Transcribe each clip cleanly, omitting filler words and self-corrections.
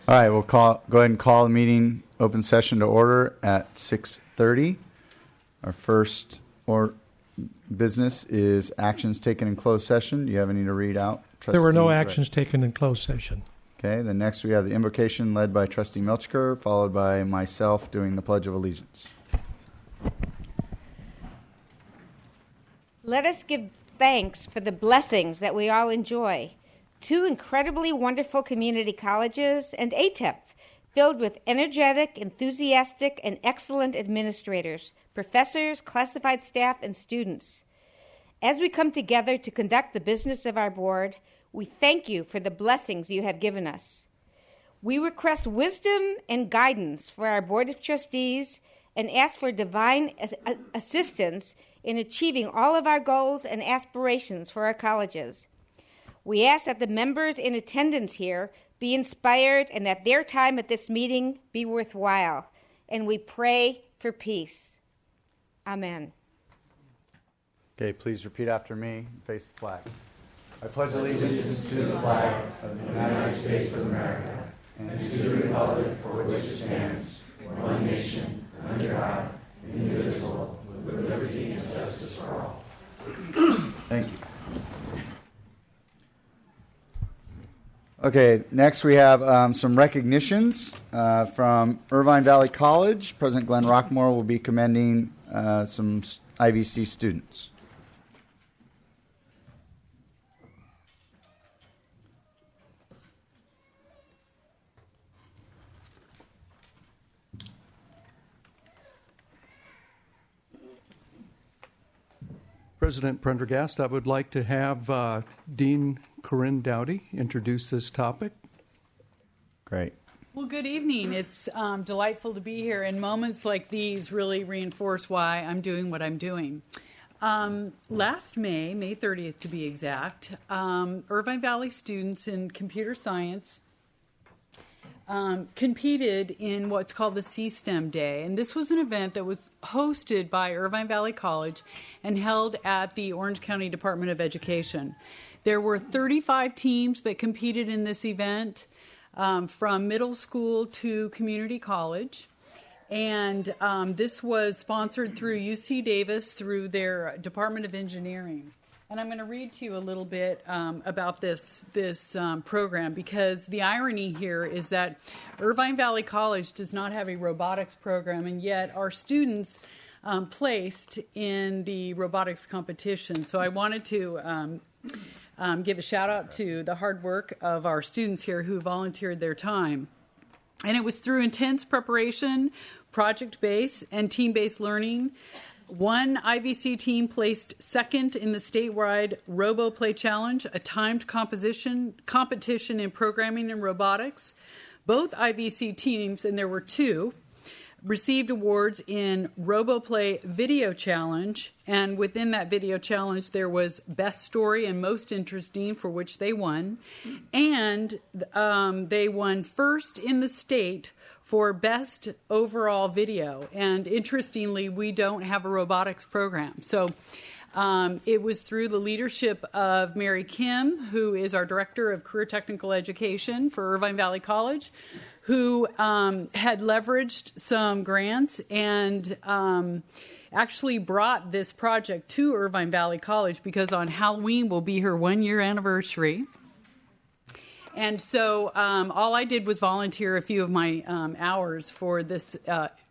All right, we'll go ahead and call the meeting open session to order at 6:30. Our first business is actions taken in closed session. Do you have any to read out? Trustee? There were no actions taken in closed session. Okay, then next we have the invocation led by Trustee Milchiker, followed by myself doing the Pledge of Allegiance. Let us give thanks for the blessings that we all enjoy. 2 incredibly wonderful community colleges and ATEP, filled with energetic, enthusiastic, and excellent administrators, professors, classified staff, and students. As we come together to conduct the business of our board, we thank you for the blessings you have given us. We request wisdom and guidance for our Board of Trustees and ask for divine assistance in achieving all of our goals and aspirations for our colleges. We ask that the members in attendance here be inspired and that their time at this meeting be worthwhile. And we pray for peace. Amen. Okay, please repeat after me. Face the flag. I pledge allegiance to the flag of the United States of America and to the republic for which it stands, one nation, under God, indivisible, with liberty and justice for all. Thank you. Okay, next we have some recognitions from Irvine Valley College. President Glenn Roquemore will be commending some IVC students. President Prendergast, I would like to have Dean Corinne Dowdy introduce this topic. Great. Well, good evening. It's delightful to be here, and moments like these really reinforce why I'm doing what I'm doing. Last May 30th to be exact, Irvine Valley students in computer science competed in what's called the C-STEM Day. And this was an event that was hosted by Irvine Valley College and held at the Orange County Department of Education. There were 35 teams that competed in this event, from middle school to community college. And this was sponsored through UC Davis through their Department of Engineering. And I'm going to read to you a little bit about this program, because the irony here is that Irvine Valley College does not have a robotics program, and yet our students placed in the robotics competition. So I wanted to give a shout out to the hard work of our students here who volunteered their time. And it was through intense preparation, project-based, and team-based learning. One IVC team placed second in the statewide RoboPlay Challenge, a timed competition in programming and robotics. Both IVC teams, and there were 2, received awards in RoboPlay Video Challenge, and within that video challenge there was Best Story and Most Interesting, for which they won, and they won first in the state for Best Overall Video. And interestingly, we don't have a robotics program. So it was through the leadership of Mary Kim, who is our Director of Career Technical Education for Irvine Valley College, who had leveraged some grants and actually brought this project to Irvine Valley College, because on Halloween will be her 1-year anniversary. And so all I did was volunteer a few of my hours for this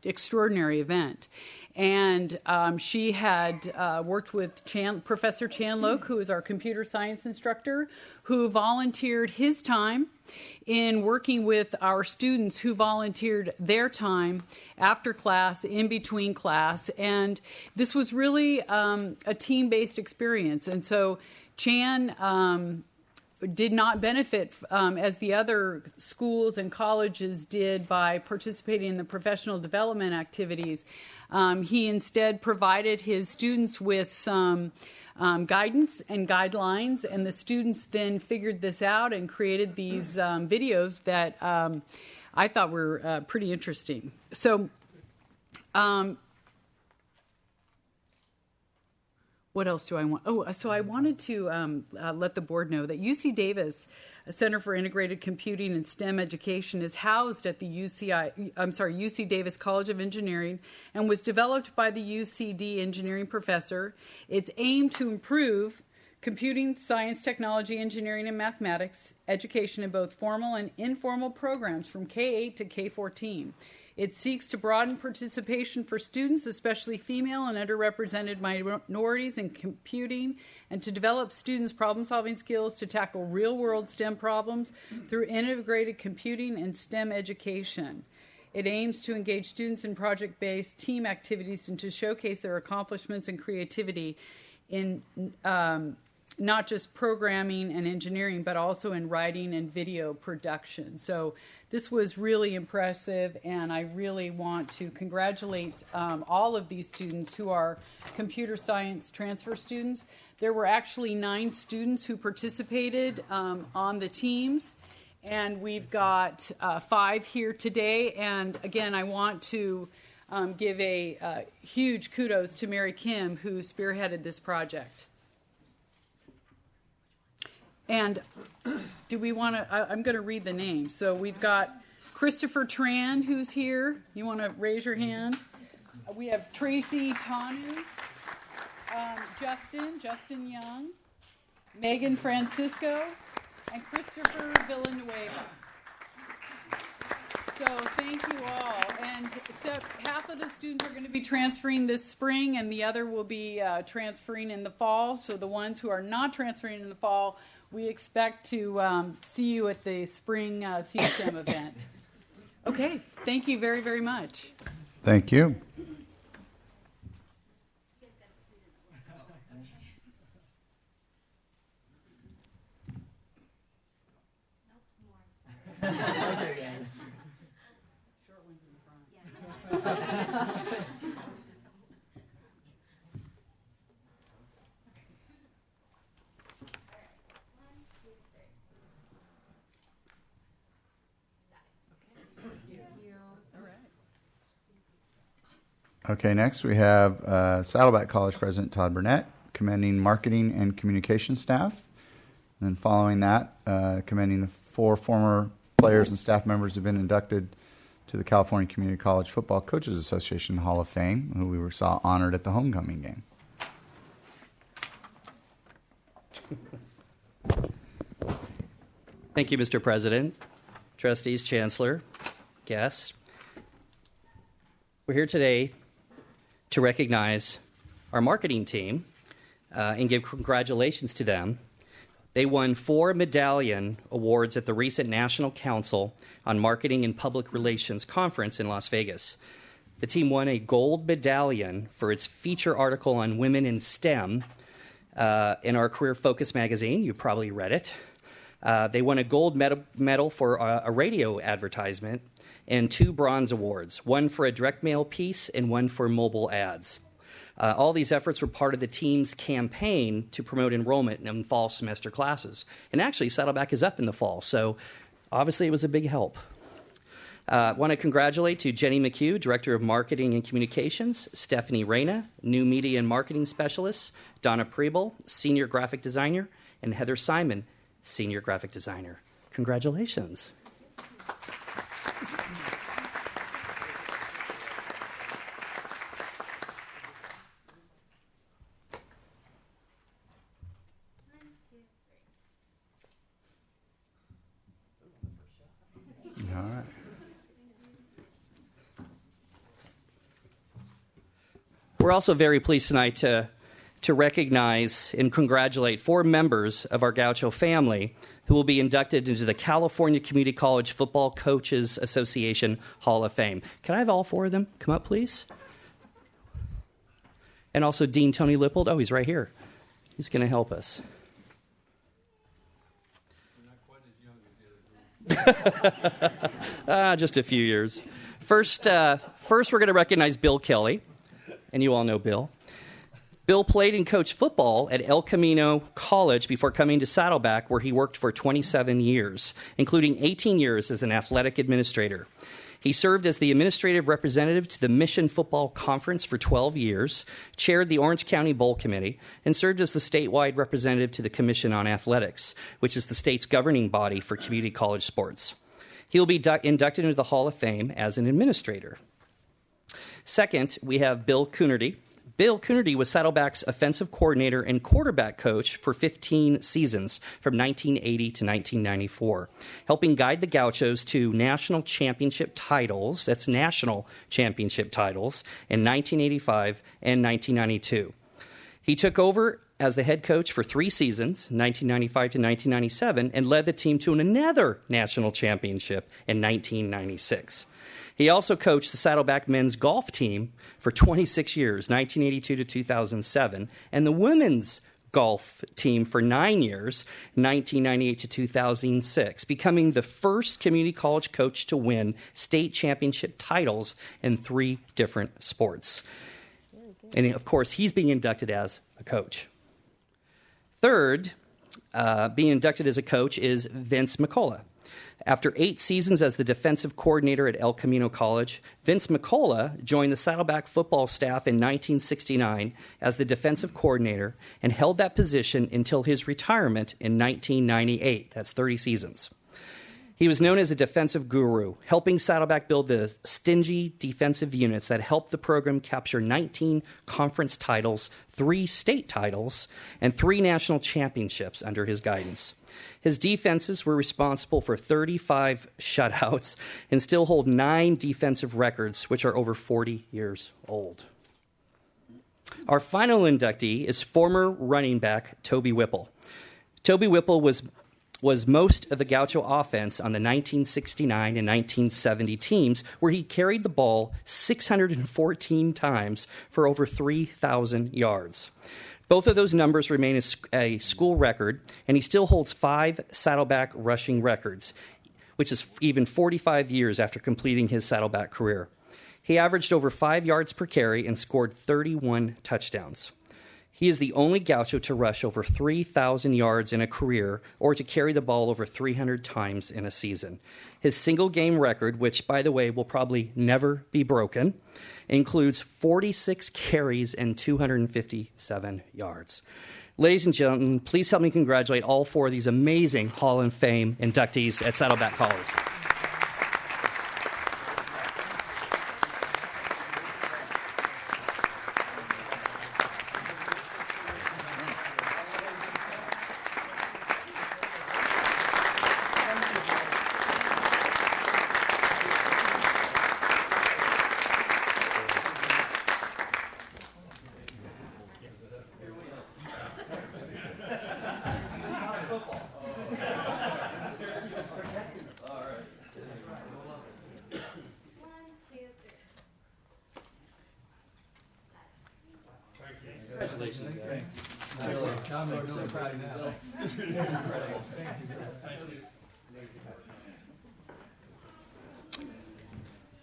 extraordinary event. And she had worked with Professor Chan Lok, who is our computer science instructor, who volunteered his time in working with our students who volunteered their time after class, in between class. And this was really a team-based experience. And so Chan did not benefit as the other schools and colleges did by participating in the professional development activities. He instead provided his students with some guidance and guidelines, and the students then figured this out and created these videos that I thought were pretty interesting. So what else do I want? Oh, so I wanted to let the board know that UC Davis Center for Integrated Computing and STEM Education is housed at the UC Davis College of Engineering and was developed by the UCD engineering professor. It's aimed to improve computing, science, technology, engineering, and mathematics education in both formal and informal programs from K-8 to K-14. It seeks to broaden participation for students, especially female and underrepresented minorities, in computing, and to develop students' problem-solving skills to tackle real-world STEM problems through integrated computing and STEM education. It aims to engage students in project-based team activities and to showcase their accomplishments and creativity in not just programming and engineering, but also in writing and video production. So this was really impressive, and I really want to congratulate all of these students who are computer science transfer students. There were actually 9 students who participated on the teams, and we've got 5 here today. And again, I want to give a huge kudos to Mary Kim, who spearheaded this project. And do we want to, I'm going to read the names. So we've got Christopher Tran, who's here. You want to raise your hand? We have Tracy, Tonnu, Justin Young, Megan Francisco, and Christopher Villanueva. So thank you all. And half of the students are going to be transferring this spring, and the other will be transferring in the fall. So the ones who are not transferring in the fall, we expect to see you at the spring CSM event. Okay, thank you very, very much. Thank you. Okay, next we have Saddleback College President Todd Burnett commending marketing and communication staff. And then following that, commending the 4 former players and staff members who have been inducted to the California Community College Football Coaches Association Hall of Fame, who we saw honored at the homecoming game. Thank you, Mr. President, trustees, chancellor, guests. We're here today to recognize our marketing team and give congratulations to them. They won 4 medallion awards at the recent National Council on Marketing and Public Relations Conference in Las Vegas. The team won a gold medallion for its feature article on women in STEM in our Career Focus magazine. You probably read it. They won a gold medal for a radio advertisement and 2 bronze awards, one for a direct mail piece and one for mobile ads. All these efforts were part of the team's campaign to promote enrollment in fall semester classes. And actually, Saddleback is up in the fall, so obviously it was a big help. I want to congratulate to Jenny McHugh, Director of Marketing and Communications, Stephanie Reyna, New Media and Marketing Specialist, Donna Prebel, Senior Graphic Designer, and Heather Simon, Senior Graphic Designer. Congratulations. All right. We're also very pleased tonight to recognize and congratulate 4 members of our Gaucho family who will be inducted into the California Community College Football Coaches Association Hall of Fame. Can I have all 4 of them come up, please? And also Dean Tony Lippold. Oh, he's right here. He's going to help us. Just a few years. First, we're going to recognize Bill Kelly, and you all know Bill. Bill played and coached football at El Camino College before coming to Saddleback, where he worked for 27 years, including 18 years as an athletic administrator. He served as the administrative representative to the Mission Football Conference for 12 years, chaired the Orange County Bowl Committee, and served as the statewide representative to the Commission on Athletics, which is the state's governing body for community college sports. He will be inducted into the Hall of Fame as an administrator. Second, we have Bill Coonerty. Bill Coonerty was Saddleback's offensive coordinator and quarterback coach for 15 seasons from 1980 to 1994, helping guide the Gauchos to national championship titles, that's national championship titles, in 1985 and 1992. He took over as the head coach for 3 seasons, 1995 to 1997, and led the team to another national championship in 1996. He also coached the Saddleback men's golf team for 26 years, 1982 to 2007, and the women's golf team for 9 years, 1998 to 2006, becoming the first community college coach to win state championship titles in 3 different sports. And, of course, he's being inducted as a coach. Third, being inducted as a coach is Vince McCullough. After 8 seasons as the defensive coordinator at El Camino College, Vince McCullough joined the Saddleback football staff in 1969 as the defensive coordinator and held that position until his retirement in 1998. That's 30 seasons. He was known as a defensive guru, helping Saddleback build the stingy defensive units that helped the program capture 19 conference titles, 3 state titles, and 3 national championships under his guidance. His defenses were responsible for 35 shutouts and still hold 9 defensive records, which are over 40 years old. Our final inductee is former running back Toby Whipple. Toby Whipple was most of the Gaucho offense on the 1969 and 1970 teams, where he carried the ball 614 times for over 3,000 yards. Both of those numbers remain a school record, and he still holds 5 Saddleback rushing records, which is even 45 years after completing his Saddleback career. He averaged over 5 yards per carry and scored 31 touchdowns. He is the only Gaucho to rush over 3,000 yards in a career or to carry the ball over 300 times in a season. His single-game record, which, by the way, will probably never be broken, includes 46 carries and 257 yards. Ladies and gentlemen, please help me congratulate all 4 of these amazing Hall of Fame inductees at Saddleback College.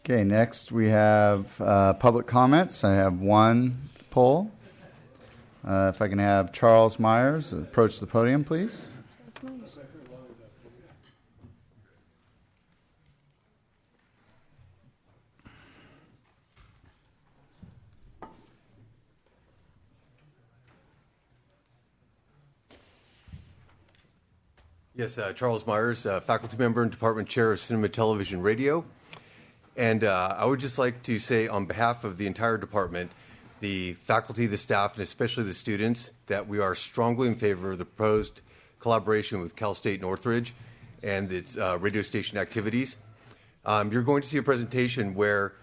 Okay, next we have public comments. I have one poll. If I can have Charles Myers approach the podium, please. Yes, Charles Myers, faculty member and department chair of Cinema, Television, Radio. And I would just like to say on behalf of the entire department, the faculty, the staff, and especially the students, that we are strongly in favor of the proposed collaboration with Cal State Northridge and its radio station activities. You're going to see a presentation where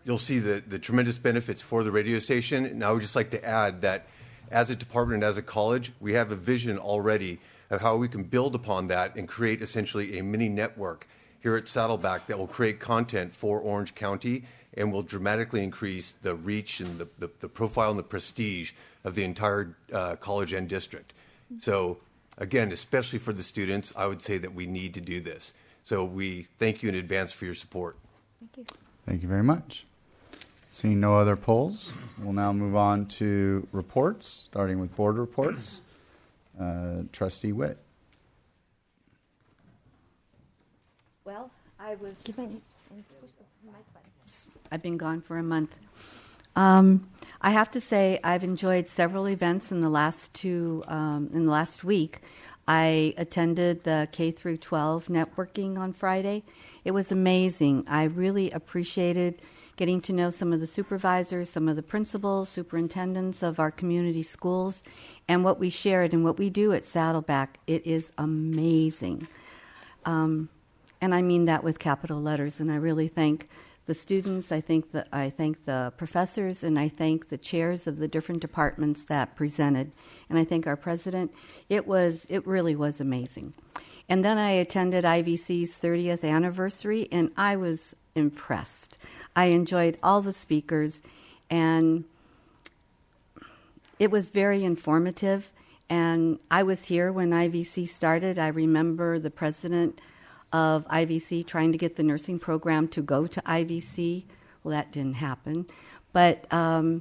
you'll see the tremendous benefits for the radio station. And I would just like to add that as a department and as a college, we have a vision already of how we can build upon that and create essentially a mini network here at Saddleback that will create content for Orange County and will dramatically increase the reach and the profile and the prestige of the entire college and district. So again, especially for the students, I would say that we need to do this. So we thank you in advance for your support. Thank you. Thank you very much. Seeing no other polls, we'll now move on to reports, starting with board reports. Trustee Witt. Well, I was. I've been gone for a month. I have to say I've enjoyed several events in the last week. I attended the K through 12 networking on Friday. It was amazing. I really appreciated getting to know some of the supervisors, some of the principals, superintendents of our community schools, and what we shared and what we do at Saddleback. It is amazing. And I mean that with capital letters, and I really thank the students, I thank the professors, and I thank the chairs of the different departments that presented, and I thank our president. It really was amazing. And then I attended IVC's 30th anniversary, and I was impressed. I enjoyed all the speakers, and it was very informative. And I was here when IVC started. I remember the president of IVC trying to get the nursing program to go to IVC. Well, that didn't happen. But I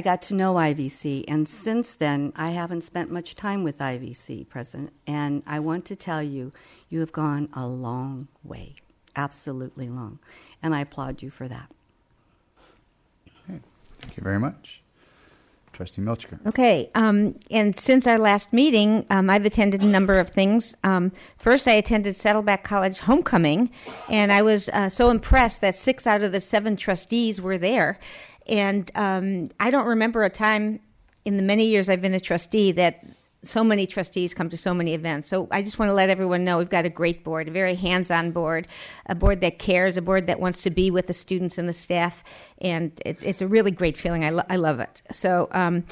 got to know IVC, and since then, I haven't spent much time with IVC, President. And I want to tell you, you have gone a long way, absolutely long. And I applaud you for that. Okay. Thank you very much. Trustee Milchiker. Okay, and since our last meeting, I've attended a number of things. First, I attended Saddleback College Homecoming, and I was so impressed that 6 out of the 7 trustees were there. And I don't remember a time in the many years I've been a trustee that so many trustees come to so many events. So I just want to let everyone know we've got a great board, a very hands-on board, a board that cares, a board that wants to be with the students and the staff, and it's a really great feeling. I love it. So, and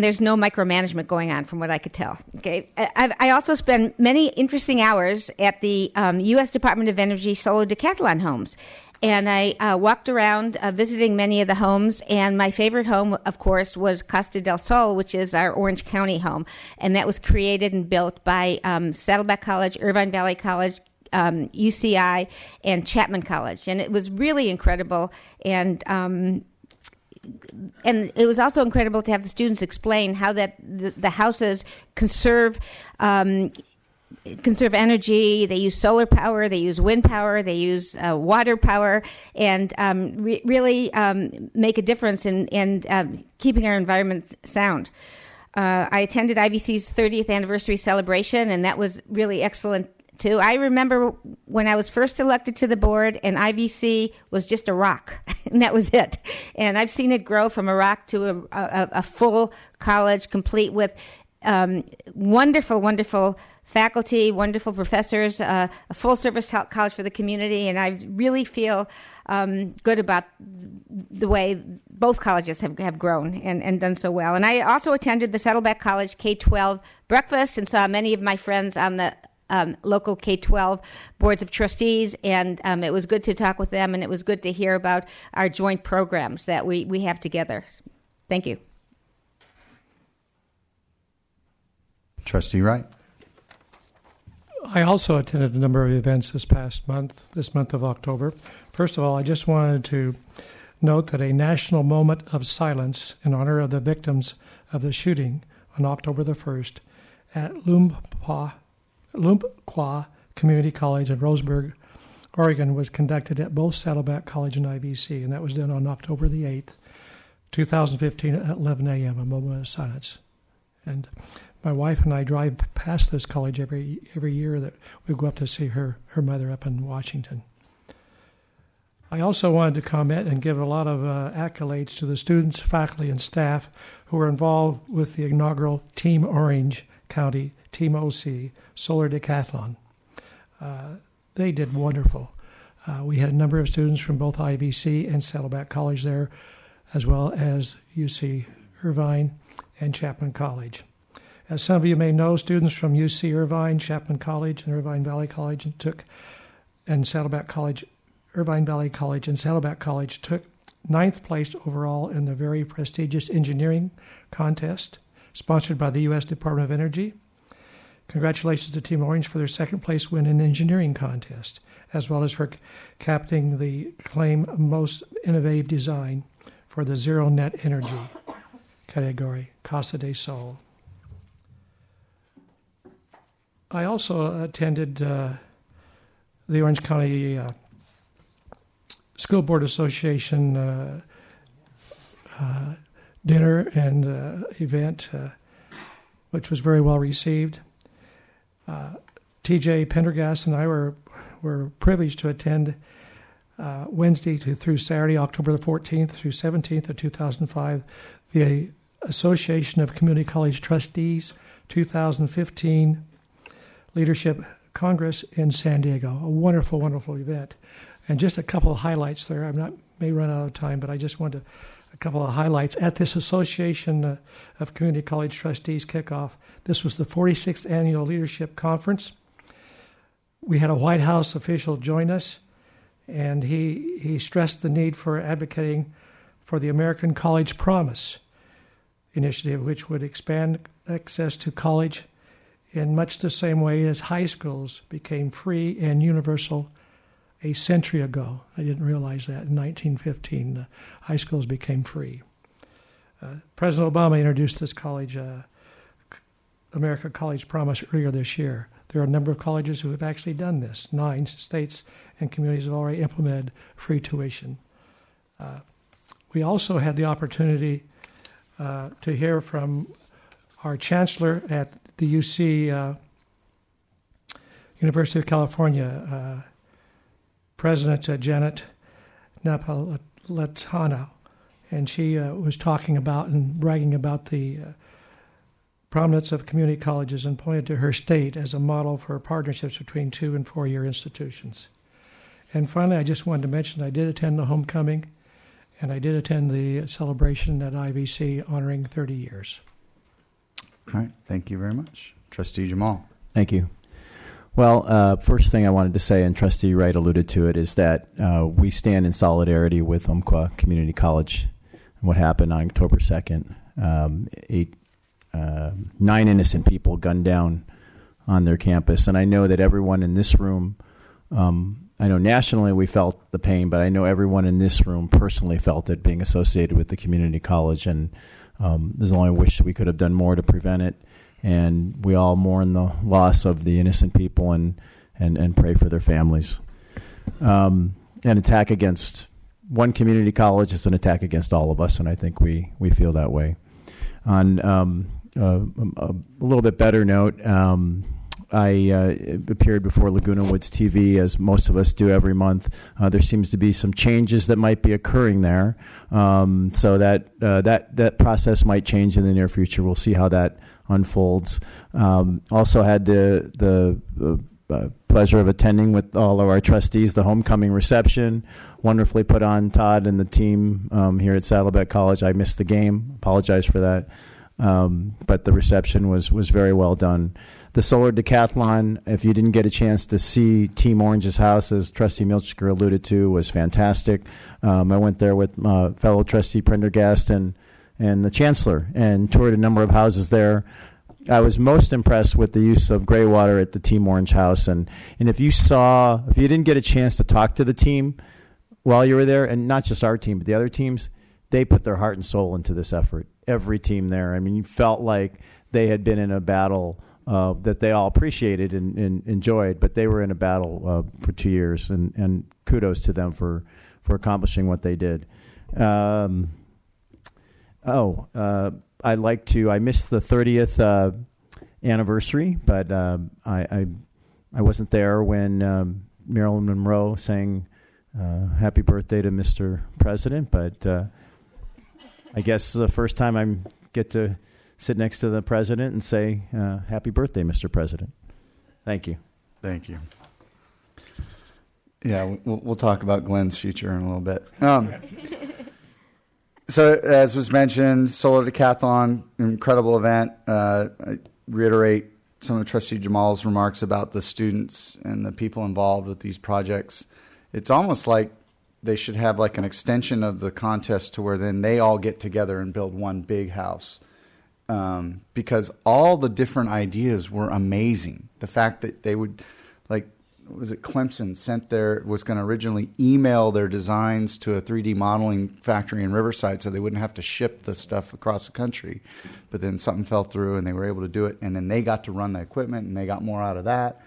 there's no micromanagement going on from what I could tell. Okay, I also spend many interesting hours at the U.S. Department of Energy Solar Decathlon homes. And I walked around visiting many of the homes, and my favorite home, of course, was Costa del Sol, which is our Orange County home. And that was created and built by Saddleback College, Irvine Valley College, UCI, and Chapman College. And it was really incredible. And it was also incredible to have the students explain how that the houses conserve energy. They use solar power, they use wind power, they use water power, and really make a difference in keeping our environment sound. I attended IVC's 30th anniversary celebration, and that was really excellent too. I remember when I was first elected to the board, and IVC was just a rock, and that was it. And I've seen it grow from a rock to a full college, complete with wonderful faculty, wonderful professors, a full-service college for the community, and I really feel good about the way both colleges have grown and done so well. And I also attended the Saddleback College K-12 breakfast and saw many of my friends on the local K-12 boards of trustees, and it was good to talk with them, and it was good to hear about our joint programs that we have together. Thank you. Trustee Wright. I also attended a number of events this month of October. First of all, I just wanted to note that a national moment of silence in honor of the victims of the shooting on October the 1st at Lumpqua Community College in Roseburg, Oregon, was conducted at both Saddleback College and IVC, and that was done on October the 8th, 2015 at 11 a.m., a moment of silence. And my wife and I drive past this college every year that we go up to see her mother up in Washington. I also wanted to comment and give a lot of accolades to the students, faculty, and staff who were involved with the inaugural Team Orange County, Team OC, Solar Decathlon. They did wonderful. We had a number of students from both IVC and Saddleback College there, as well as UC Irvine and Chapman College. As some of you may know, students from UC Irvine, Chapman College, and Irvine Valley College and Saddleback College, Irvine Valley College and Saddleback College took 9th place overall in the very prestigious engineering contest sponsored by the U.S. Department of Energy. Congratulations to Team Orange for their 2nd place win in engineering contest, as well as for captaining the claim most innovative design for the Zero Net Energy category, Casa del Sol. I also attended the Orange County School Board Association dinner and event, which was very well received. TJ Prendergast and I were privileged to attend Wednesday through Saturday, October the 14th through 17th of 2005, the Association of Community College Trustees 2015 Leadership Congress in San Diego. A wonderful, wonderful event. And just a couple of highlights there. May run out of time, but I just wanted a couple of highlights. At this Association of Community College Trustees kickoff, this was the 46th Annual Leadership Conference. We had a White House official join us, and he stressed the need for advocating for the American College Promise initiative, which would expand access to college in much the same way as high schools became free and universal a century ago. I didn't realize that. In 1915, high schools became free. President Obama introduced this college, America College Promise, earlier this year. There are a number of colleges who have actually done this. 9 states and communities have already implemented free tuition. We also had the opportunity to hear from our chancellor at the UC University of California, President Janet Napolitano, and she was talking about and bragging about the prominence of community colleges and pointed to her state as a model for partnerships between 2- and 4-year institutions. And finally, I just wanted to mention I did attend the homecoming, and I did attend the celebration at IVC honoring 30 years. All right. Thank you very much. Trustee Jamal. Thank you. Well, first thing I wanted to say, and Trustee Wright alluded to it, is that we stand in solidarity with Umpqua Community College and what happened on October 2nd. 9 innocent people gunned down on their campus. And I know that everyone in this room, I know nationally we felt the pain, but I know everyone in this room personally felt it being associated with the community college. And there's only wish that we could have done more to prevent it. And we all mourn the loss of the innocent people and pray for their families. An attack against one community college is an attack against all of us, and I think we feel that way. On a little bit better note, I appeared before Laguna Woods TV, as most of us do every month. There seems to be some changes that might be occurring there, so that process might change in the near future. We'll see how that unfolds. Also had the pleasure of attending with all of our trustees the homecoming reception, wonderfully put on. Todd and the team here at Saddleback College. I missed the game. Apologize for that. But the reception was very well done. The solar decathlon, if you didn't get a chance to see Team Orange's house, as Trustee Milchiker alluded to, was fantastic. I went there with fellow Trustee Prendergast and the Chancellor and toured a number of houses there. I was most impressed with the use of gray water at the Team Orange house. And if you didn't get a chance to talk to the team while you were there, and not just our team, but the other teams, they put their heart and soul into this effort. Every team there. I mean, you felt like they had been in a battle that they all appreciated and enjoyed, but they were in a battle for 2 years, and kudos to them for accomplishing what they did. I missed the 30th anniversary, but I wasn't there when Marilyn Monroe sang "Happy Birthday to Mr. President," but I guess it's the first time I get to sit next to the president and say, "Happy birthday, Mr. President." Thank you. Thank you. Yeah, we'll talk about Glenn's future in a little bit. So, as was mentioned, Solar Decathlon, incredible event. I reiterate some of Trustee Jamal's remarks about the students and the people involved with these projects. It's almost like they should have like an extension of the contest to where then they all get together and build one big house. Because all the different ideas were amazing. The fact that they would, like, was it Clemson was going to originally email their designs to a 3D modeling factory in Riverside so they wouldn't have to ship the stuff across the country. But then something fell through and they were able to do it. And then they got to run the equipment and they got more out of that.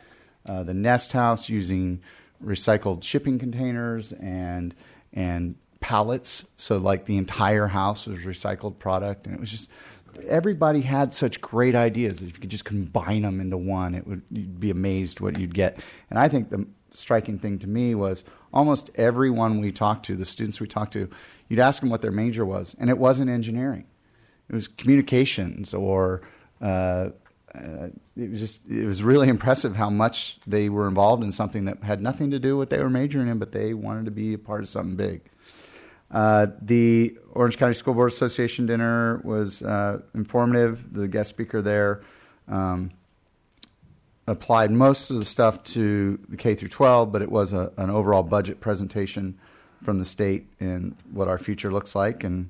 The Nest House using recycled shipping containers and and pallets. So like the entire house was recycled product, and it was just everybody had such great ideas. If you could just combine them into one, you'd be amazed what you'd get. And I think the striking thing to me was almost everyone we talked to, the students we talked to, you'd ask them what their major was, and it wasn't engineering. It was communications, or it was really impressive how much they were involved in something that had nothing to do with what they were majoring in, but they wanted to be a part of something big. The Orange County School Board Association dinner was informative. The guest speaker there applied most of the stuff to the K through 12, but it was an overall budget presentation from the state and what our future looks like. And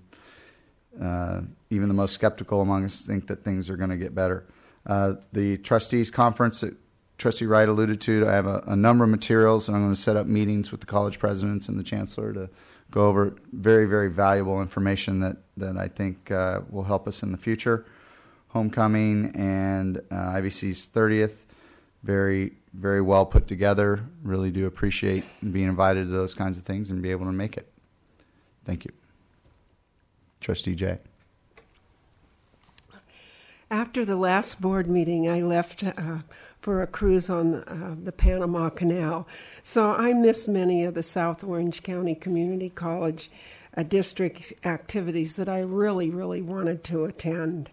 even the most skeptical among us think that things are going to get better. The Trustees conference that Trustee Wright alluded to, I have a number of materials, and I'm going to set up meetings with the college presidents and the chancellor to go over very, very valuable information that I think will help us in the future. Homecoming and IVC's 30th, very, very well put together. Really do appreciate being invited to those kinds of things and be able to make it. Thank you. Trustee Jay. After the last board meeting, I left for a cruise on the Panama Canal. So I miss many of the South Orange County Community College district activities that I really, really wanted to attend.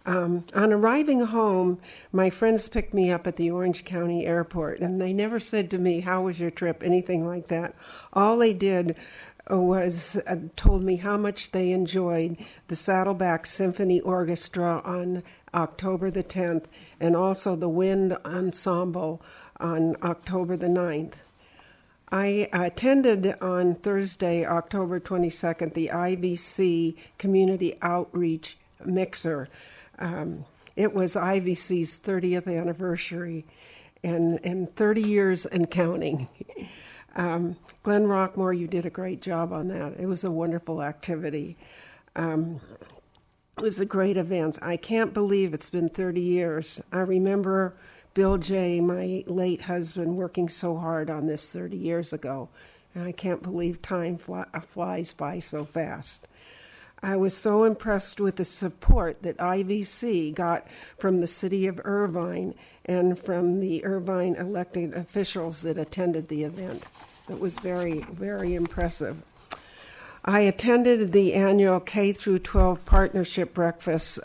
On arriving home, my friends picked me up at the Orange County Airport, and they never said to me, "How was your trip?" anything like that. All they did was told me how much they enjoyed the Saddleback Symphony Orchestra on October the 10th, and also the Wind Ensemble on October the 9th. I attended on Thursday, October 22nd, the IVC Community Outreach Mixer. It was IVC's 30th anniversary and 30 years and counting. Glenn Roquemore, you did a great job on that. It was a wonderful activity. It was a great event. I can't believe it's been 30 years. I remember Bill J., my late husband, working so hard on this 30 years ago, and I can't believe time flies by so fast. I was so impressed with the support that IVC got from the city of Irvine and from the Irvine elected officials that attended the event. It was very, very impressive. I attended the annual K through 12 partnership breakfast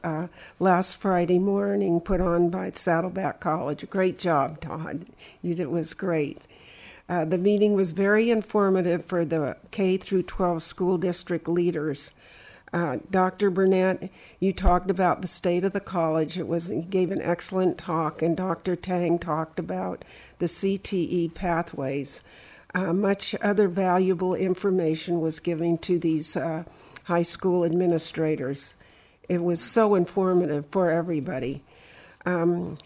last Friday morning, put on by Saddleback College. Great job, Todd. It was great. The meeting was very informative for the K through 12 school district leaders. Dr. Burnett, you talked about the state of the college. You gave an excellent talk, and Dr. Tang talked about the CTE pathways. Much other valuable information was given to these high school administrators. It was so informative for everybody. When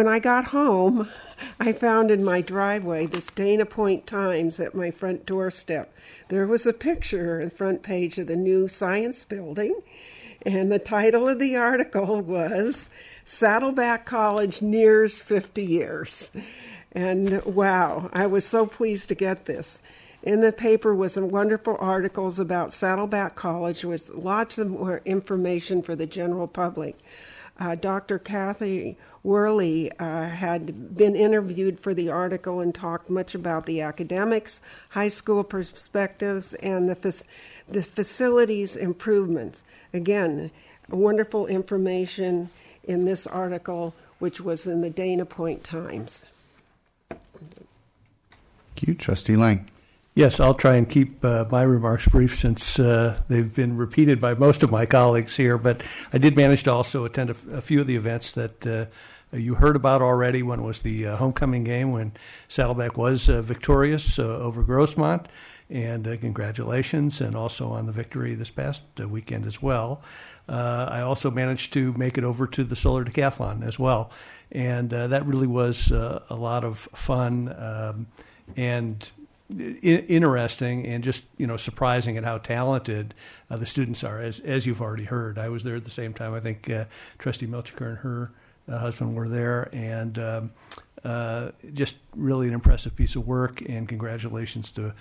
I got home, I found in my driveway this Dana Point Times at my front doorstep. There was a picture on the front page of the new science building, and the title of the article was Saddleback College Nears 50 Years. And wow, I was so pleased to get this. In the paper was some wonderful articles about Saddleback College with lots of more information for the general public. Dr. Kathy Worley had been interviewed for the article and talked much about the academics, high school perspectives, and the facilities improvements. Again, wonderful information in this article, which was in the Dana Point Times. Thank you. Trustee Lang. Yes, I'll try and keep my remarks brief since they've been repeated by most of my colleagues here, but I did manage to also attend a few of the events that you heard about already. One was the homecoming game when Saddleback was victorious over Grossmont, and congratulations, and also on the victory this past weekend as well. I also managed to make it over to the Solar Decathlon as well, and that really was a lot of fun and interesting, and just surprising at how talented the students are, as you've already heard. I was there at the same time. I think Trustee Milchiker and her husband were there, and just really an impressive piece of work, and congratulations to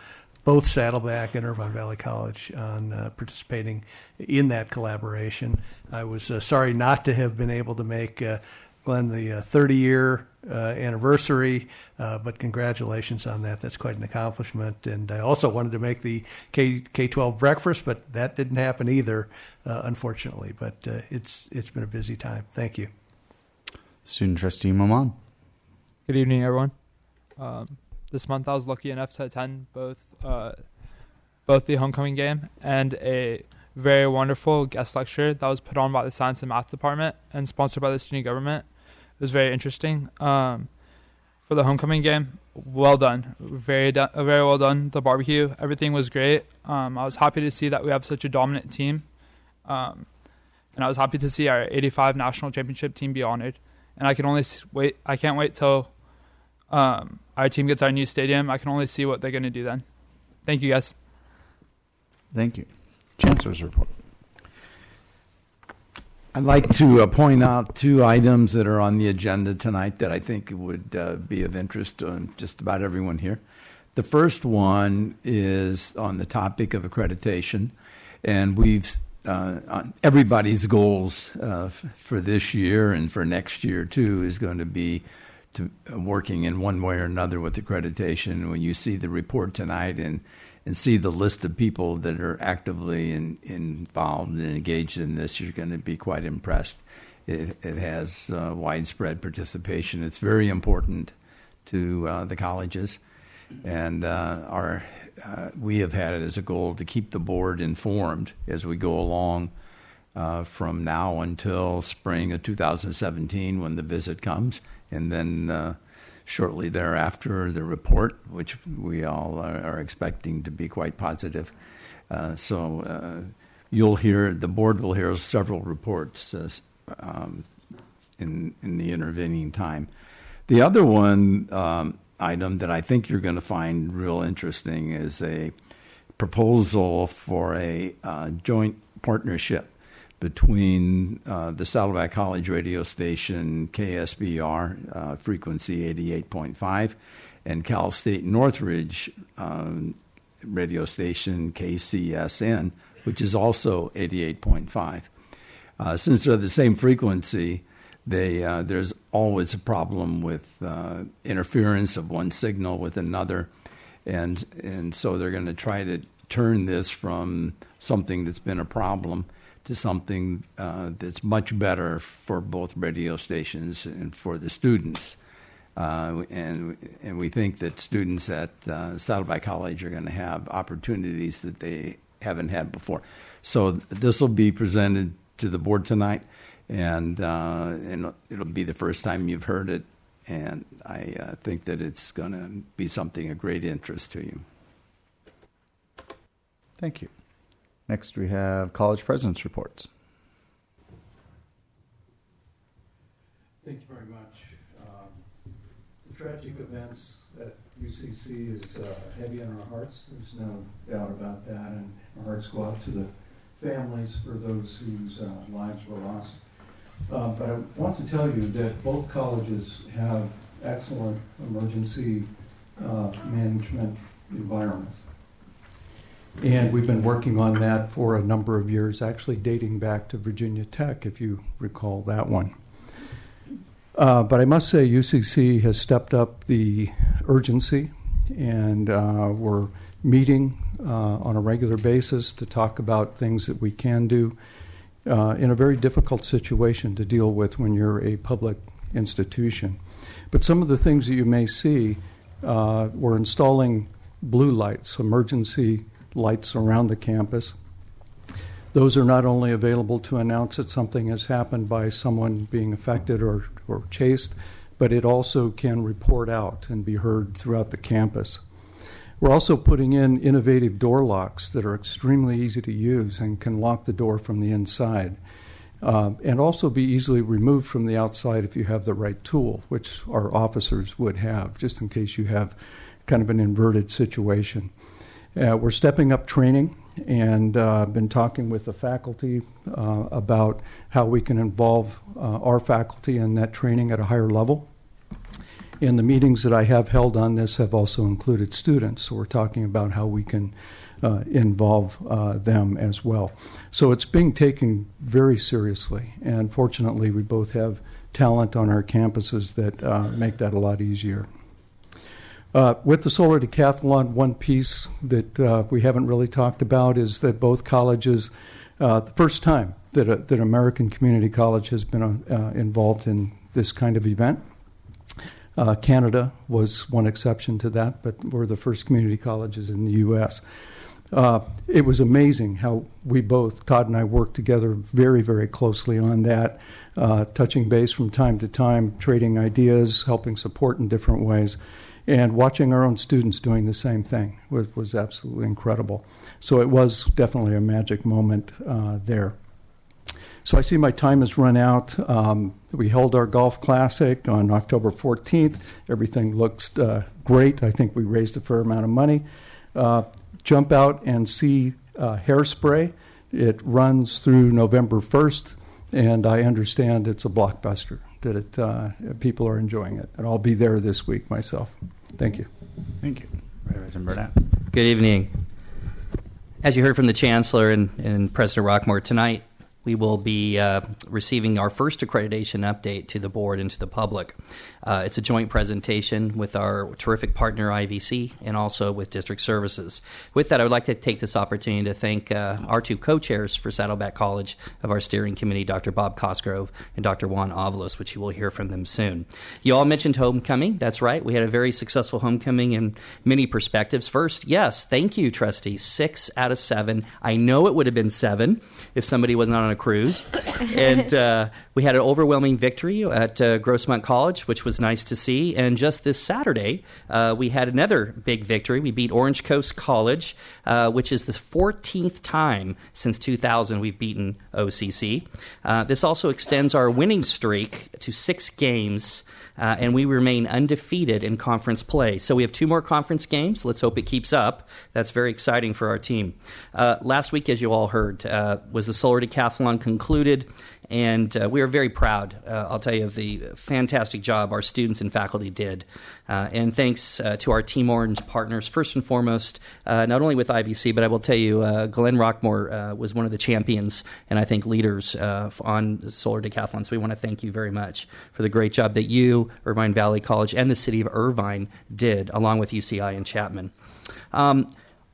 both Saddleback and Irvine Valley College on participating in that collaboration. I was sorry not to have been able to make Glenn the 30-year anniversary, but congratulations on that. That's quite an accomplishment. And I also wanted to make the K-12 breakfast, but that didn't happen either, unfortunately. But it's been a busy time. Thank you. Student Trustee Maman. Good evening, everyone. This month I was lucky enough to attend both the homecoming game and a very wonderful guest lecture that was put on by the Science and Math Department and sponsored by the student government. It was very interesting. For the homecoming game, well done. Very well done. The barbecue, everything was great. I was happy to see that we have such a dominant team. And I was happy to see our 85 national championship team be honored. And I can't wait till our team gets our new stadium. I can only see what they're going to do then. Thank you, guys. Thank you. Chancellor's report. I'd like to point out two items that are on the agenda tonight that I think would be of interest to just about everyone here. The first one is on the topic of accreditation, and we've everybody's goals for this year and for next year too is going to be to working in one way or another with accreditation. When you see the report tonight and see the list of people that are actively involved and engaged in this, you're going to be quite impressed. It has widespread participation. It's very important to the colleges, and we have had it as a goal to keep the board informed as we go along from now until spring of 2017 when the visit comes, and then shortly thereafter the report, which we all are expecting to be quite positive. So the board will hear several reports in the intervening time. The other one item that I think you're going to find real interesting is a proposal for a joint partnership between the Saddleback College radio station KSBR, frequency 88.5, and Cal State Northridge radio station KCSN, which is also 88.5. Since they're the same frequency, there's always a problem with interference of one signal with another, and so they're going to try to turn this from something that's been a problem to something that's much better for both radio stations and for the students. And we think that students at Saddleback College are going to have opportunities that they haven't had before. So this will be presented to the board tonight, and it'll be the first time you've heard it, and I think that it's going to be something of great interest to you. Thank you. Next, we have college presidents' reports. Thank you very much. The tragic events at UCC is heavy on our hearts. There's no doubt about that, and our hearts go out to the families for those whose lives were lost. But I want to tell you that both colleges have excellent emergency management environments. And we've been working on that for a number of years, actually dating back to Virginia Tech, if you recall that one. But I must say UCC has stepped up the urgency, and we're meeting on a regular basis to talk about things that we can do in a very difficult situation to deal with when you're a public institution. But some of the things that you may see, we're installing blue lights, emergency lights around the campus. Those are not only available to announce that something has happened by someone being affected or chased, but it also can report out and be heard throughout the campus. We're also putting in innovative door locks that are extremely easy to use and can lock the door from the inside, and also be easily removed from the outside if you have the right tool, which our officers would have, just in case you have kind of an inverted situation. We're stepping up training, and been talking with the faculty about how we can involve our faculty in that training at a higher level. And the meetings that I have held on this have also included students. So we're talking about how we can involve them as well. So it's being taken very seriously. And fortunately, we both have talent on our campuses that make that a lot easier. With the Solar Decathlon, one piece that we haven't really talked about is that both colleges, the first time that American Community College has been involved in this kind of event. Canada was one exception to that, but we're the first community colleges in the U.S. It was amazing how we both, Todd and I, worked together very, very closely on that, touching base from time to time, trading ideas, helping support in different ways, and watching our own students doing the same thing was absolutely incredible. So it was definitely a magic moment there. So I see my time has run out. We held our golf classic on October 14th. Everything looks great. I think we raised a fair amount of money. Jump out and see Hairspray. It runs through November 1st, and I understand it's a blockbuster, that people are enjoying it. And I'll be there this week myself. Thank you. Thank you. President Burnett. Good evening. As you heard from the Chancellor and President Roquemore tonight, we will be receiving our first accreditation update to the board and to the public. It's a joint presentation with our terrific partner, IVC, and also with District Services. With that, I would like to take this opportunity to thank our two co-chairs for Saddleback College of our steering committee, Dr. Bob Cosgrove and Dr. Juan Avalos, which you will hear from them soon. You all mentioned homecoming. That's right. We had a very successful homecoming in many perspectives. First, yes, thank you, Trustees. 6 out of 7. I know it would have been 7 if somebody was not on a cruise. And we had an overwhelming victory at Grossmont College, which was nice to see. And just this Saturday, we had another big victory. We beat Orange Coast College, which is the 14th time since 2000 we've beaten OCC. This also extends our winning streak to 6 games, and we remain undefeated in conference play. So we have 2 more conference games. Let's hope it keeps up. That's very exciting for our team. Last week, as you all heard, was the Solar Decathlon concluded, and we are very proud, I'll tell you, of the fantastic job our students and faculty did. And thanks to our Team Orange partners, first and foremost, not only with IVC, but I will tell you, Glenn Roquemore was one of the champions and I think leaders on the Solar Decathlon. So we want to thank you very much for the great job that you, Irvine Valley College, and the city of Irvine did, along with UCI and Chapman.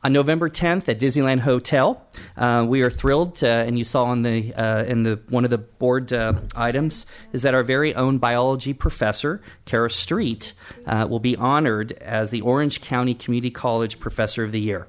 On November 10th at Disneyland Hotel, we are thrilled, and you saw in the one of the board items, is that our very own biology professor, Kara Street, will be honored as the Orange County Community College Professor of the Year.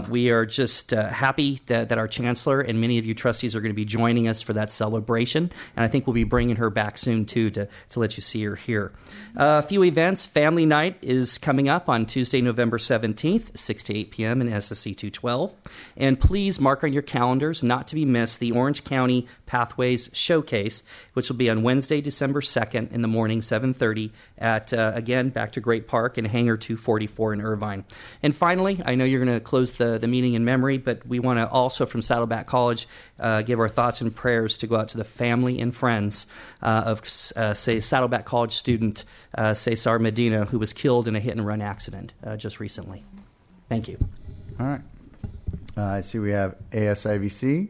We are just happy that our chancellor and many of you trustees are going to be joining us for that celebration, and I think we'll be bringing her back soon, too, to let you see her here. A few events. Family Night is coming up on Tuesday, November 17th, 6 to 8 p.m. in SSC 212. And please mark on your calendars, not to be missed, the Orange County Pathways Showcase, which will be on Wednesday, December 2nd in the morning, 7:30 at, again, back to Great Park in Hangar 244 in Irvine. And finally, I know you're going to close the meeting in memory, but we want to also, from Saddleback College, give our thoughts and prayers to go out to the family and friends of, say, Saddleback College student Cesar Medina, who was killed in a hit-and-run accident just recently. Thank you. All right. I see we have ASIVC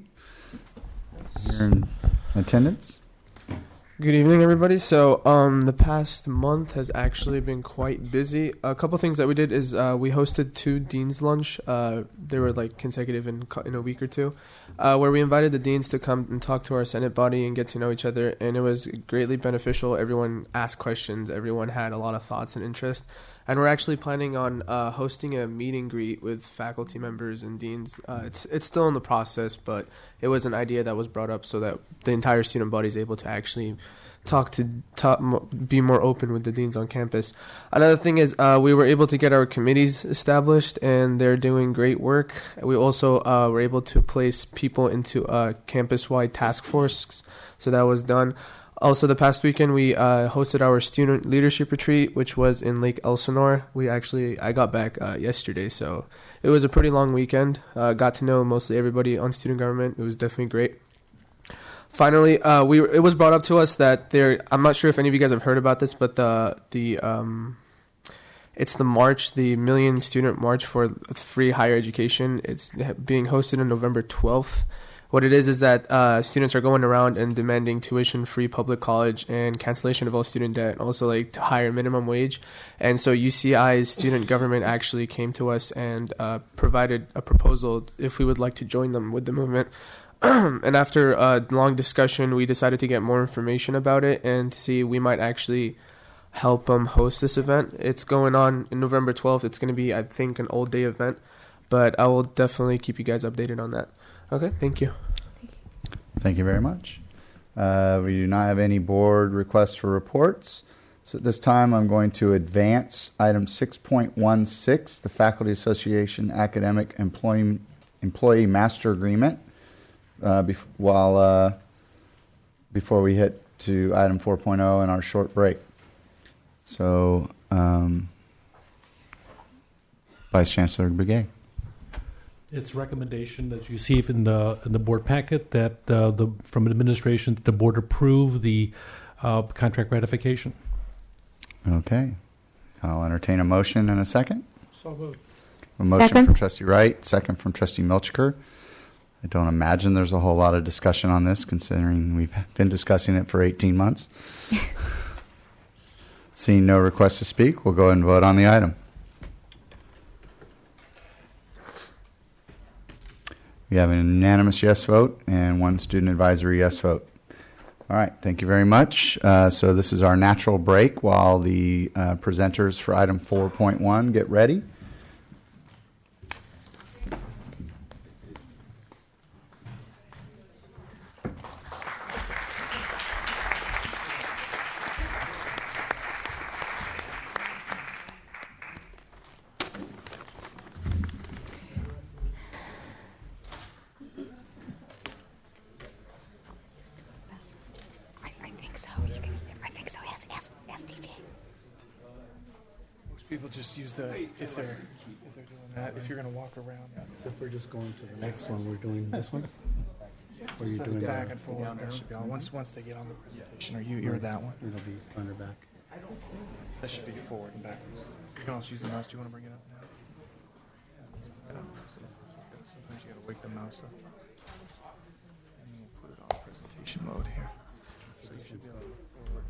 here in attendance. Good evening, everybody. So the past month has actually been quite busy. A couple things that we did is we hosted 2 Dean's Lunch. They were like consecutive in a week or two, where we invited the deans to come and talk to our Senate body and get to know each other, and it was greatly beneficial. Everyone asked questions. Everyone had a lot of thoughts and interest. And we're actually planning on hosting a meet and greet with faculty members and deans. It's still in the process, but it was an idea that was brought up so that the entire student body is able to actually be more open with the deans on campus. Another thing is we were able to get our committees established, and they're doing great work. We also were able to place people into a campus-wide task force, so that was done. Also, the past weekend, we hosted our student leadership retreat, which was in Lake Elsinore. I got back yesterday, so it was a pretty long weekend. Got to know mostly everybody on student government. It was definitely great. finally, it was brought up to us that I'm not sure if any of you guys have heard about this, but it's the march, the Million Student March for Free Higher Education. It's being hosted on November 12th. What it is that students are going around and demanding tuition-free public college and cancellation of all student debt, and also like higher minimum wage. And so UCI's student government actually came to us and provided a proposal if we would like to join them with the movement. And after a long discussion, we decided to get more information about it and see we might actually help host this event. It's going on in November 12th. It's going to be, I think, an all-day event, but I will definitely keep you guys updated on that. Okay, thank you. Thank you very much. We do not have any board requests for reports. So at this time, I'm going to advance item 6.16, the Faculty Association Academic Employee Master Agreement, before we hit to item 4.0 and our short break. So, Vice Chancellor Begay. It's recommendation that you see in the board packet that from administration that the board approve the contract ratification. Okay. I'll entertain a motion and a second. So moved. A motion Second. from Trustee Wright, second from Trustee Milchiker. I don't imagine there's a whole lot of discussion on this, considering we've been discussing it for 18 months. Seeing no request to speak, we'll go ahead and vote on the item. We have an unanimous yes vote and one student advisory yes vote. All right, thank you very much. So this is our natural break while the presenters for item 4.1 get ready. People just use if they're doing that, if you're going to walk around. So if we're just going to the next one, we're doing this one? Or are you doing back and forth? That should be all. Once they get on the presentation, or you're that one. It'll be front or back. That should be forward and backwards. You can also use the mouse. Do you want to bring it up now? Sometimes you got to wake the mouse up. And we'll put it on presentation mode here. So you should be able to forward.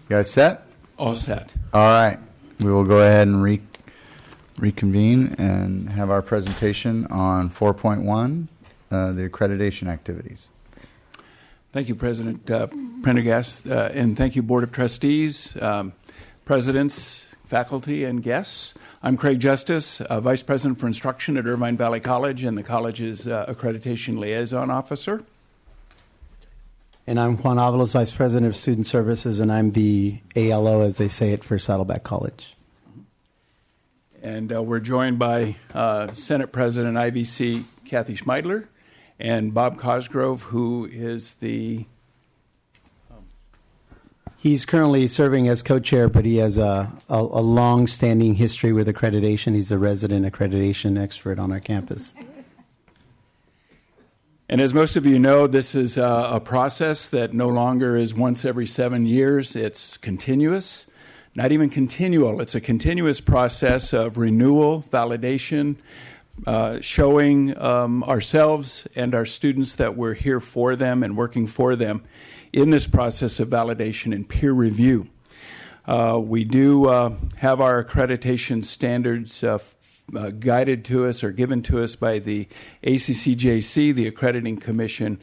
You guys set? All set. All right. We will go ahead and reconvene and have our presentation on 4.1, the accreditation activities. Thank you, President Prendergast, and thank you, Board of Trustees, presidents, faculty, and guests. I'm Craig Justice, Vice President for Instruction at Irvine Valley College and the college's Accreditation Liaison Officer. And I'm Juan Avalos, Vice President of Student Services, and I'm the ALO, as they say it, for Saddleback College. And we're joined by Senate President IVC Kathy Schmeidler and Bob Cosgrove, who is the... He's currently serving as co-chair, but he has a long-standing history with accreditation. He's a resident accreditation expert on our campus. And as most of you know, this is a process that no longer is once every 7 years. It's continuous, not even continual. It's a continuous process of renewal, validation, showing ourselves and our students that we're here for them and working for them in this process of validation and peer review. We do have our accreditation standards guided to us or given to us by the ACCJC, the Accrediting Commission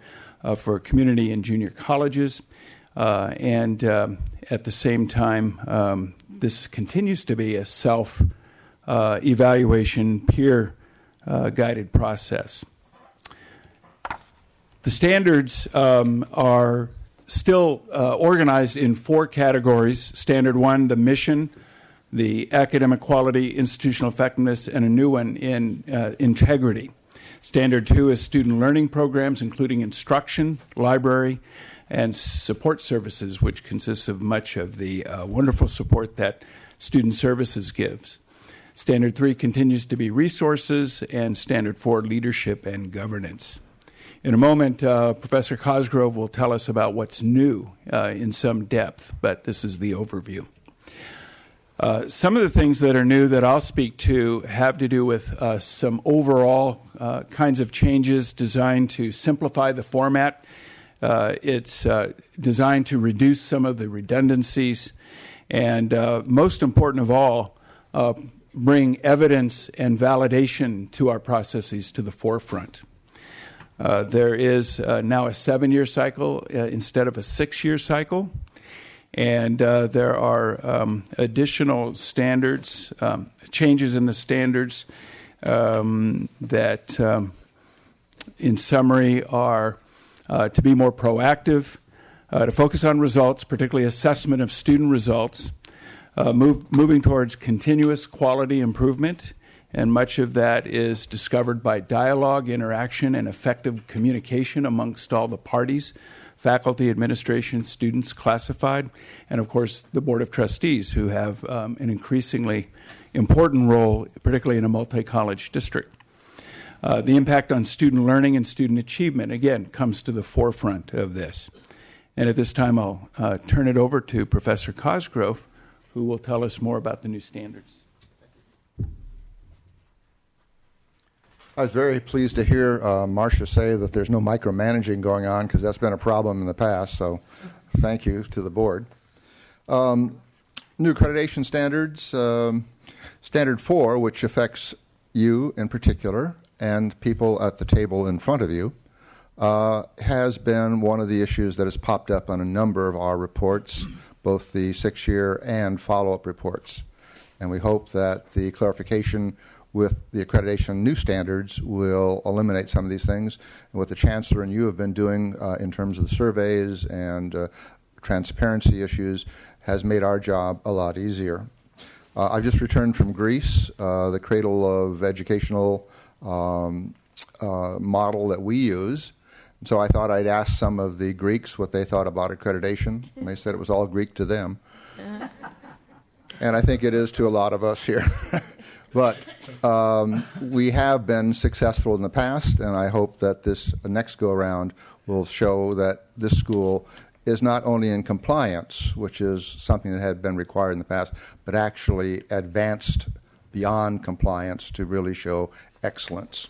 for Community and Junior Colleges. And at the same time, this continues to be a self-evaluation, peer-guided process. The standards are still organized in 4 categories. Standard 1, the mission, the academic quality, institutional effectiveness, and a new one in integrity. Standard 2 is student learning programs, including instruction, library, and support services, which consists of much of the wonderful support that Student Services gives. Standard 3 continues to be resources, and Standard 4, leadership and governance. In a moment, Professor Cosgrove will tell us about what's new in some depth, but this is the overview. Some of the things that are new that I'll speak to have to do with some overall kinds of changes designed to simplify the format. It's designed to reduce some of the redundancies, and most important of all, bring evidence and validation to our processes to the forefront. There is now a 7-year cycle instead of a 6-year cycle. And there are additional standards, changes in the standards that, in summary, are to be more proactive, to focus on results, particularly assessment of student results, moving towards continuous quality improvement, and much of that is discovered by dialogue, interaction, and effective communication amongst all the parties. Faculty, administration, students, classified, and of course the Board of Trustees, who have an increasingly important role, particularly in a multi-college district. The impact on student learning and student achievement, again, comes to the forefront of this. And at this time, I'll turn it over to Professor Cosgrove, who will tell us more about the new standards. I was very pleased to hear Marcia say that there's no micromanaging going on, because that's been a problem in the past, so thank you to the board. New accreditation standards, Standard 4, which affects you in particular and people at the table in front of you, has been one of the issues that has popped up on a number of our reports, both the 6-year and follow-up reports. And we hope that the clarification with the accreditation new standards will eliminate some of these things. And what the Chancellor and you have been doing in terms of the surveys and transparency issues has made our job a lot easier. I've just returned from Greece, the cradle of educational model that we use. And so I thought I'd ask some of the Greeks what they thought about accreditation. And they said it was all Greek to them. And I think it is to a lot of us here. But we have been successful in the past, and I hope that this next go-around will show that this school is not only in compliance, which is something that had been required in the past, but actually advanced beyond compliance to really show excellence.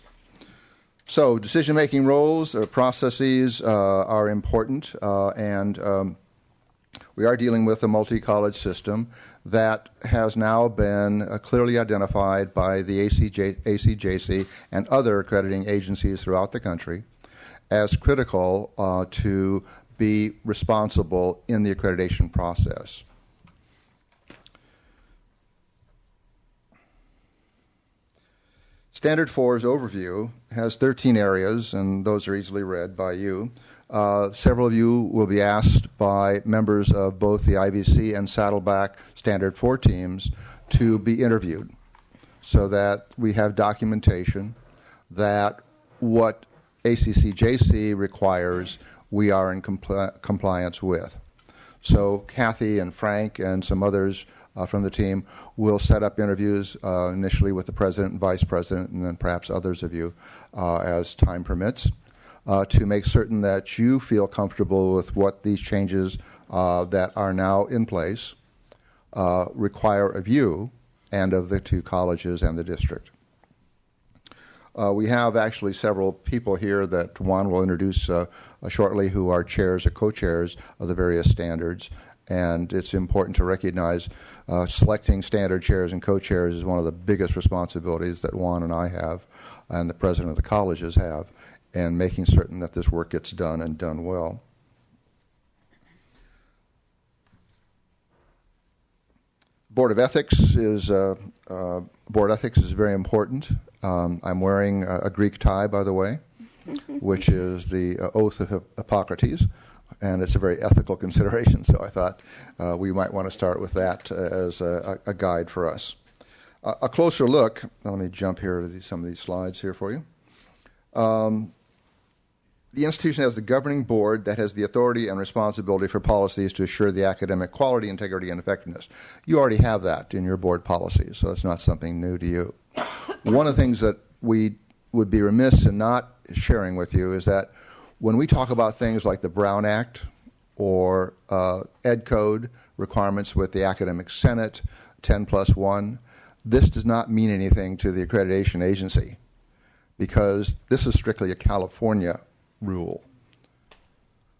So decision-making roles or processes are important, and we are dealing with a multi-college system that has now been clearly identified by the ACJC and other accrediting agencies throughout the country as critical to be responsible in the accreditation process. Standard 4's overview has 13 areas, and those are easily read by you. Several of you will be asked by members of both the IVC and Saddleback Standard 4 teams to be interviewed so that we have documentation that what ACCJC requires we are in compliance with. So Kathy and Frank and some others from the team will set up interviews initially with the president and vice president, and then perhaps others of you as time permits. to make certain that you feel comfortable with what these changes that are now in place require of you and of the two colleges and the district. We have actually several people here that Juan will introduce shortly who are chairs or co-chairs of the various standards. And it's important to recognize selecting standard chairs and co-chairs is one of the biggest responsibilities that Juan and I have and the president of the colleges have, and making certain that this work gets done and done well. Board ethics is very important. I'm wearing a Greek tie, by the way, which is the oath of Hippocrates, and it's a very ethical consideration. So I thought we might want to start with that as a guide for us. A closer look. Let me jump here to some of these slides here for you. The institution has the governing board that has the authority and responsibility for policies to assure the academic quality, integrity, and effectiveness. You already have that in your board policies, so that's not something new to you. One of the things that we would be remiss in not sharing with you is that when we talk about things like the Brown Act or Ed Code requirements with the Academic Senate, 10+1, this does not mean anything to the accreditation agency because this is strictly a California rule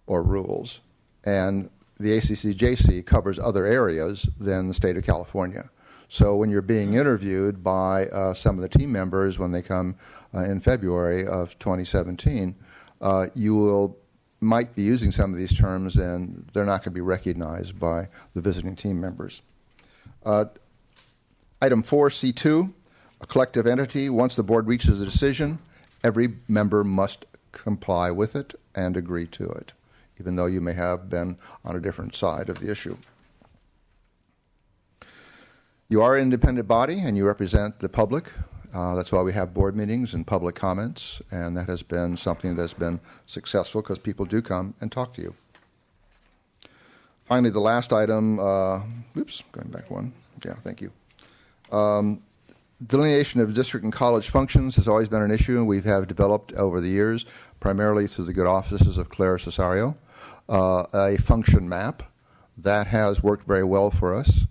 or rules, and the ACCJC covers other areas than the state of California. So when you're being interviewed by some of the team members when they come in February of 2017, you might be using some of these terms and they're not going to be recognized by the visiting team members. Item 4C2, a collective entity. Once the board reaches a decision, every member must comply with it and agree to it, even though you may have been on a different side of the issue. You are an independent body and you represent the public. That's why we have board meetings and public comments, and that has been something that has been successful because people do come and talk to you. Finally, the last item, going back one. Yeah, thank you. Delineation of district and college functions has always been an issue, and we have developed over the years, primarily through the good offices of Claire Cesario, a function map that has worked very well for us,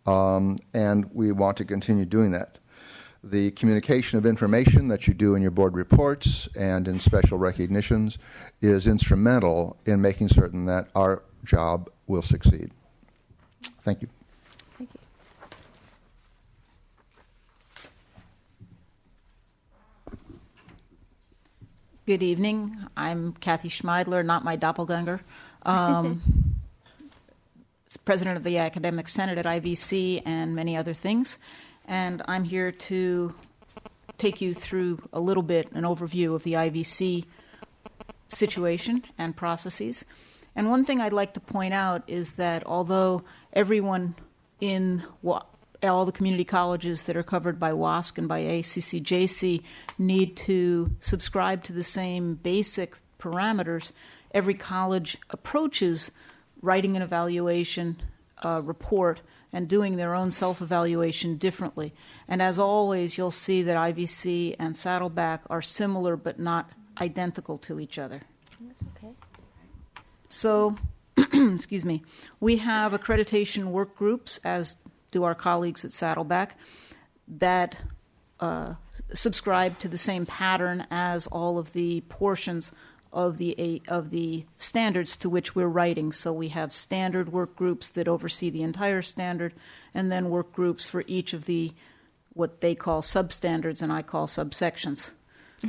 and we want to continue doing that. The communication of information that you do in your board reports and in special recognitions is instrumental in making certain that our job will succeed. Thank you. Thank you. Good evening. I'm Kathy Schmeidler, not my doppelganger. President of the Academic Senate at IVC and many other things. And I'm here to take you through a little bit an overview of the IVC situation and processes. And one thing I'd like to point out is that although everyone in all the community colleges that are covered by WASC and by ACCJC need to subscribe to the same basic parameters, every college approaches writing an evaluation report and doing their own self-evaluation differently. And as always, you'll see that IVC and Saddleback are similar but not identical to each other. That's okay. So, excuse me, we have accreditation work groups, as do our colleagues at Saddleback, that subscribe to the same pattern as all of the portions of the standards to which we're writing. So we have standard work groups that oversee the entire standard, and then work groups for each of the what they call substandards and I call subsections,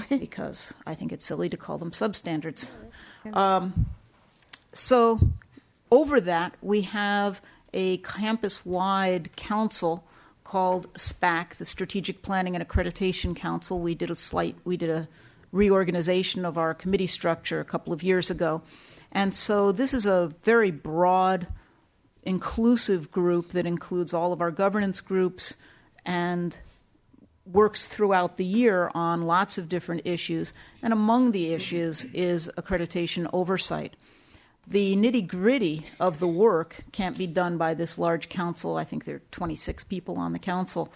because I think it's silly to call them substandards. So over that, we have a campus-wide council called SPAC, the Strategic Planning and Accreditation Council. We did a reorganization of our committee structure a couple of years ago. And so this is a very broad, inclusive group that includes all of our governance groups and works throughout the year on lots of different issues. And among the issues is accreditation oversight. The nitty-gritty of the work can't be done by this large council. I think there are 26 people on the council.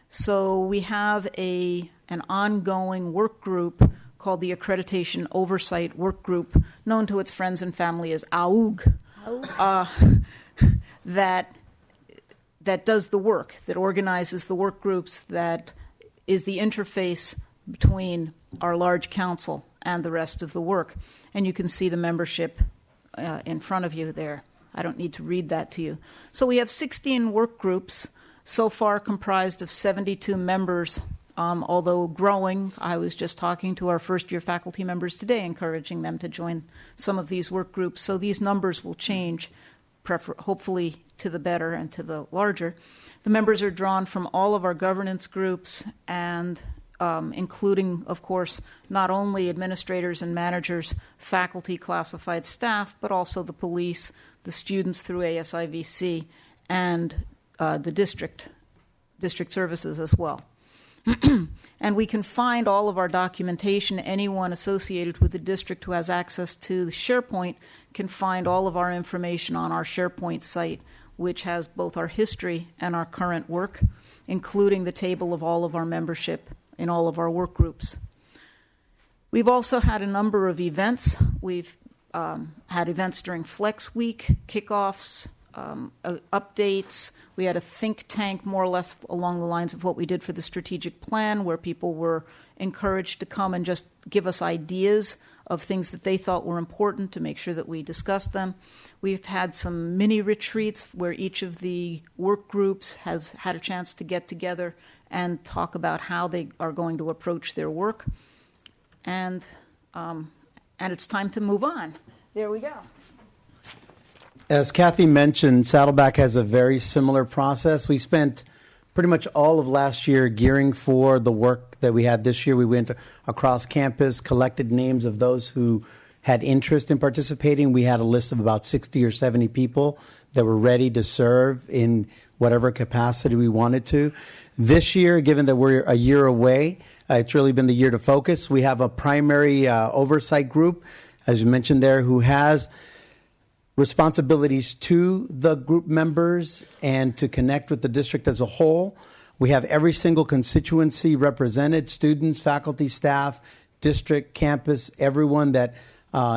So we have an ongoing work group called the Accreditation Oversight Work Group, known to its friends and family as AUG, that does the work, that organizes the work groups, that is the interface between our large council and the rest of the work. And you can see the membership in front of you there. I don't need to read that to you. So we have 16 work groups, so far comprised of 72 members, although growing. I was just talking to our first-year faculty members today, encouraging them to join some of these work groups. So these numbers will change, hopefully to the better and to the larger. The members are drawn from all of our governance groups and including, of course, not only administrators and managers, faculty, classified staff, but also the police, the students through ASIVC, and the district services as well. And we can find all of our documentation. Anyone associated with the district who has access to the SharePoint can find all of our information on our SharePoint site, which has both our history and our current work, including the table of all of our membership in all of our work groups. We've also had a number of events. We've had events during Flex Week, kickoffs, updates. We had a think tank, more or less along the lines of what we did for the strategic plan, where people were encouraged to come and just give us ideas of things that they thought were important to make sure that we discussed them. We've had some mini retreats where each of the work groups has had a chance to get together and talk about how they are going to approach their work. And it's time to move on. There we go. As Kathy mentioned, Saddleback has a very similar process. We spent pretty much all of last year gearing for the work that we had this year. We went across campus, collected names of those who had interest in participating. We had a list of about 60 or 70 people that were ready to serve in whatever capacity we wanted to. This year, given that we're a year away, it's really been the year to focus. We have a primary oversight group, as you mentioned there, who has responsibilities to the group members and to connect with the district as a whole. We have every single constituency represented, students, faculty, staff, district, campus, everyone that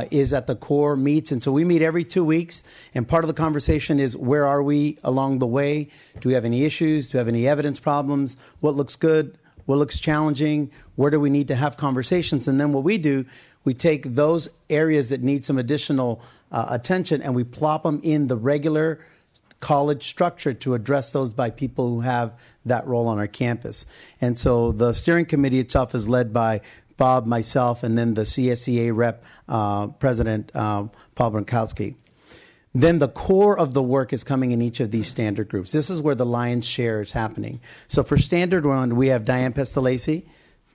is at the core meets. And so we meet every 2 weeks. And part of the conversation is, where are we along the way? Do we have any issues? Do we have any evidence problems? What looks good? What looks challenging? Where do we need to have conversations? And then what we do, we take those areas that need some additional attention and we plop them in the regular college structure to address those by people who have that role on our campus. And so the steering committee itself is led by Bob, myself, and then the CSEA rep, President Paul Bronkowski. Then the core of the work is coming in each of these standard groups. This is where the lion's share is happening. So for standard one, we have Diane Pestalacci.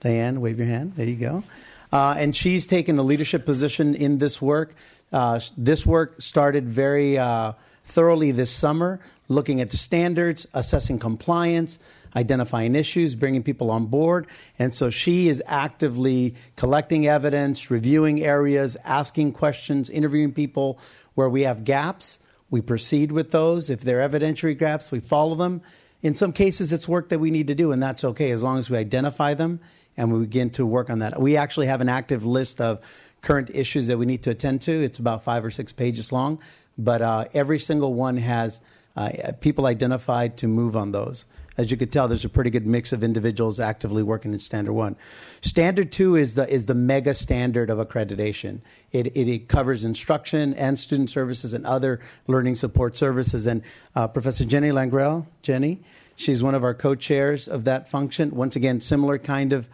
Diane, wave your hand. There you go. And she's taken a leadership position in this work. This work started very thoroughly this summer, looking at the standards, assessing compliance, identifying issues, bringing people on board. And so she is actively collecting evidence, reviewing areas, asking questions, interviewing people where we have gaps. We proceed with those. If they're evidentiary gaps, we follow them. In some cases, it's work that we need to do, and that's okay as long as we identify them and we begin to work on that. We actually have an active list of current issues that we need to attend to. It's about 5 or 6 pages long, but every single one has people identified to move on those. As you could tell, there's a pretty good mix of individuals actively working in Standard 1. Standard 2 is the mega standard of accreditation. It covers instruction and student services and other learning support services. And Professor Jenny Langrell, Jenny, she's one of our co-chairs of that function. Once again, similar kind of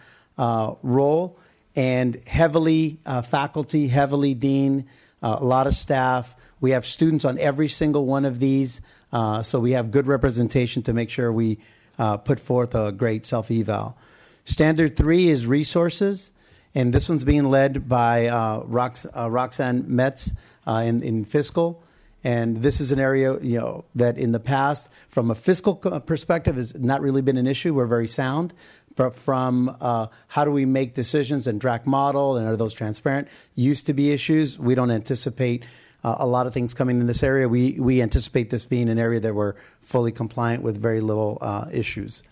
role, and heavily faculty, heavily dean, a lot of staff. We have students on every single one of these, so we have good representation to make sure we put forth a great self-eval. Standard 3 is resources, and this one's being led by Roxanne Metz in fiscal. And this is an area, that in the past, from a fiscal perspective, has not really been an issue. We're very sound. But from how do we make decisions and track model, and are those transparent, used to be issues. We don't anticipate a lot of things coming in this area. We anticipate this being an area that we're fully compliant with very little issues.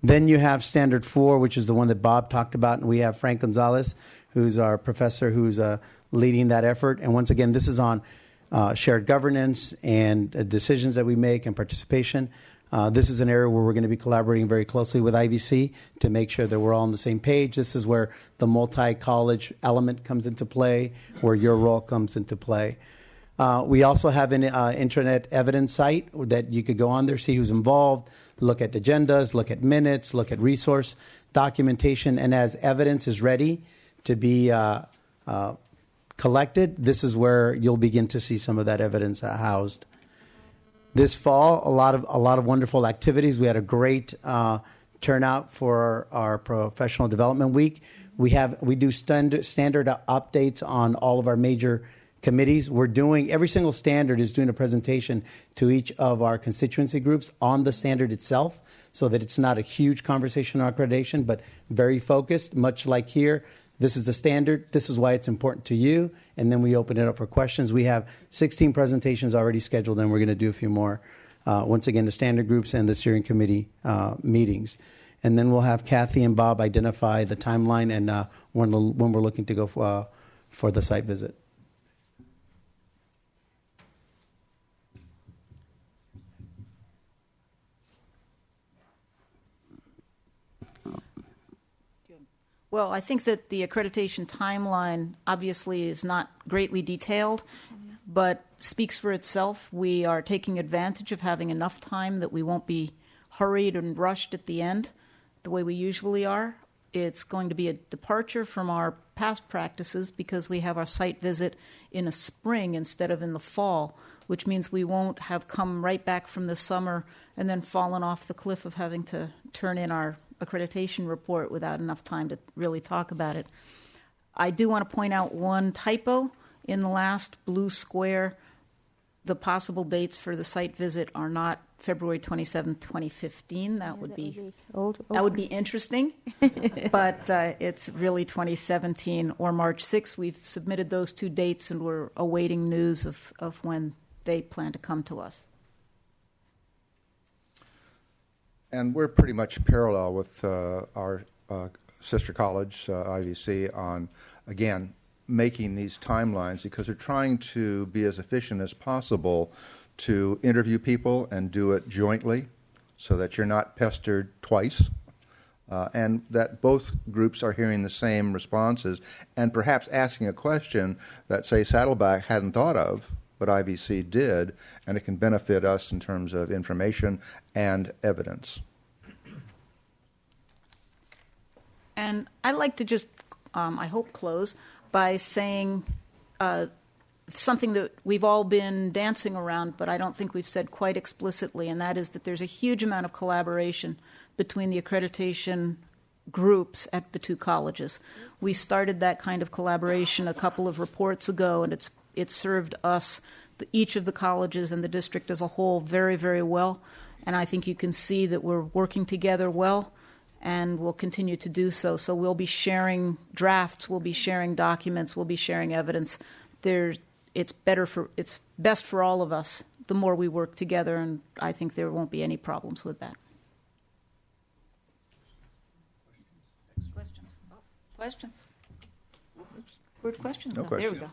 Then you have Standard 4, which is the one that Bob talked about, and we have Frank Gonzalez, who's our professor who's leading that effort. And once again, this is on shared governance and decisions that we make and participation. This is an area where we're going to be collaborating very closely with IVC to make sure that we're all on the same page. This is where the multi-college element comes into play, where your role comes into play. We also have an intranet evidence site that you could go on there, see who's involved, look at agendas, look at minutes, look at resource documentation, and as evidence is ready to be collected, this is where you'll begin to see some of that evidence housed. This fall, a lot of wonderful activities. We had a great turnout for our professional development week. We do standard updates on all of our major committees. We're doing, every single standard is doing a presentation to each of our constituency groups on the standard itself, so that it's not a huge conversation on accreditation, but very focused, much like here. This is the standard. This is why it's important to you. And then we open it up for questions. We have 16 presentations already scheduled, and we're going to do a few more. Once again, the standard groups and the steering committee meetings. And then we'll have Kathy and Bob identify the timeline and when we're looking to go for the site visit. Well, I think that the accreditation timeline obviously is not greatly detailed, but speaks for itself. We are taking advantage of having enough time that we won't be hurried and rushed at the end the way we usually are. It's going to be a departure from our past practices because we have our site visit in the spring instead of in the fall, which means we won't have come right back from the summer and then fallen off the cliff of having to turn in our accreditation report without enough time to really talk about it. I do want to point out one typo in the last blue square. The possible dates for the site visit are not February 27, 2015. That would be interesting, but it's really 2017 or March 6th. We've submitted those two dates, and we're awaiting news of when they plan to come to us. And we're pretty much parallel with our sister college, IVC, on, again, making these timelines because we're trying to be as efficient as possible to interview people and do it jointly so that you're not pestered twice and that both groups are hearing the same responses and perhaps asking a question that, say, Saddleback hadn't thought of, but IVC did, and it can benefit us in terms of information and evidence. And I'd like to just, I hope, close by saying something that we've all been dancing around, but I don't think we've said quite explicitly, and that is that there's a huge amount of collaboration between the accreditation groups at the two colleges. We started that kind of collaboration a couple of reports ago, and it's served us, each of the colleges and the district as a whole, very, very well. And I think you can see that we're working together well, and we'll continue to do so. So we'll be sharing drafts, we'll be sharing documents, we'll be sharing evidence. It's best for all of us the more we work together, and I think there won't be any problems with that. Questions? Word questions? No questions. questions. There we go.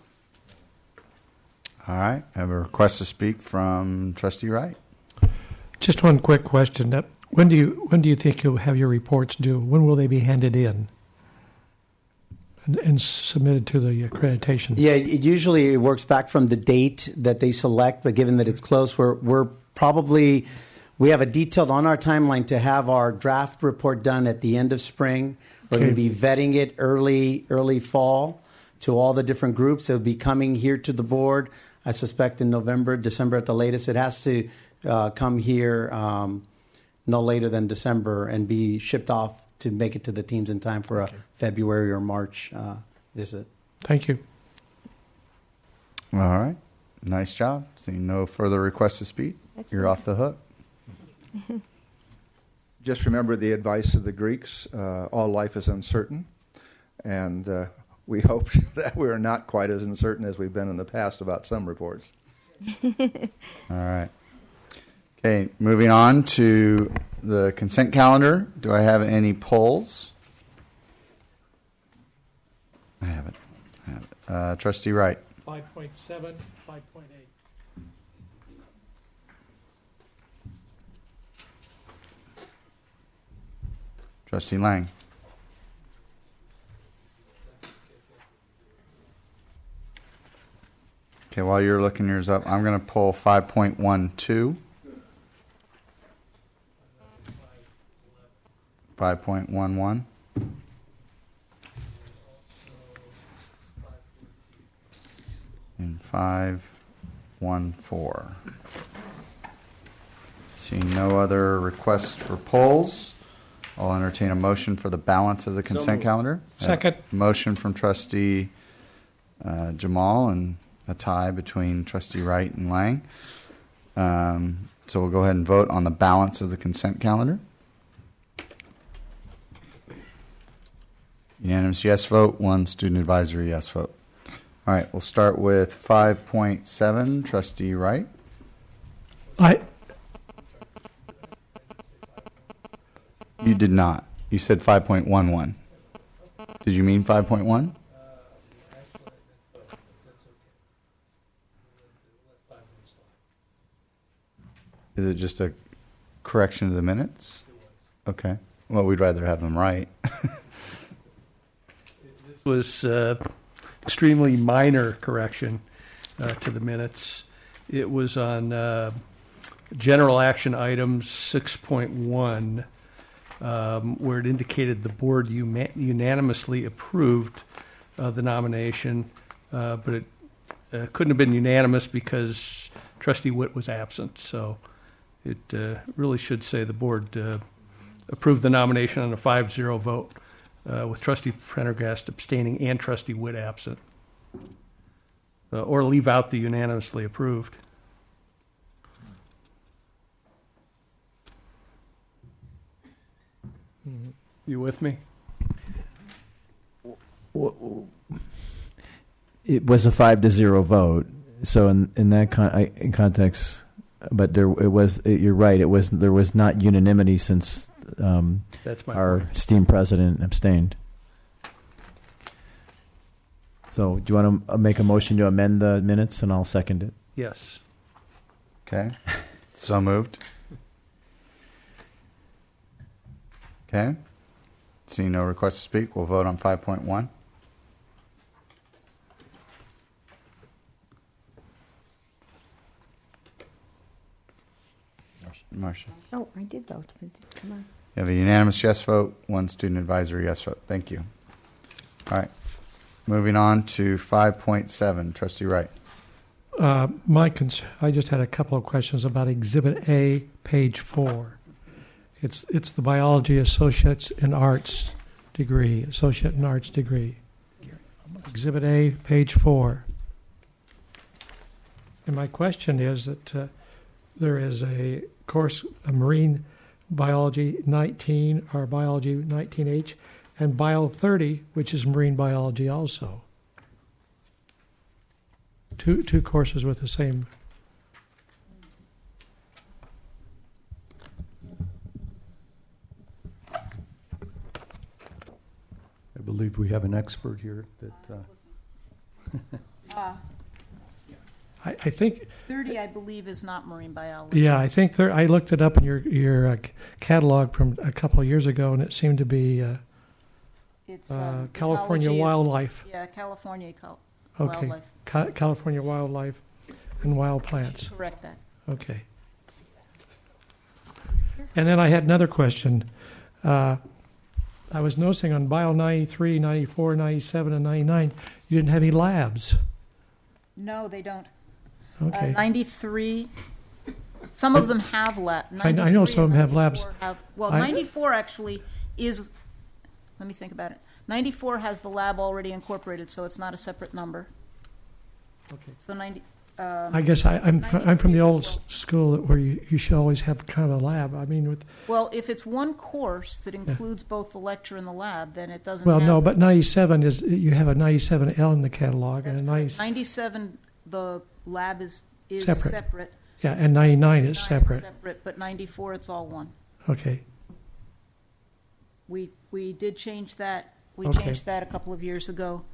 All right. I have a request to speak from Trustee Wright. Just one quick question. When do you think you'll have your reports due? When will they be handed in and submitted to the accreditation? Yeah, usually it works back from the date that they select, but given that it's close, we have a detailed on our timeline to have our draft report done at the end of spring. We're going to be vetting it early fall to all the different groups. It'll be coming here to the board, I suspect, in November, December at the latest. It has to come here no later than December and be shipped off to make it to the teams in time for a February or March visit. Thank you. All right. Nice job. Seeing no further requests to speak, you're off the hook. Just remember the advice of the Greeks, all life is uncertain, and we hope that we're not quite as uncertain as we've been in the past about some reports. All right. Okay, moving on to the consent calendar. Do I have any polls? I have it. Trustee Wright. 5.7, 5.8. Trustee Lang. Okay, while you're looking yours up, I'm going to pull 5.12. 5.11. And 5.14. Seeing no other requests for polls, I'll entertain a motion for the balance of the consent calendar. Second. Motion from Trustee Jamal and a tie between Trustee Wright and Lang. So we'll go ahead and vote on the balance of the consent calendar. Unanimous yes vote, 1 student advisory yes vote. All right, we'll start with 5.7, Trustee Wright. You did not. You said 5.11. Did you mean 5.1? Is it just a correction to the minutes? Okay. Well, we'd rather have them right. This was extremely minor correction to the minutes. It was on general action items 6.1, where it indicated the board unanimously approved the nomination, but it couldn't have been unanimous because Trustee Witt was absent. So it really should say the board approved the nomination on a 5-0 vote, with Trustee Prendergast abstaining and Trustee Witt absent. Or leave out the unanimously approved. You with me? It was a 5-0 vote. So in that context, but you're right. There was not unanimity since our esteemed president abstained. So do you want to make a motion to amend the minutes, and I'll second it? Yes. Okay. So moved. Okay. Seeing no request to speak, we'll vote on 5.1. Marcia. Oh, I did vote. Come on. You have a unanimous yes vote, 1 student advisory yes vote. Thank you. All right. Moving on to 5.7, Trustee Wright. I just had a couple of questions about Exhibit A, page 4. It's the Biology Associate in Arts degree. Exhibit A, page 4. And my question is that there is a course, a Marine Biology 19, or Biology 19H, and Bio 30, which is Marine Biology also. Two courses with the same. I believe we have an expert here that. I think 30, I believe, is not marine biology. Yeah, I think I looked it up in your catalog from a couple of years ago, and it seemed to be it's California Wildlife. Yeah, California okay. Wildlife. California Wildlife and Wild Plants. Correct that. Okay. And then I had another question. I was noticing on Bio 93, 94, 97, and 99, you didn't have any labs. No, they don't. Okay. 93, some of them have labs. I know some of them have labs. 94 actually is, let me think about it. 94 has the lab already incorporated, so it's not a separate number. Okay. So 90. I guess I'm from the old school where you should always have kind of a lab. I mean, well, if it's one course that includes both the lecture and the lab, then it doesn't. Well, no, but 97 is you have a 97L in the catalog. That's and 97, the lab is separate. separate. Yeah, and 99 is separate. But 94, it's all one. Okay. We did change that. We Okay. changed that a couple of years ago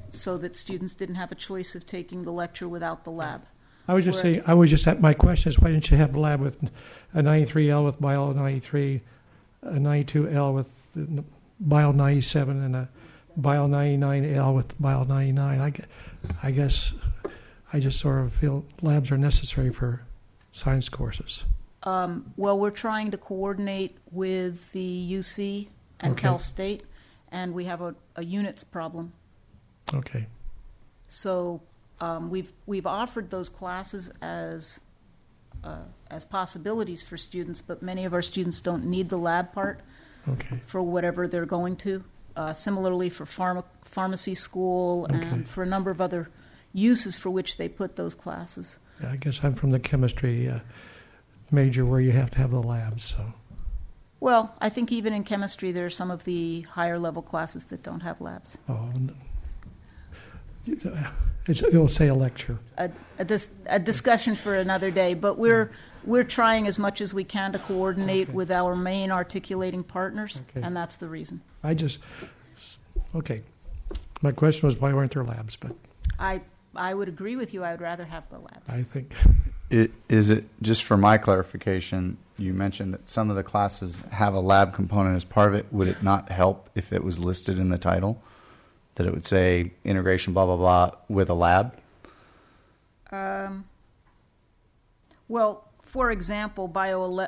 so that students didn't have a choice of taking the lecture without the lab. I was just saying, my question is, why didn't you have a lab with a 93L with Bio 93, a 92L with Bio 97, and a Bio 99L with Bio 99? I guess I just sort of feel labs are necessary for science courses. Well, we're trying to coordinate with the UC and Okay. Cal State, and we have a units problem. Okay. So we've offered those classes as possibilities for students, but many of our students don't need the lab part Okay. for whatever they're going to. Similarly for pharmacy school Okay. and for a number of other uses for which they put those classes. Yeah, I guess I'm from the chemistry major where you have to have the labs. So Well, I think even in chemistry there are some of the higher level classes that don't have labs. it'll say a lecture. A discussion for another day, but we're trying as much as we can to coordinate with our main articulating partners, Okay. and that's the reason. Okay. My question was, why weren't there labs? But I would agree with you. I would rather have the labs. I think Is it, just for my clarification, you mentioned that some of the classes have a lab component as part of it. Would it not help if it was listed in the title, that it would say integration blah, blah, blah with a lab? Well, for example,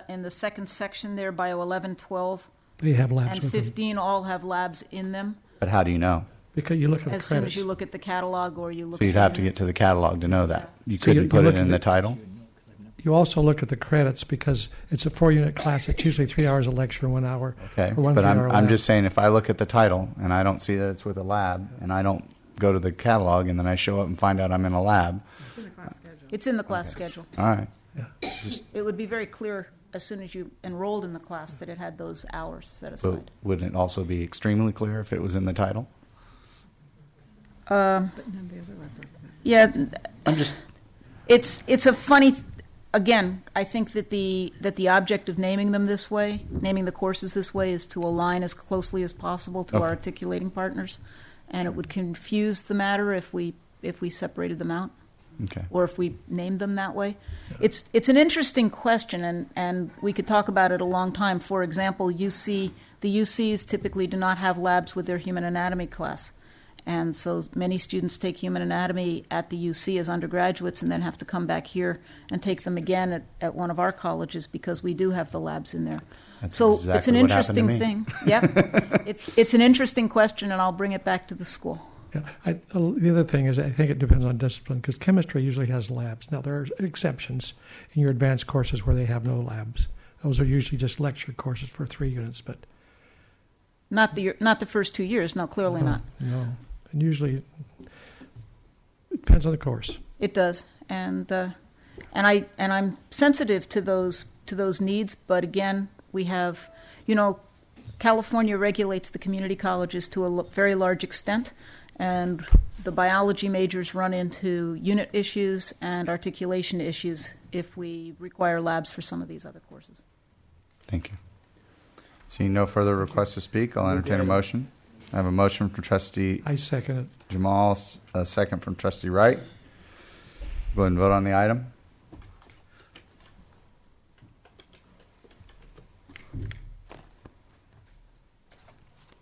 in the second section there, Bio 11, 12, they have labs and with them. 15 all have labs in them. But how do you know? Because you look at the As soon credits. as you look at the catalog or you look So you'd at have the to get units. to the catalog to know that. You So couldn't you put look it at in the title? You also look at the credits because it's a 4-unit class. It's usually 3 hours of lecture, 1 hour. Okay, or one but 3-hour I'm lab. just saying, if I look at the title and I don't see that it's with a lab, and I don't go to the catalog, and then I show up and find out I'm in a lab. It's in the class schedule. All right. It would be very clear as soon as you enrolled in the class that it had those hours set So aside. wouldn't it also be extremely clear if it was in the title? Yeah, I'm just. It's a funny. Again, I think that the object of naming them this way, naming the courses this way, is to align as closely as possible to our articulating partners, and it would confuse the matter if we separated them out. Okay. Or if we named them that way. It's an interesting question, and we could talk about it a long time. For example, the UCs typically do not have labs with their human anatomy class. And so many students take human anatomy at the UC as undergraduates and then have to come back here and take them again at one of our colleges because we do have the labs in there. That's so exactly it's an what happened to interesting me. thing. Yeah, it's an interesting question, and I'll bring it back to the school. Yeah, the other thing is I think it depends on discipline because chemistry usually has labs. Now, there are exceptions in your advanced courses where they have no labs. Those are usually just lecture courses for 3 units, but Not the first 2 years. No, clearly not. No, and usually it depends on the course. It does, and I'm sensitive to those needs. But again, we have, California regulates the community colleges to a very large extent, and the biology majors run into unit issues and articulation issues if we require labs for some of these other courses. Thank you. Seeing no further requests to speak, I'll entertain a motion. I have a motion from Trustee I second it. Jamal, a second from Trustee Wright. Go ahead and vote on the item.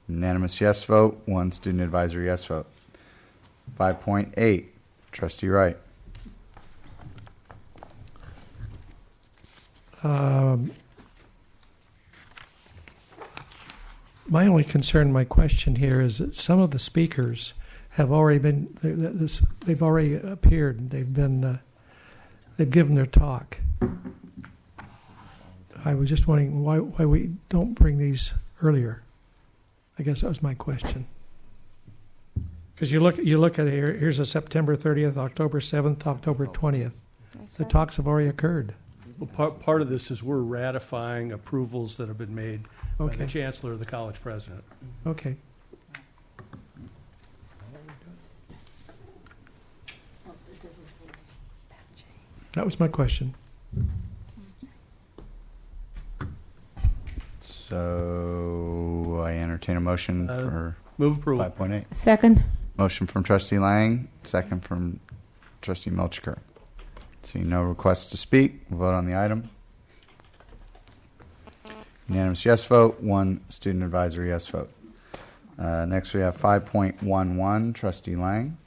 Unanimous yes vote, 1 student advisory yes vote. 5.8, Trustee Wright. My only concern, my question here is that some of the speakers have already been, they've already appeared. They've given their talk. I was just wondering why we don't bring these earlier. I guess that was my question. Because you look at it here. Here's a September 30th, October 7th, October 20th. The talks have already occurred. Well, part of this is we're ratifying approvals that have been made by Okay. the Chancellor or the college president. Okay. That was my question. So I entertain a motion for move approval. 5.8. Second. Motion from Trustee Lang, second from Trustee Milchiker. Seeing no requests to speak, we'll vote on the item. Unanimous yes vote, one student advisory yes vote. Next we have 5.11, Trustee Lang.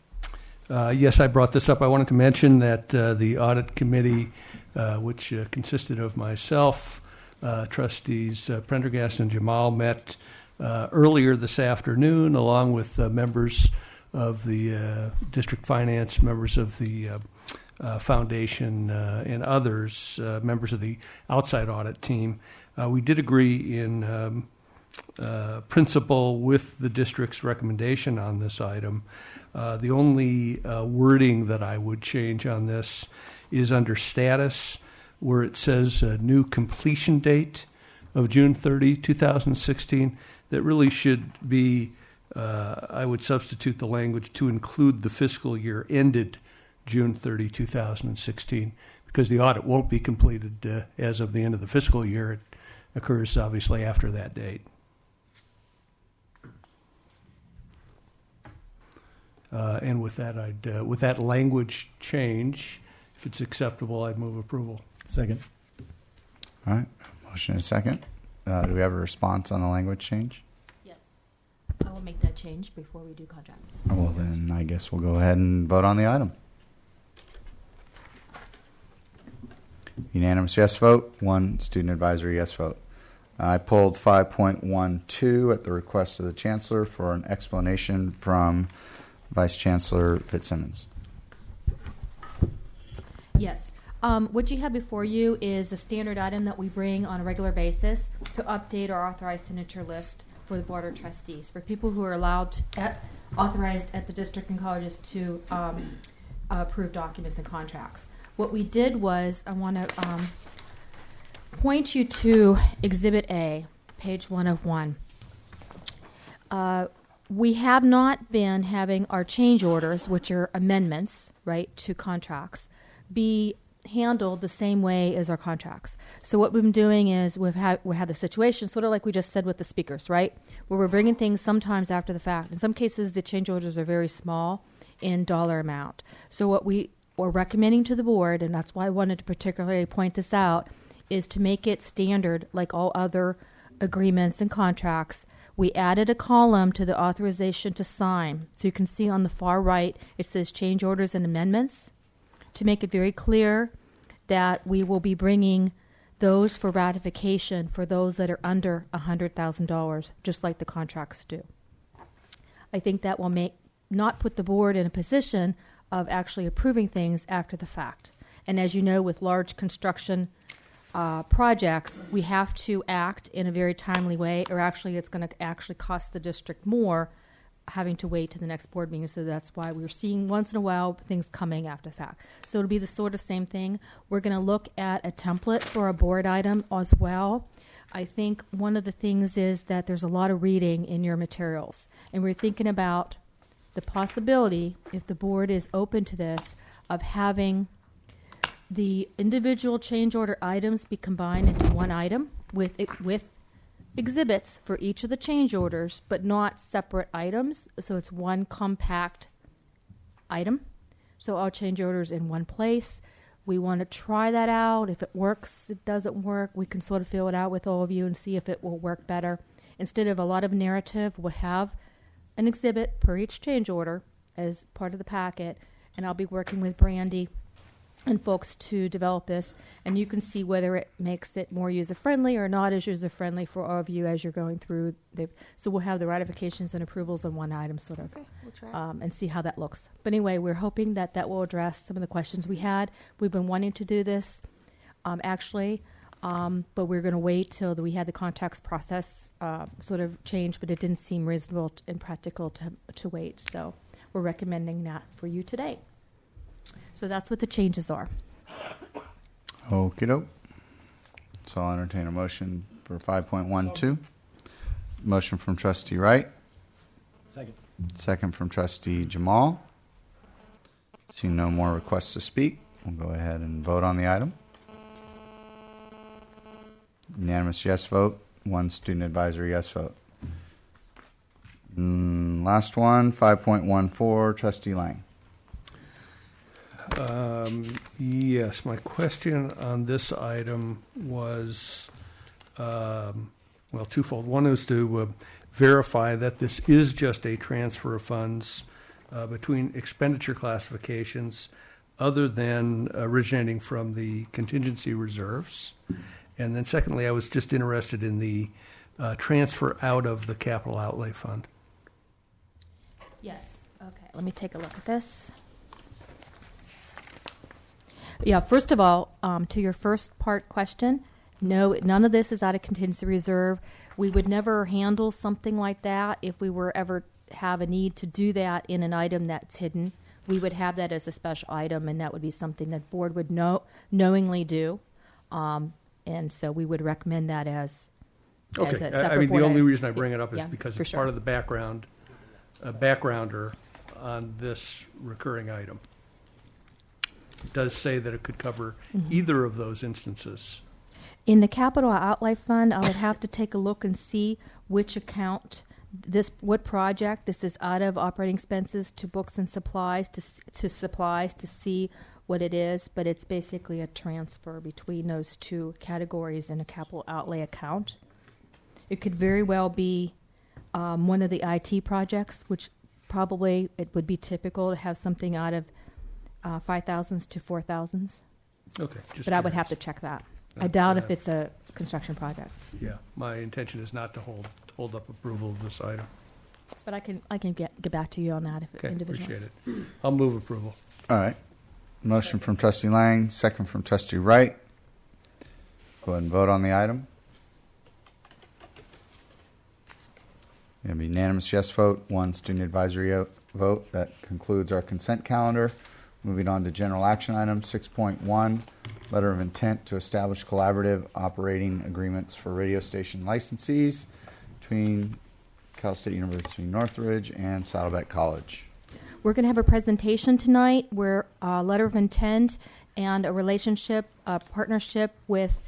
Yes, I brought this up. I wanted to mention that the audit committee, which consisted of myself, Trustees Prendergast and Jamal, met earlier this afternoon, along with members of the district finance, members of the foundation, and others, members of the outside audit team. We did agree in principle with the district's recommendation on this item. The only wording that I would change on this is under status, where it says new completion date of June 30, 2016. That really should be, I would substitute the language to include the fiscal year ended June 30, 2016, because the audit won't be completed as of the end of the fiscal year. It occurs obviously after that date. And with that, with that language change, if it's acceptable, I'd move approval. Second. All right, motion and second. Do we have a response on the language change? Yes. I will make that change before we do contract. Well, then I guess we'll go ahead and vote on the item. Unanimous yes vote, one student advisory yes vote. I pulled 5.12 at the request of the Chancellor for an explanation from Vice Chancellor Fitzsimmons. Yes. What you have before you is the standard item that we bring on a regular basis to update our authorized signature list for the Board of Trustees, for people who are authorized at the district and colleges to approve documents and contracts. What we did was, I want to point you to Exhibit A, page 101. We have not been having our change orders, which are amendments, right, to contracts, be handled the same way as our contracts. So what we've been doing is we had the situation, sort of like we just said with the speakers, right, where we're bringing things sometimes after the fact. In some cases, the change orders are very small in dollar amount. So what we're recommending to the board, and that's why I wanted to particularly point this out, is to make it standard like all other agreements and contracts. We added a column to the authorization to sign. So you can see on the far right, it says change orders and amendments, to make it very clear that we will be bringing those for ratification for those that are under $100,000, just like the contracts do. I think that will not put the board in a position of actually approving things after the fact. And as you know, with large construction projects, we have to act in a very timely way, or actually it's going to actually cost the district more having to wait to the next board meeting. So that's why we're seeing once in a while things coming after the fact. So it'll be the sort of same thing. We're going to look at a template for a board item as well. I think one of the things is that there's a lot of reading in your materials, and we're thinking about the possibility, if the board is open to this, of having the individual change order items be combined into one item with exhibits for each of the change orders, but not separate items. So it's one compact item. So all change orders in one place. We want to try that out. If it works, it doesn't work, we can sort of feel it out with all of you and see if it will work better. Instead of a lot of narrative, we'll have an exhibit per each change order as part of the packet, and I'll be working with Brandy and folks to develop this, and you can see whether it makes it more user-friendly or not as user-friendly for all of you as you're going through. So we'll have the ratifications and approvals in one item, sort of, okay, we'll try. And see how that looks. But anyway, we're hoping that that will address some of the questions we had. We've been wanting to do this, but we're going to wait till we had the contracts process sort of change, but it didn't seem reasonable and practical to wait. So we're recommending that for you today. So that's what the changes are. Okie doke. So I'll entertain a motion for 5.12. Motion from Trustee Wright. Second. Second from Trustee Jamal. Seeing no more requests to speak, we'll go ahead and vote on the item. Unanimous yes vote, 1 student advisory yes vote. Last one, 5.14, Trustee Lang. Yes, my question on this item was, twofold. One is to verify that this is just a transfer of funds between expenditure classifications other than originating from the contingency reserves. And then secondly, I was just interested in the transfer out of the capital outlay fund. Yes. Okay. Let me take a look at this. Yeah. First of all, to your first part question, no, none of this is out of contingency reserve. We would never handle something like that if we were ever have a need to do that in an item that's hidden. We would have that as a special item, and that would be something that board would knowingly do. And so we would recommend that as a separate board the only item. reason I bring it up is because it's sure. part of the backgrounder on this recurring item. It does say that it could cover either of those instances. In the capital outlay fund, I would have to take a look and see which account what project this is out of operating expenses to books and supplies to supplies to see what it is, but it's basically a transfer between those two categories in a capital outlay account. It could very well be one of the IT projects, which probably it would be typical to have something out of 5,000s to 4,000s. Okay. But I would have to check that. I doubt if it's a construction project. Yeah, my intention is not to hold up approval of this item. But I can get back to you on that if Okay, individually. appreciate it. I'll move approval. All right. Motion from Trustee Lang, second from Trustee Wright. Go ahead and vote on the item. We have a unanimous yes vote, 1 student advisory vote. That concludes our consent calendar. Moving on to general action item 6.1, letter of intent to establish collaborative operating agreements for radio station licensees between Cal State University Northridge and Saddleback College. We're going to have a presentation tonight where a letter of intent and a relationship, a partnership with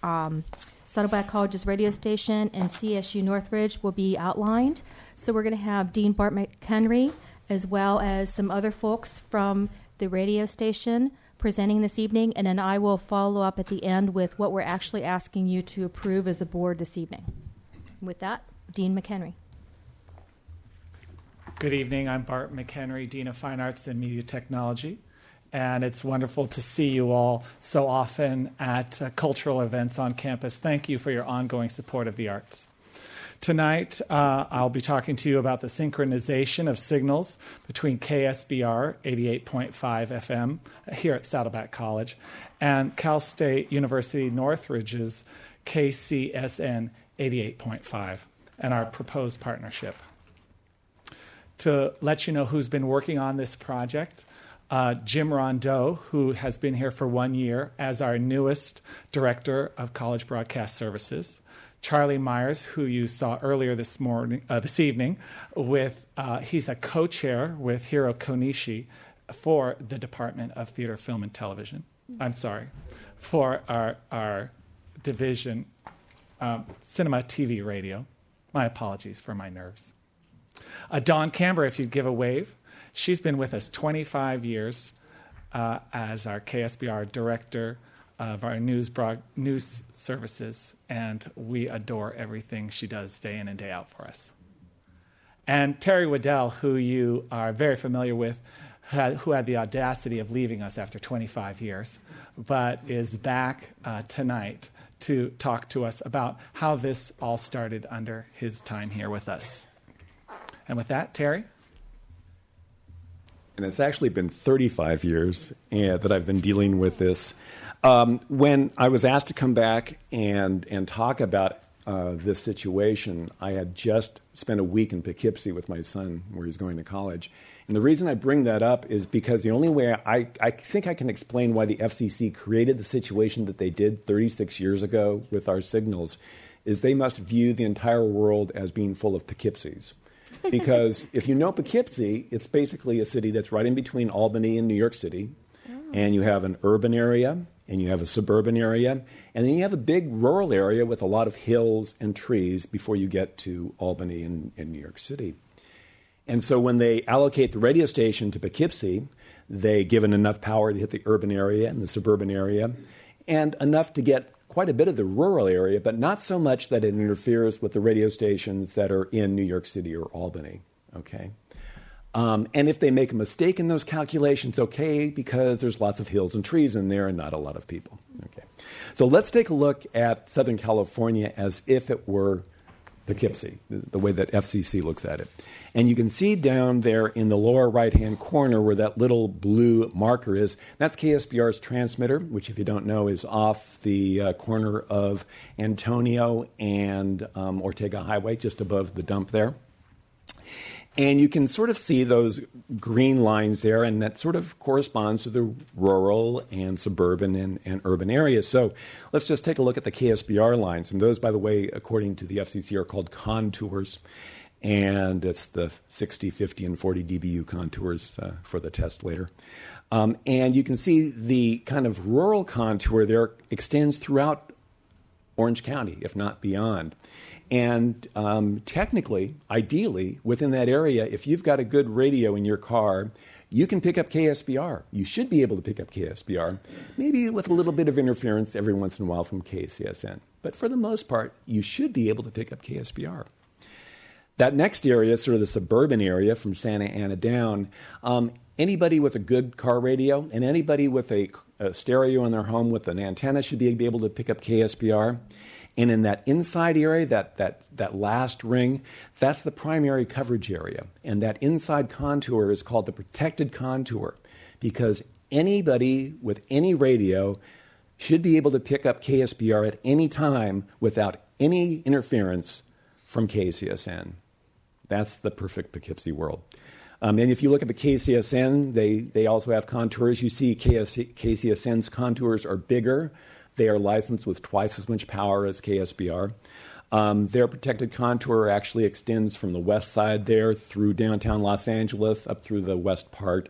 Saddleback College's radio station and CSU Northridge will be outlined. So we're going to have Dean Bart McHenry as well as some other folks from the radio station presenting this evening, and then I will follow up at the end with what we're actually asking you to approve as a board this evening. With that, Dean McHenry. Good evening. I'm Bart McHenry, Dean of Fine Arts and Media Technology, and it's wonderful to see you all so often at cultural events on campus. Thank you for your ongoing support of the arts. Tonight, I'll be talking to you about the synchronization of signals between KSBR 88.5 FM here at Saddleback College and Cal State University Northridge's KCSN 88.5 and our proposed partnership. To let you know who's been working on this project, Jim Rondeau, who has been here for 1 year as our newest Director of College Broadcast Services. Charlie Myers, who you saw earlier this evening, he's a co-chair with Hiro Konishi for the Department of Theater, Film, and Television. For our division, Cinema, TV, Radio. My apologies for my nerves. Dawn Camber, if you'd give a wave. She's been with us 25 years as our KSBR Director of our news services, and we adore everything she does day in and day out for us. And Terry Waddell, who you are very familiar with, who had the audacity of leaving us after 25 years, but is back tonight to talk to us about how this all started under his time here with us. And with that, Terry? And it's actually been 35 years that I've been dealing with this. When I was asked to come back and talk about this situation, I had just spent a week in Poughkeepsie with my son where he's going to college. And the reason I bring that up is because the only way I think I can explain why the FCC created the situation that they did 36 years ago with our signals is they must view the entire world as being full of Poughkeepsies. Because if you know Poughkeepsie, it's basically a city that's right in between Albany and New York City. And you have an urban area, and you have a suburban area, and then you have a big rural area with a lot of hills and trees before you get to Albany in New York City. And so when they allocate the radio station to Poughkeepsie, they give it enough power to hit the urban area and the suburban area, and enough to get quite a bit of the rural area, but not so much that it interferes with the radio stations that are in New York City or Albany. Okay? And if they make a mistake in those calculations, okay, because there's lots of hills and trees in there and not a lot of people. Okay. So let's take a look at Southern California as if it were Poughkeepsie, the way that FCC looks at it. And you can see down there in the lower right-hand corner where that little blue marker is, that's KSBR's transmitter, which, if you don't know, is off the corner of Antonio and Ortega Highway, just above the dump there. And you can sort of see those green lines there, and that sort of corresponds to the rural and suburban and urban areas. So let's just take a look at the KSBR lines. And those, by the way, according to the FCC, are called contours. And it's the 60, 50, and 40 dBu contours for the test later. And you can see the kind of rural contour there extends throughout Orange County, if not beyond. And technically, ideally, within that area, if you've got a good radio in your car, you can pick up KSBR. You should be able to pick up KSBR, maybe with a little bit of interference every once in a while from KCSN. But for the most part, you should be able to pick up KSBR. That next area is sort of the suburban area from Santa Ana down. Anybody with a good car radio and anybody with a stereo in their home with an antenna should be able to pick up KSBR. And in that inside area, that last ring, that's the primary coverage area. And that inside contour is called the protected contour because anybody with any radio should be able to pick up KSBR at any time without any interference from KCSN. That's the perfect Poughkeepsie world. And if you look at the KCSN, they also have contours. You see KCSN's contours are bigger. They are licensed with twice as much power as KSBR. Their protected contour actually extends from the west side there through downtown Los Angeles up through the west part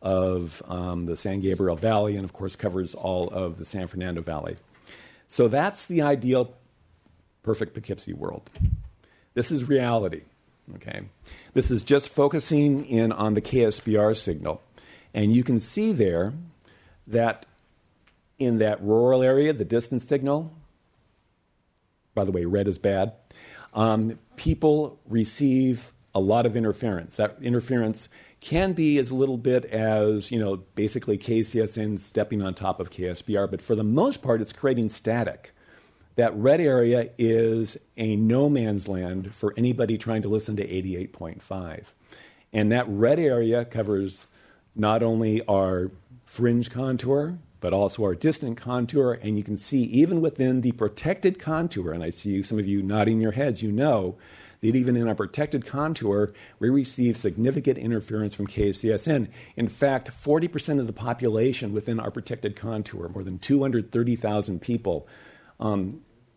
of the San Gabriel Valley and, of course, covers all of the San Fernando Valley. So that's the ideal perfect Poughkeepsie world. This is reality. Okay, this is just focusing in on the KSBR signal. And you can see there that in that rural area, the distance signal, by the way, red is bad, people receive a lot of interference. That interference can be as little bit as, basically KCSN stepping on top of KSBR, but for the most part, it's creating static. That red area is a no man's land for anybody trying to listen to 88.5. And that red area covers not only our fringe contour, but also our distant contour. And you can see even within the protected contour, and I see some of you nodding your heads, you know that even in our protected contour, we receive significant interference from KCSN. In fact, 40% of the population within our protected contour, more than 230,000 people,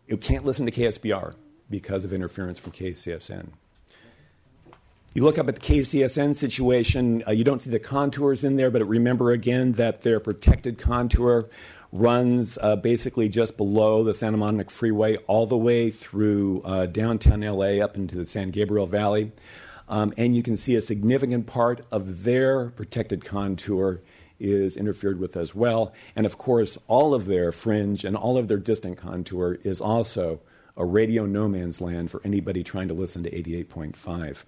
you can't listen to KSBR because of interference from KCSN. You look up at the KCSN situation, you don't see the contours in there, but remember again that their protected contour runs basically just below the Santa Monica Freeway all the way through downtown LA up into the San Gabriel Valley. And you can see a significant part of their protected contour is interfered with as well. And of course, all of their fringe and all of their distant contour is also a radio no man's land for anybody trying to listen to 88.5.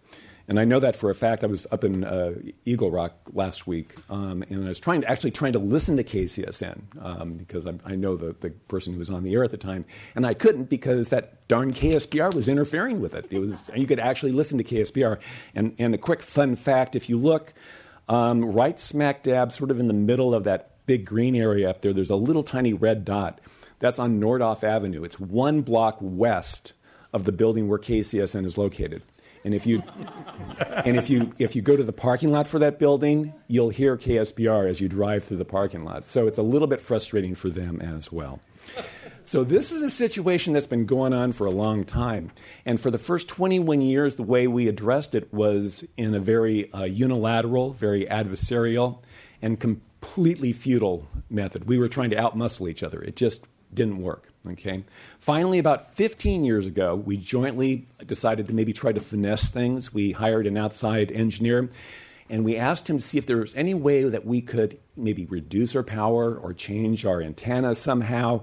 And I know that for a fact. I was up in Eagle Rock last week, and I was trying to listen to KCSN because I know the person who was on the air at the time, and I couldn't because that darn KSBR was interfering with it. You could actually listen to KSBR. And a quick fun fact: if you look right smack dab, sort of in the middle of that big green area up there, there's a little tiny red dot. That's on Nordhoff Avenue. It's one block west of the building where KCSN is located. And if you go to the parking lot for that building, you'll hear KSBR as you drive through the parking lot. So it's a little bit frustrating for them as well. So this is a situation that's been going on for a long time. And for the first 21 years, the way we addressed it was in a very unilateral, very adversarial, and completely futile method. We were trying to outmuscle each other. It just didn't work. Okay. Finally, about 15 years ago, we jointly decided to maybe try to finesse things. We hired an outside engineer, and we asked him to see if there was any way that we could maybe reduce our power or change our antenna somehow,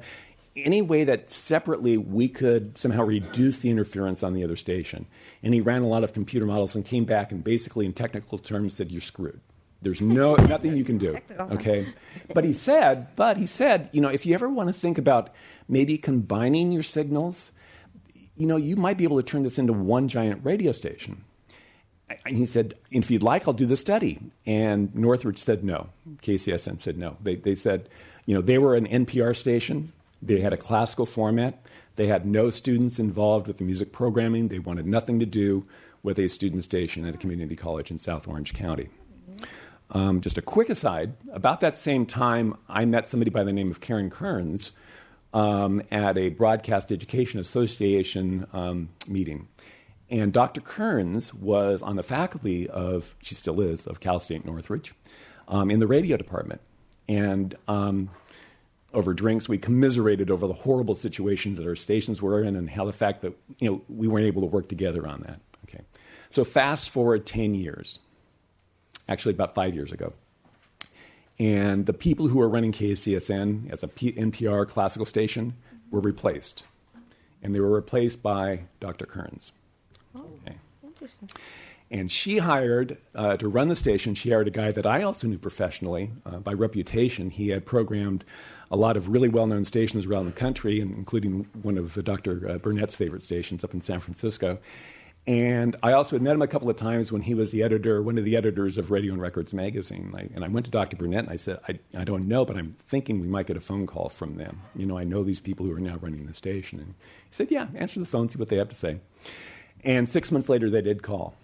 any way that separately we could somehow reduce the interference on the other station. And he ran a lot of computer models and came back and basically in technical terms said, you're screwed. There's nothing you can do, okay? But he said, if you ever want to think about maybe combining your signals, you might be able to turn this into one giant radio station. And he said, if you'd like, I'll do the study. And Northridge said no. KCSN said no. They said, they were an NPR station. They had a classical format. They had no students involved with the music programming. They wanted nothing to do with a student station at a community college in South Orange County. Just a quick aside, about that same time, I met somebody by the name of Karen Kearns at a Broadcast Education Association meeting. And Dr. Kearns was on the faculty of, she still is, of Cal State Northridge in the radio department. And over drinks, we commiserated over the horrible situations that our stations were in and how the fact that we weren't able to work together on that. Okay, so fast forward 10 years. Actually, about 5 years ago. And the people who were running KCSN as a NPR classical station were replaced. And they were replaced by Dr. Kearns. Okay. Interesting. And she hired, to run the station, she hired a guy that I also knew professionally by reputation. He had programmed a lot of really well-known stations around the country, including one of Dr. Burnett's favorite stations up in San Francisco. And I also had met him a couple of times when he was the editor, one of the editors of Radio and Records magazine. And I went to Dr. Burnett and I said, I don't know, but I'm thinking we might get a phone call from them. I know these people who are now running the station. And he said, yeah, answer the phone, see what they have to say. And 6 months later, they did call.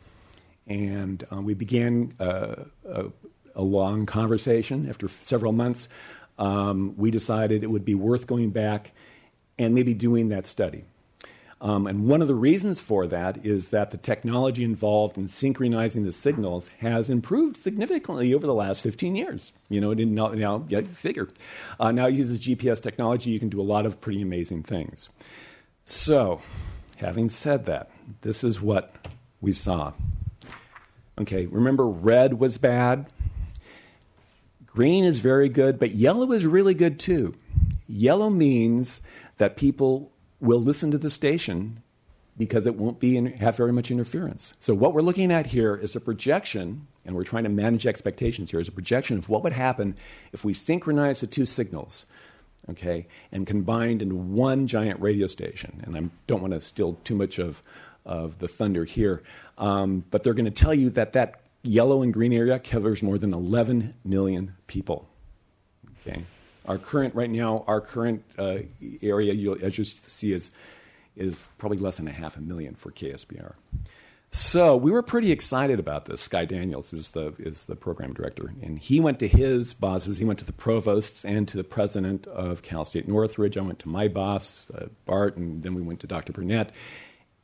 And we began a long conversation. After several months, we decided it would be worth going back and maybe doing that study. And one of the reasons for that is that the technology involved in synchronizing the signals has improved significantly over the last 15 years. Now figure. Now it uses GPS technology. You can do a lot of pretty amazing things. So, having said that, this is what we saw. Okay, remember red was bad? Green is very good, but yellow is really good too. Yellow means that people will listen to the station because it won't have very much interference. So what we're looking at here is a projection, and we're trying to manage expectations here, is a projection of what would happen if we synchronize the two signals, okay, and combined into one giant radio station. And I don't want to steal too much of the thunder here, but they're going to tell you that yellow and green area covers more than 11 million people, okay? Our current area, as you see, is probably less than 500,000 for KSBR. So we were pretty excited about this. Sky Daniels is the program director, and he went to his bosses. He went to the provosts and to the president of Cal State Northridge. I went to my boss, Bart, and then we went to Dr. Burnett,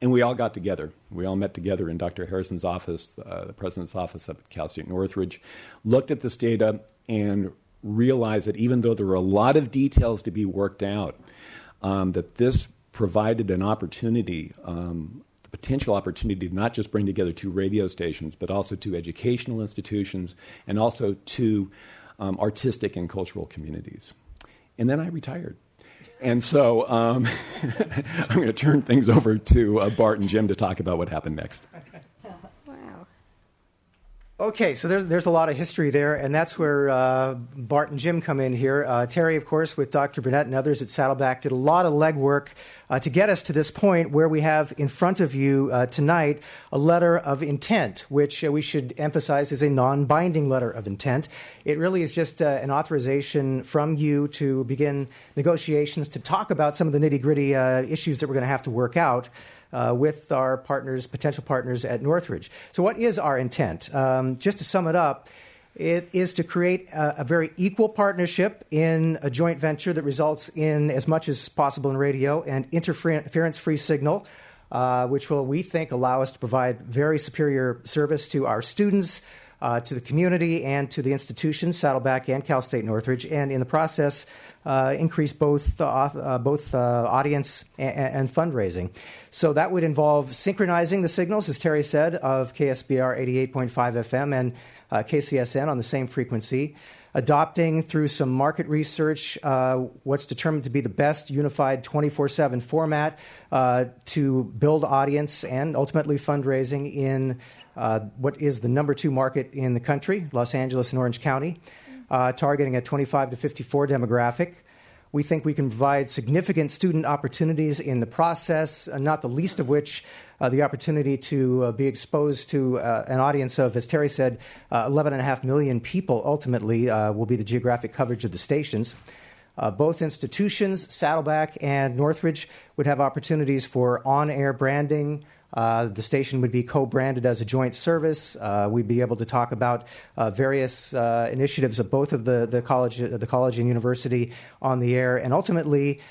and we all got together. We all met together in Dr. Harrison's office, the president's office up at Cal State Northridge, looked at this data, and realized that even though there were a lot of details to be worked out, that this provided an opportunity, the potential opportunity to not just bring together two radio stations, but also two educational institutions and also two artistic and cultural communities. And then I retired. And so I'm going to turn things over to Bart and Jim to talk about what happened next. Okay, so there's a lot of history there, and that's where Bart and Jim come in here. Terry, of course, with Dr. Burnett and others at Saddleback, did a lot of legwork to get us to this point where we have in front of you tonight a letter of intent, which we should emphasize is a non-binding letter of intent. It really is just an authorization from you to begin negotiations to talk about some of the nitty-gritty issues that we're going to have to work out with our partners, potential partners at Northridge. So what is our intent? Just to sum it up, it is to create a very equal partnership in a joint venture that results in as much as possible in radio and interference-free signal, which will, we think, allow us to provide very superior service to our students, to the community and to the institutions, Saddleback and Cal State Northridge, and in the process increase both audience and fundraising. So that would involve synchronizing the signals, as Terry said, of KSBR 88.5 FM and KCSN on the same frequency, adopting through some market research what's determined to be the best unified 24/7 format to build audience and ultimately fundraising in what is the number 2 market in the country, Los Angeles and Orange County, targeting a 25 to 54 demographic. We think we can provide significant student opportunities in the process, not the least of which the opportunity to be exposed to an audience of, as Terry said, 11.5 million people ultimately will be the geographic coverage of the stations. Both institutions, Saddleback and Northridge, would have opportunities for on-air branding. The station would be co-branded as a joint service. We'd be able to talk about various initiatives of both of the college and university on the air, and ultimately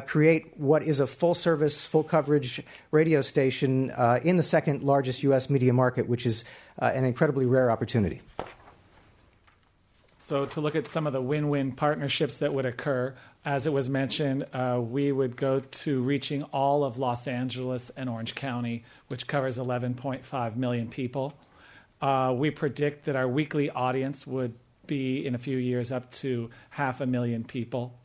create what is a full-service, full-coverage radio station in the second largest U.S. media market, which is an incredibly rare opportunity. So to look at some of the win-win partnerships that would occur, as it was mentioned, we would go to reaching all of Los Angeles and Orange County, which covers 11.5 million people. We predict that our weekly audience would be, in a few years, up to 500,000 people.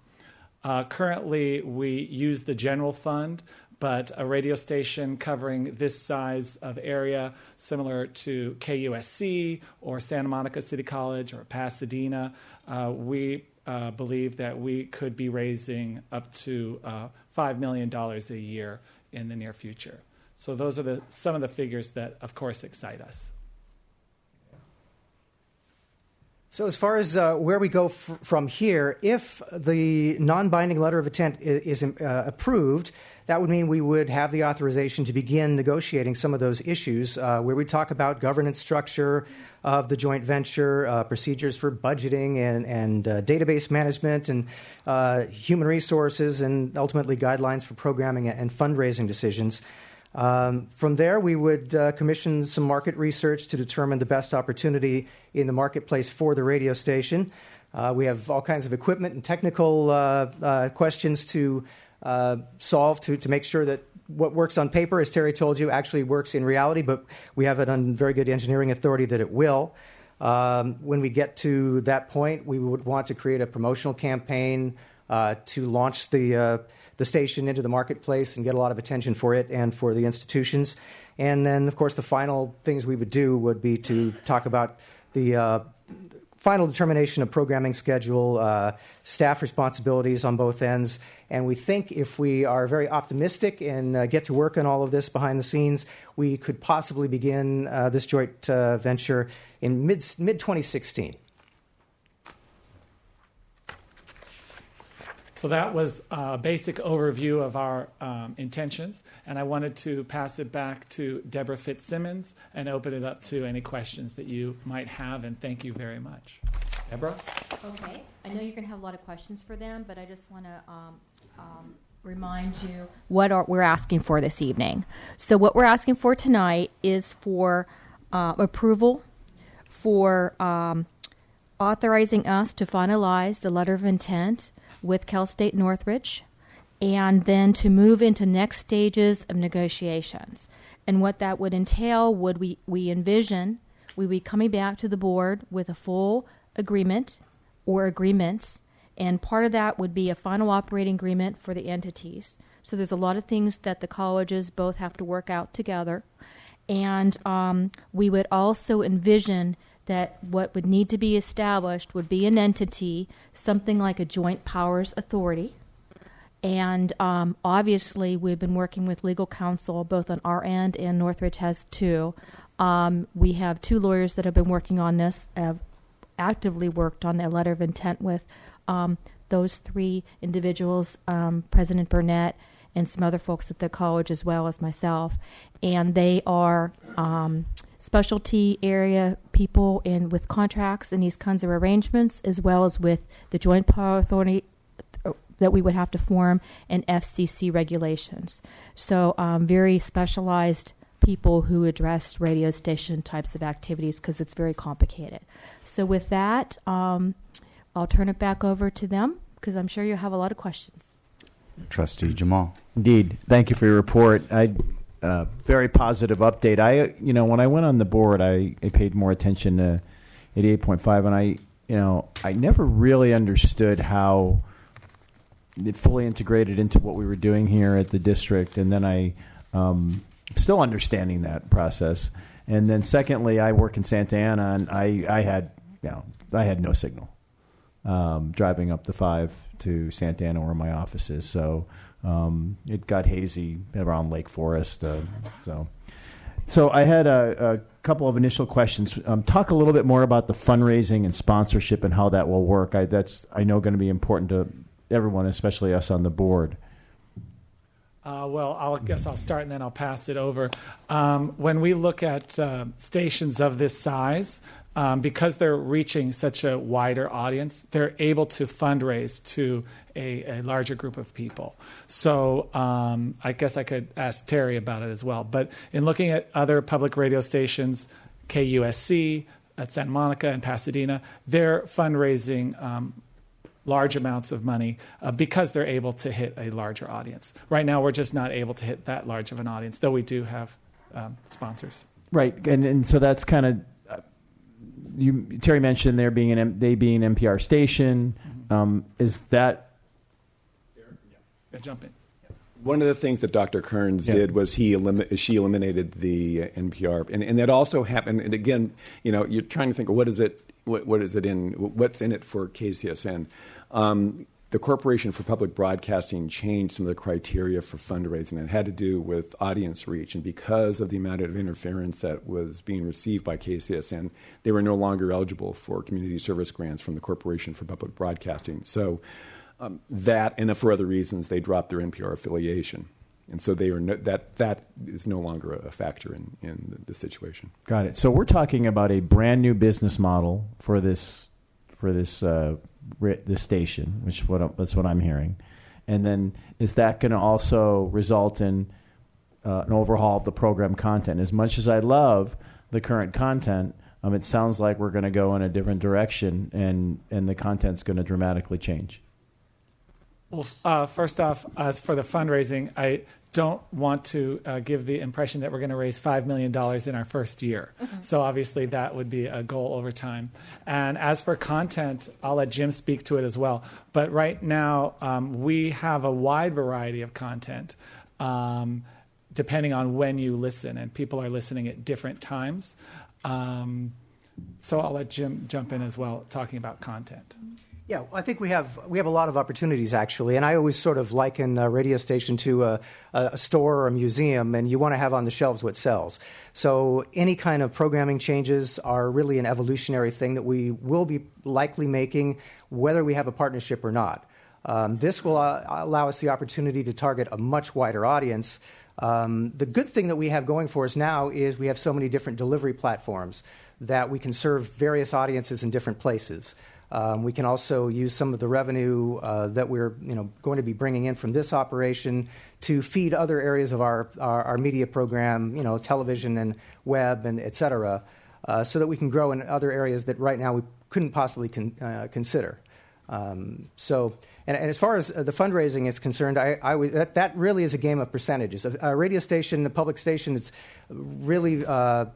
Currently, we use the general fund, but a radio station covering this size of area, similar to KUSC or Santa Monica City College or Pasadena, we believe that we could be raising up to $5 million a year in the near future. So those are some of the figures that, of course, excite us. So as far as where we go from here, if the non-binding letter of intent is approved, that would mean we would have the authorization to begin negotiating some of those issues where we talk about governance structure of the joint venture, procedures for budgeting and database management and human resources, and ultimately guidelines for programming and fundraising decisions. From there, we would commission some market research to determine the best opportunity in the marketplace for the radio station. We have all kinds of equipment and technical questions to solve to make sure that what works on paper, as Terry told you, actually works in reality, but we have it on very good engineering authority that it will. When we get to that point, we would want to create a promotional campaign to launch the station into the marketplace and get a lot of attention for it and for the institutions. And then, of course, the final things we would do would be to talk about the final determination of programming schedule, staff responsibilities on both ends. And we think if we are very optimistic and get to work on all of this behind the scenes, we could possibly begin this joint venture in mid-2016. So that was a basic overview of our intentions, and I wanted to pass it back to Deborah Fitzsimmons and open it up to any questions that you might have, and thank you very much. Deborah? Okay. I know you're going to have a lot of questions for them, but I just want to remind you what we're asking for this evening. So what we're asking for tonight is for approval for authorizing us to finalize the letter of intent with Cal State Northridge, and then to move into next stages of negotiations. And what that would entail would we envision we would be coming back to the board with a full agreement or agreements, and part of that would be a final operating agreement for the entities. So there's a lot of things that the colleges both have to work out together. And we would also envision that what would need to be established would be an entity, something like a joint powers authority. And obviously, we've been working with legal counsel, both on our end and Northridge has too. We have 2 lawyers that have been working on this, have actively worked on their letter of intent with those 3 individuals, President Burnett and some other folks at the college as well as myself. And they are specialty area people with contracts and these kinds of arrangements, as well as with the joint power authority that we would have to form and FCC regulations. So very specialized people who address radio station types of activities because it's very complicated. So with that, I'll turn it back over to them because I'm sure you have a lot of questions. Trustee Jamal. Indeed. Thank you for your report. Very positive update. When I went on the board, I paid more attention to 88.5, and I never really understood how it fully integrated into what we were doing here at the district, and then I still understanding that process. And then secondly, I work in Santa Ana, and I had no signal driving up the 5 to Santa Ana where my office is. So it got hazy around Lake Forest. So I had a couple of initial questions. Talk a little bit more about the fundraising and sponsorship and how that will work. That's I know going to be important to everyone, especially us on the board. I guess I'll start and then I'll pass it over. When we look at stations of this size, because they're reaching such a wider audience, they're able to fundraise to a larger group of people. So I guess I could ask Terry about it as well. But in looking at other public radio stations, KUSC at Santa Monica and Pasadena, they're fundraising large amounts of money because they're able to hit a larger audience. Right now, we're just not able to hit that large of an audience, though we do have sponsors. Right, and so that's kind of Terry mentioned they being an NPR station. Is that? Yeah, jump in. One of the things that Dr. Kearns did was she eliminated the NPR, and that also happened. And again, you're trying to think, what is it? What's in it for KCSN? The Corporation for Public Broadcasting changed some of the criteria for fundraising. It had to do with audience reach, and because of the amount of interference that was being received by KCSN, they were no longer eligible for community service grants from the Corporation for Public Broadcasting. So that, and for other reasons, they dropped their NPR affiliation. And so they are that is no longer a factor in the situation. Got it. So we're talking about a brand new business model for this station, that's what I'm hearing. And then is that going to also result in an overhaul of the program content? As much as I love the current content, it sounds like we're going to go in a different direction, and the content's going to dramatically change. Well, first off, as for the fundraising, I don't want to give the impression that we're going to raise $5 million in our first year. Mm-hmm. So obviously that would be a goal over time. And as for content, I'll let Jim speak to it as well. But right now, we have a wide variety of content depending on when you listen, and people are listening at different times. So I'll let Jim jump in as well, talking about content. Yeah, I think we have a lot of opportunities, actually, and I always sort of liken a radio station to a store or a museum, and you want to have on the shelves what sells. So any kind of programming changes are really an evolutionary thing that we will be likely making, whether we have a partnership or not. This will allow us the opportunity to target a much wider audience. The good thing that we have going for us now is we have so many different delivery platforms that we can serve various audiences in different places. We can also use some of the revenue that we're going to be bringing in from this operation to feed other areas of our media program, television and web and et cetera, so that we can grow in other areas that right now we couldn't possibly consider. And as far as the fundraising is concerned, that really is a game of percentages. A radio station, a public station that's really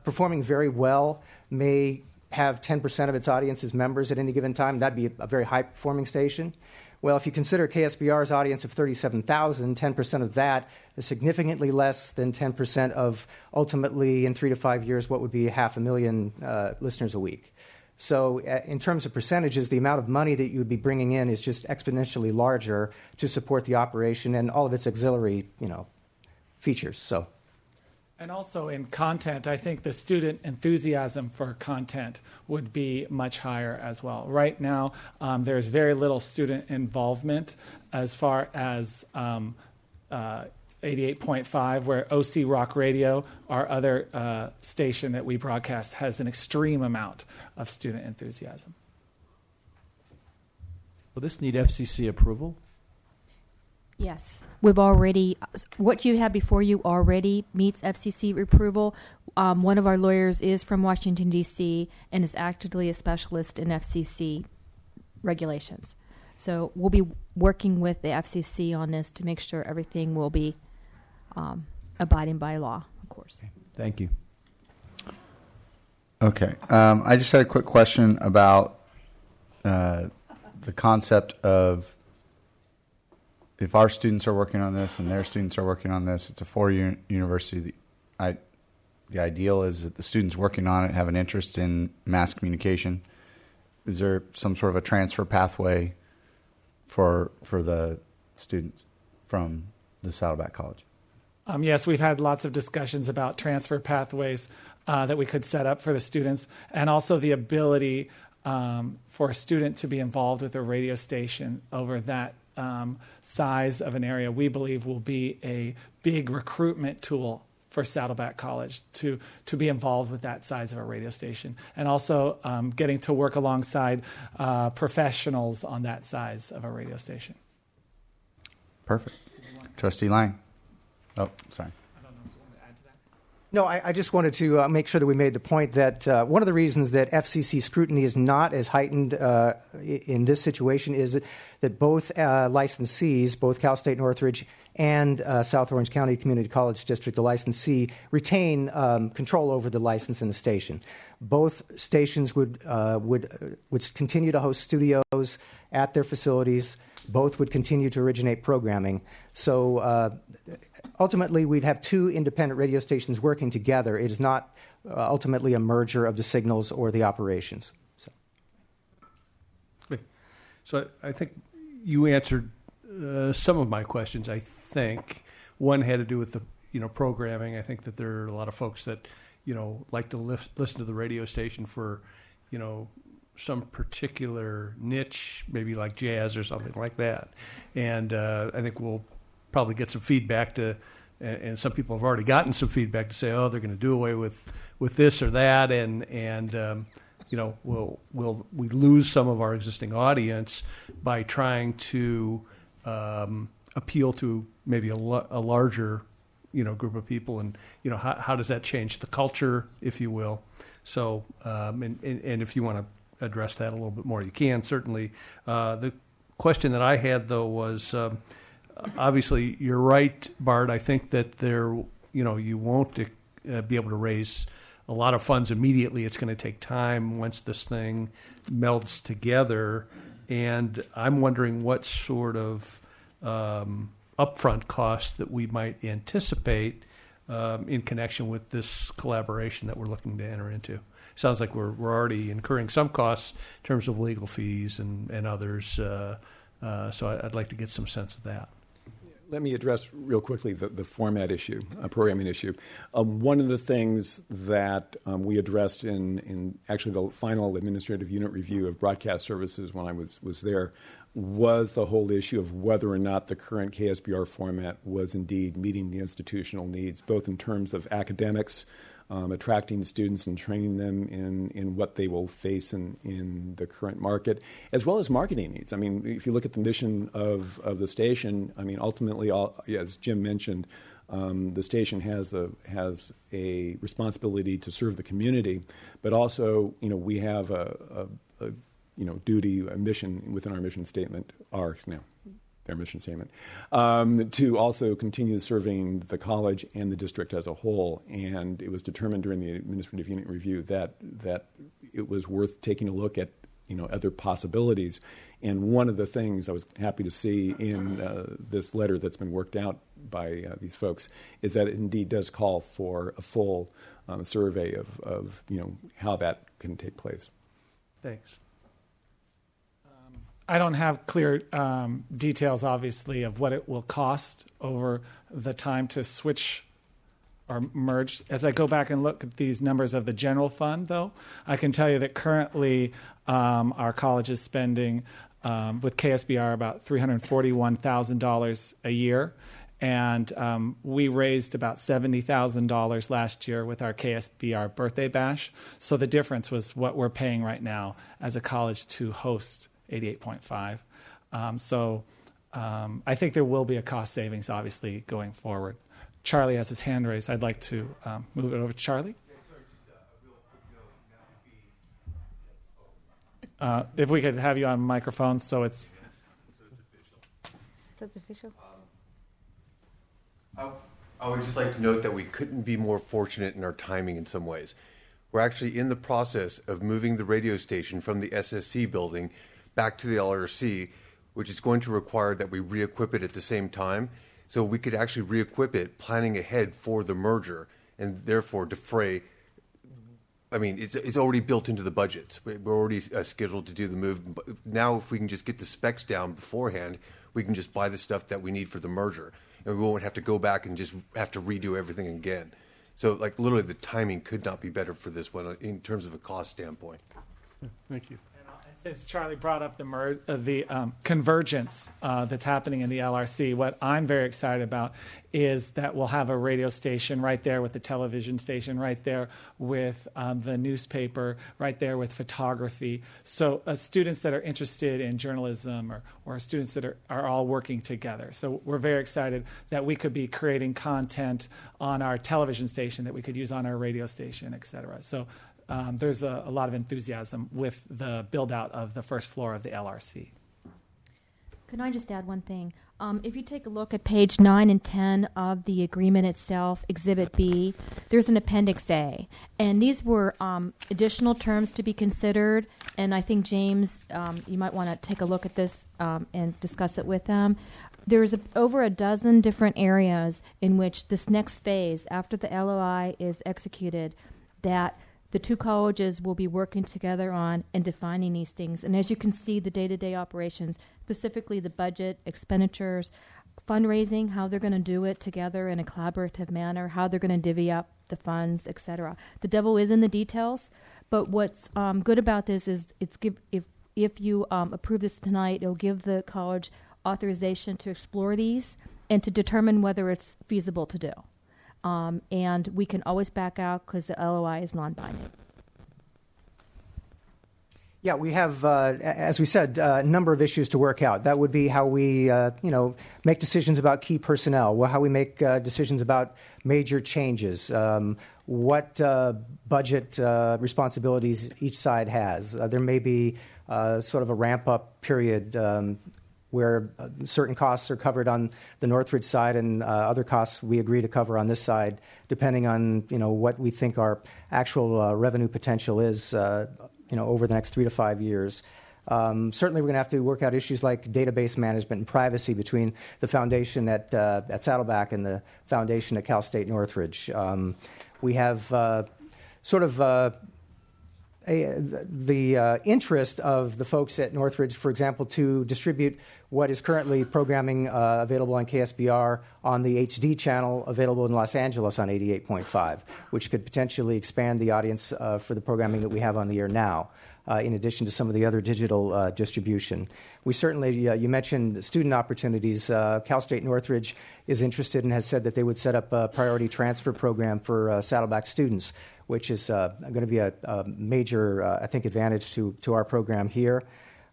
performing very well may have 10% of its audience as members at any given time. That'd be a very high-performing station. Well, if you consider KSBR's audience of 37,000, 10% of that is significantly less than 10% of ultimately, in 3 to 5 years, what would be 500,000 listeners a week. So in terms of percentages, the amount of money that you would be bringing in is just exponentially larger to support the operation and all of its auxiliary, features. So. And also in content, I think the student enthusiasm for content would be much higher as well. Right now, there's very little student involvement as far as 88.5, where OC Rock Radio, our other station that we broadcast, has an extreme amount of student enthusiasm. Will this need FCC approval? Yes, we've already, what you have before you already meets FCC approval. One of our lawyers is from Washington, D.C., and is actively a specialist in FCC regulations. So we'll be working with the FCC on this to make sure everything will be abiding by law, of course. Thank you. Okay. I just had a quick question about the concept of if our students are working on this and their students are working on this, it's a four-year university. The ideal is that the students working on it have an interest in mass communication. Is there some sort of a transfer pathway for the students from the Saddleback College? Yes, we've had lots of discussions about transfer pathways that we could set up for the students, and also the ability for a student to be involved with a radio station over that size of an area. We believe will be a big recruitment tool for Saddleback College to be involved with that size of a radio station, and also getting to work alongside professionals on that size of a radio station. Perfect. Trustee Lang. Oh, sorry. No, I just wanted to make sure that we made the point that one of the reasons that FCC scrutiny is not as heightened in this situation is that both licensees, both Cal State Northridge and South Orange County Community College District, the licensee, retain control over the license and the station. Both stations would continue to host studios at their facilities. Both would continue to originate programming. So ultimately, we'd have two independent radio stations working together. It is not ultimately a merger of the signals or the operations. So I think you answered some of my questions. I think one had to do with the programming. I think that there are a lot of folks that like to listen to the radio station for some particular niche, maybe like jazz or something like that. And I think we'll probably get some feedback and some people have already gotten some feedback to say, oh, they're going to do away with this or that, and we lose some of our existing audience by trying to appeal to maybe a larger group of people, and how does that change the culture, if you will? So and if you want to address that a little bit more, you can certainly. The question that I had though was obviously you're right, Bart. I think that you won't be able to raise a lot of funds immediately. It's going to take time once this thing melds together, and I'm wondering what sort of upfront costs that we might anticipate in connection with this collaboration that we're looking to enter into. Sounds like we're already incurring some costs in terms of legal fees and others. So I'd like to get some sense of that. Let me address real quickly the format issue, programming issue. One of the things that we addressed in actually the final administrative unit review of broadcast services when I was there was the whole issue of whether or not the current KSBR format was indeed meeting the institutional needs, both in terms of academics, attracting students and training them in what they will face in the current market, as well as marketing needs. I mean, if you look at the mission of the station, I mean, ultimately, as Jim mentioned, the station has a responsibility to serve the community, but also, we have a duty, a mission within our mission statement, their mission statement, to also continue serving the college and the district as a whole. And it was determined during the administrative unit review that it was worth taking a look at other possibilities. And one of the things I was happy to see in this letter that's been worked out by these folks is that it indeed does call for a full survey of how that can take place. Thanks. I don't have clear details, obviously, of what it will cost over the time to switch or merge. As I go back and look at these numbers of the general fund, though, I can tell you that currently our college is spending with KSBR about $341,000 a year. And we raised about $70,000 last year with our KSBR birthday bash. So the difference was what we're paying right now as a college to host 88.5. So I think there will be a cost savings, obviously, going forward. Charlie has his hand raised. I'd like to move it over to Charlie. If we could have you on microphone so it's... That's official. I would just like to note that we couldn't be more fortunate in our timing in some ways. We're actually in the process of moving the radio station from the SSC building back to the LRC, which is going to require that we re-equip it at the same time. So we could actually re-equip it planning ahead for the merger and therefore defray. I mean, it's already built into the budgets. We're already scheduled to do the move. Now, if we can just get the specs down beforehand, we can just buy the stuff that we need for the merger. And we won't have to go back and just have to redo everything again. So, like, literally the timing could not be better for this one in terms of a cost standpoint. Thank you. Since Charlie brought up the convergence that's happening in the LRC, what I'm very excited about is that we'll have a radio station right there with the television station right there with the newspaper right there with photography. So students that are interested in journalism or students that are all working together. So we're very excited that we could be creating content on our television station that we could use on our radio station, et cetera. So there's a lot of enthusiasm with the build-out of the first floor of the LRC. Can I just add one thing? If you take a look at page 9 and 10 of the agreement itself, Exhibit B, there's an Appendix A. And these were additional terms to be considered. And I think, James, you might want to take a look at this and discuss it with them. There's over a dozen different areas in which this next phase, after the LOI is executed, that the two colleges will be working together on and defining these things. And as you can see, the day-to-day operations, specifically the budget, expenditures, fundraising, how they're going to do it together in a collaborative manner, how they're going to divvy up the funds, et cetera. The devil is in the details, but what's good about this is if you approve this tonight, it'll give the college authorization to explore these and to determine whether it's feasible to do. And we can always back out because the LOI is non-binding. Yeah, we have, as we said, a number of issues to work out. That would be how we, make decisions about key personnel, how we make decisions about major changes, what budget responsibilities each side has. There may be sort of a ramp-up period where certain costs are covered on the Northridge side and other costs we agree to cover on this side, depending on what we think our actual revenue potential is over the next 3 to 5 years. Certainly, we're going to have to work out issues like database management and privacy between the foundation at Saddleback and the foundation at Cal State Northridge. We have the interest of the folks at Northridge, for example, to distribute what is currently programming available on KSBR on the HD channel available in Los Angeles on 88.5, which could potentially expand the audience for the programming that we have on the air now, in addition to some of the other digital distribution. We certainly, you mentioned student opportunities. Cal State Northridge is interested and has said that they would set up a priority transfer program for Saddleback students, which is going to be a major, I think, advantage to our program here.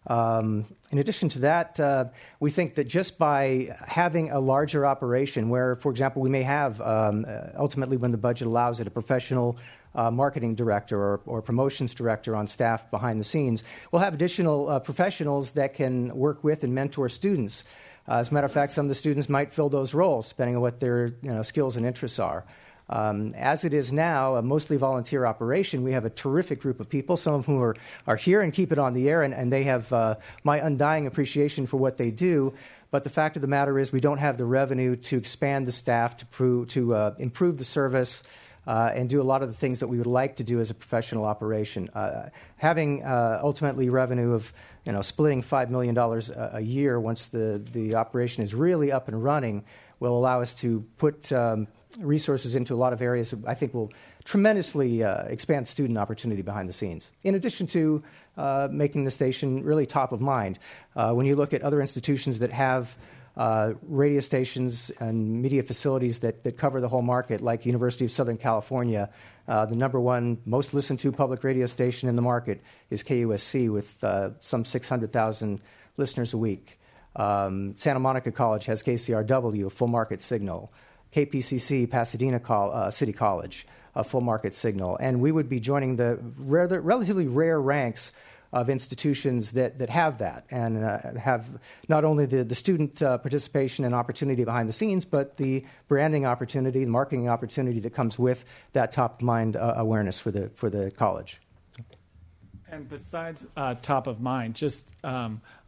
In addition to that, we think that just by having a larger operation where, for example, we may have, ultimately when the budget allows it, a professional marketing director or promotions director on staff behind the scenes, we'll have additional professionals that can work with and mentor students. As a matter of fact, some of the students might fill those roles depending on what their skills and interests are. As it is now, a mostly volunteer operation, we have a terrific group of people, some of whom are here and keep it on the air, and they have my undying appreciation for what they do. But the fact of the matter is we don't have the revenue to expand the staff, to improve the service, and do a lot of the things that we would like to do as a professional operation. Having ultimately revenue of splitting $5 million a year once the operation is really up and running will allow us to put resources into a lot of areas that I think will tremendously expand student opportunity behind the scenes, in addition to making the station really top of mind. When you look at other institutions that have radio stations and media facilities that cover the whole market, like University of Southern California, the number one most listened to public radio station in the market is KUSC with some 600,000 listeners a week. Santa Monica College has KCRW, a full market signal. KPCC, Pasadena City College, a full market signal. And we would be joining the relatively rare ranks of institutions that have that and have not only the student participation and opportunity behind the scenes, but the branding opportunity, the marketing opportunity that comes with that top-of-mind awareness for the college. And besides top of mind, just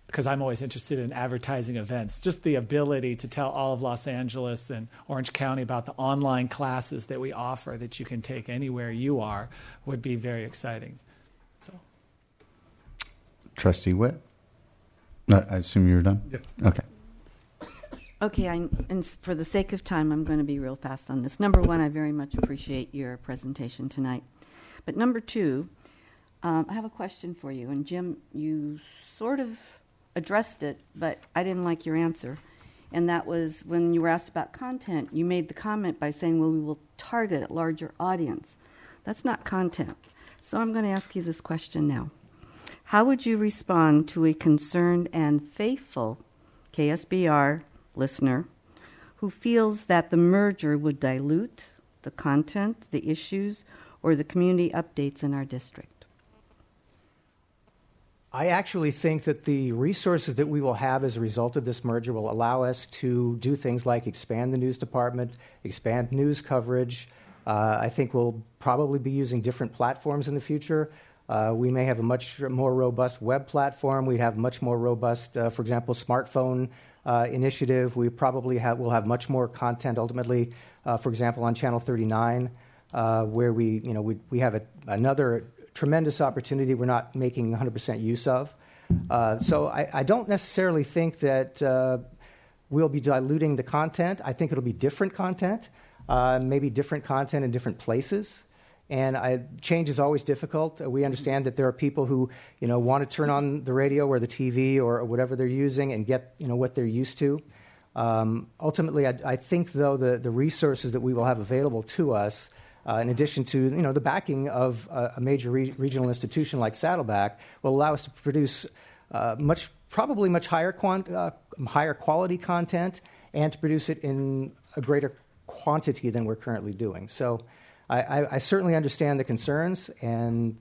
because I'm always interested in advertising events, just the ability to tell all of Los Angeles and Orange County about the online classes that we offer that you can take anywhere you are would be very exciting. So, Trustee Witt? I assume you're done? Yep. Okay. Okay, and for the sake of time, I'm going to be real fast on this. Number one, I very much appreciate your presentation tonight. But number two, I have a question for you. And Jim, you sort of addressed it, but I didn't like your answer. And that was when you were asked about content, you made the comment by saying, well, we will target a larger audience. That's not content. So I'm going to ask you this question now. How would you respond to a concerned and faithful KSBR listener who feels that the merger would dilute the content, the issues, or the community updates in our district? I actually think that the resources that we will have as a result of this merger will allow us to do things like expand the news department, expand news coverage. I think we'll probably be using different platforms in the future. We may have a much more robust web platform. We'd have much more robust, for example, smartphone initiative. We probably will have much more content ultimately, for example, on Channel 39, where we have another tremendous opportunity we're not making 100% use of. So I don't necessarily think that we'll be diluting the content. I think it'll be different content, maybe different content in different places. And change is always difficult. We understand that there are people who want to turn on the radio or the TV or whatever they're using and get what they're used to. Ultimately, I think, though, the resources that we will have available to us, in addition to the backing of a major regional institution like Saddleback, will allow us to produce probably much higher quality content and to produce it in a greater quantity than we're currently doing. So I certainly understand the concerns, and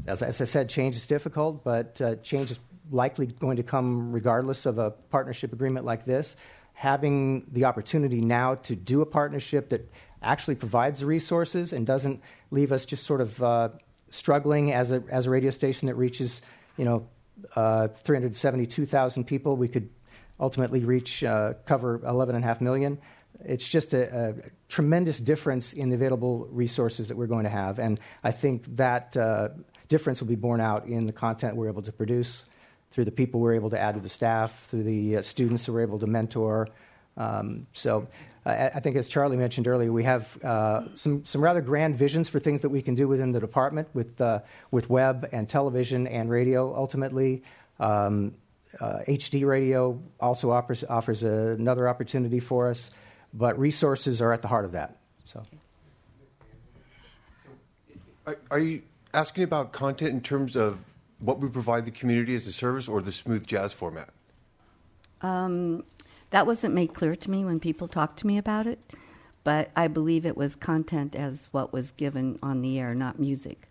as I said, change is difficult, but change is likely going to come regardless of a partnership agreement like this. Having the opportunity now to do a partnership that actually provides the resources and doesn't leave us just sort of struggling as a radio station that reaches 372,000 people. We could ultimately cover 11.5 million. It's just a tremendous difference in the available resources that we're going to have, and I think that difference will be borne out in the content we're able to produce, through the people we're able to add to the staff, through the students that we're able to mentor. So I think, as Charlie mentioned earlier, we have some rather grand visions for things that we can do within the department with web and television and radio. Ultimately, HD radio also offers another opportunity for us, but resources are at the heart of that. So, are you asking about content in terms of what we provide the community as a service, or the smooth jazz format? That wasn't made clear to me when people talked to me about it, but I believe it was content as what was given on the air, not music.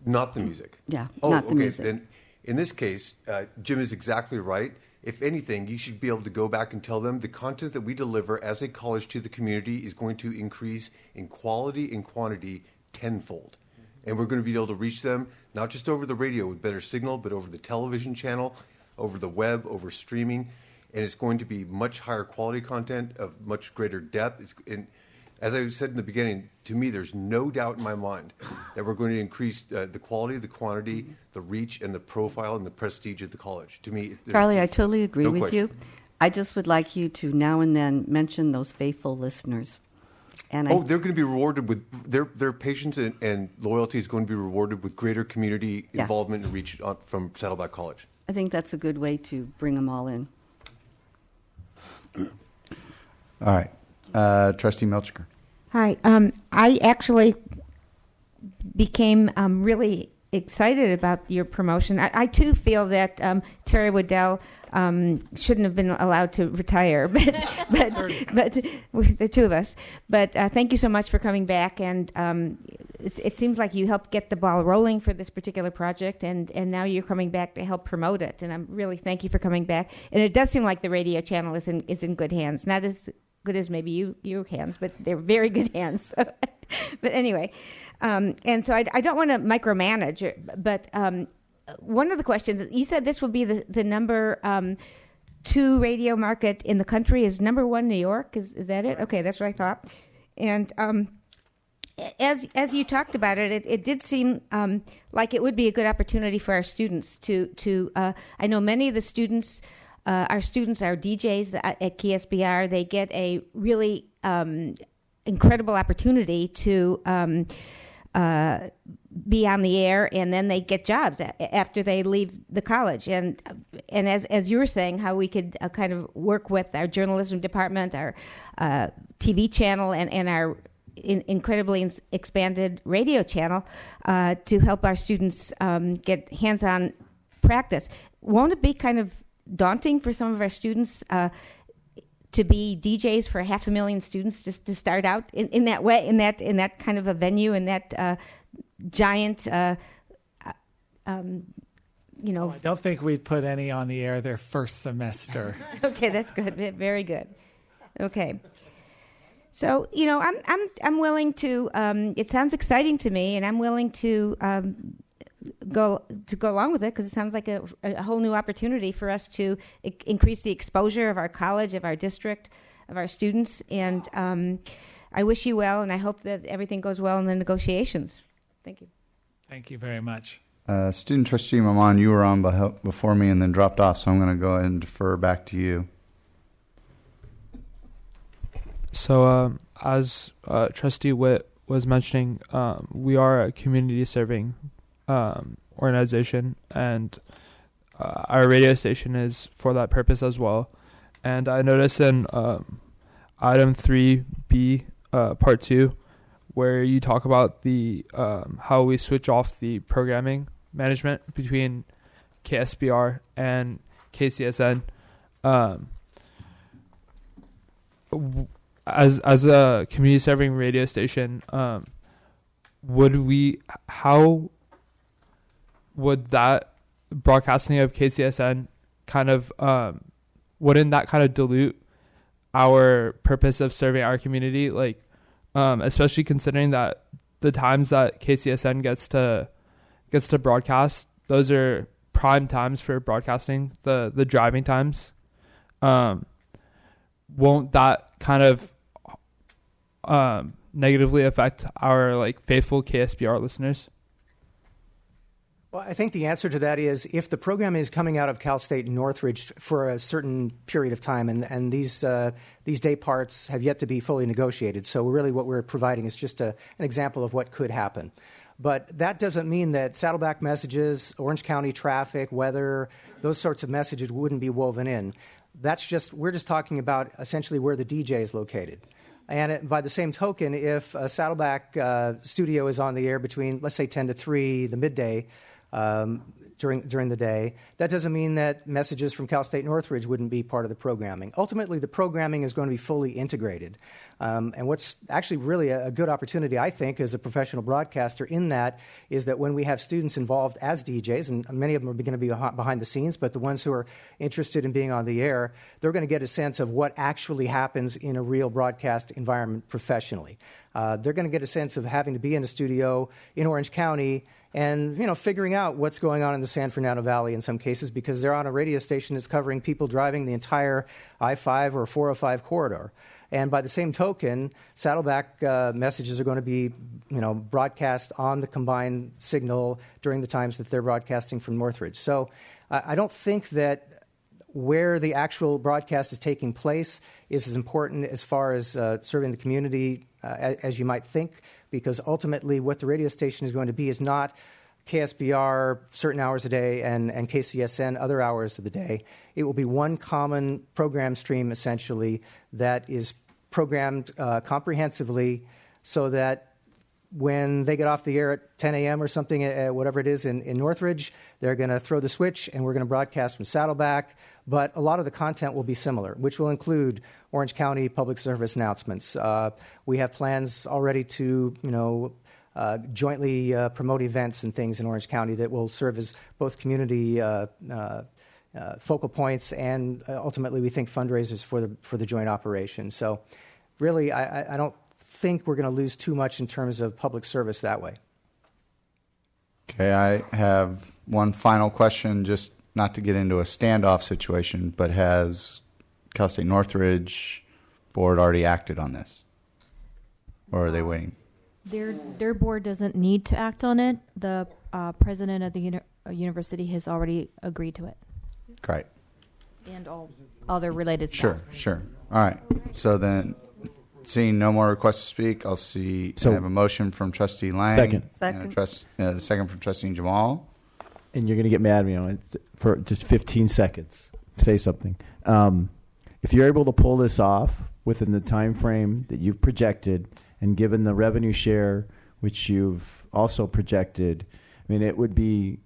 Not the music? Yeah, not the music. Then in this case, Jim is exactly right. If anything, you should be able to go back and tell them the content that we deliver as a college to the community is going to increase in quality and quantity tenfold. And we're going to be able to reach them not just over the radio with better signal, but over the television channel, over the web, over streaming. And it's going to be much higher quality content of much greater depth. And as I said in the beginning, to me, there's no doubt in my mind that we're going to increase the quality, the quantity, the reach, and the profile and the prestige of the college. To me, Charlie, I totally agree with you. I just would like you to now and then mention those faithful listeners. And they're going to be rewarded with their patience and loyalty is going to be rewarded with greater community involvement and reach from Saddleback College. I think that's a good way to bring them all in. All right. Trustee Milchiker. Hi. I actually became really excited about your promotion. I too feel that Terry Waddell shouldn't have been allowed to retire, but the two of us. But thank you so much for coming back, and it seems like you helped get the ball rolling for this particular project, and now you're coming back to help promote it. And I'm really thank you for coming back. And it does seem like the radio channel is in good hands, not as good as maybe your hands, but they're very good hands. But anyway, and so I don't want to micromanage it, but one of the questions, you said this would be the number 2 radio market in the country. Is number 1 New York? Is that it? Okay, that's what I thought. And as you talked about it, it did seem like it would be a good opportunity for our students to I know many of the students, our DJs at KSBR, they get a really incredible opportunity to be on the air, and then they get jobs after they leave the college. And as you were saying, how we could kind of work with our journalism department, our TV channel, and our incredibly expanded radio channel to help our students get hands-on practice. Won't it be kind of daunting for some of our students to be DJs for 500,000 students just to start out in that way, in that kind of a venue, in that giant, I don't think we'd put any on the air their first semester. Okay, that's good. Very good. Okay. So, I'm willing to, it sounds exciting to me, and I'm willing to go along with it, because it sounds like a whole new opportunity for us to increase the exposure of our college, of our district, of our students. And I wish you well, and I hope that everything goes well in the negotiations. Thank you. Thank you very much. Student trustee Maman, you were on before me and then dropped off, so I'm going to go ahead and defer back to you. So as Trustee Witt was mentioning, we are a community serving organization, and our radio station is for that purpose as well. And I noticed in item 3B, part 2, where you talk about the how we switch off the programming management between KSBR and KCSN. As a community serving radio station, how would that broadcasting of KCSN kind of wouldn't that kind of dilute our purpose of serving our community, like especially considering that the times that KCSN gets to broadcast, those are prime times for broadcasting, the driving times. Won't that kind of negatively affect our faithful KSBR listeners? Well, I think the answer to that is if the program is coming out of Cal State Northridge for a certain period of time, and these day parts have yet to be fully negotiated. So really what we're providing is just an example of what could happen. But that doesn't mean that Saddleback messages, Orange County traffic, weather, those sorts of messages wouldn't be woven in. We're just talking about essentially where the DJ is located. And by the same token, if a Saddleback studio is on the air between, let's say, 10 to 3, the midday, during the day, that doesn't mean that messages from Cal State Northridge wouldn't be part of the programming. Ultimately, the programming is going to be fully integrated. And what's actually really a good opportunity, I think, as a professional broadcaster in that is that when we have students involved as DJs, and many of them are going to be behind the scenes, but the ones who are interested in being on the air, they're going to get a sense of what actually happens in a real broadcast environment professionally. They're going to get a sense of having to be in a studio in Orange County and figuring out what's going on in the San Fernando Valley in some cases, because they're on a radio station that's covering people driving the entire I-5 or 405 corridor. And by the same token, Saddleback messages are going to be broadcast on the combined signal during the times that they're broadcasting from Northridge. So I don't think that where the actual broadcast is taking place is as important as far as serving the community as you might think, because ultimately what the radio station is going to be is not KSBR certain hours a day and KCSN other hours of the day. It will be one common program stream, essentially, that is programmed comprehensively so that when they get off the air at 10 a.m. or something, whatever it is in Northridge, they're going to throw the switch and we're going to broadcast from Saddleback. But a lot of the content will be similar, which will include Orange County public service announcements. We have plans already to, jointly promote events and things in Orange County that will serve as both community focal points and ultimately we think fundraisers for the joint operation. So really, I don't think we're going to lose too much in terms of public service that way. Okay, I have one final question, just not to get into a standoff situation, but has Cal State Northridge board already acted on this? Or are they waiting? Their board doesn't need to act on it. The president of the university has already agreed to it. Great. And all other related stuff. Sure. All right. So then, seeing no more requests to speak, I have a motion from Trustee Lang. Second. And a second from Trustee Jamal. And you're going to get mad at me for just 15 seconds. Say something. If you're able to pull this off within the time frame that you've projected, and given the revenue share, which you've also projected, I mean, it would be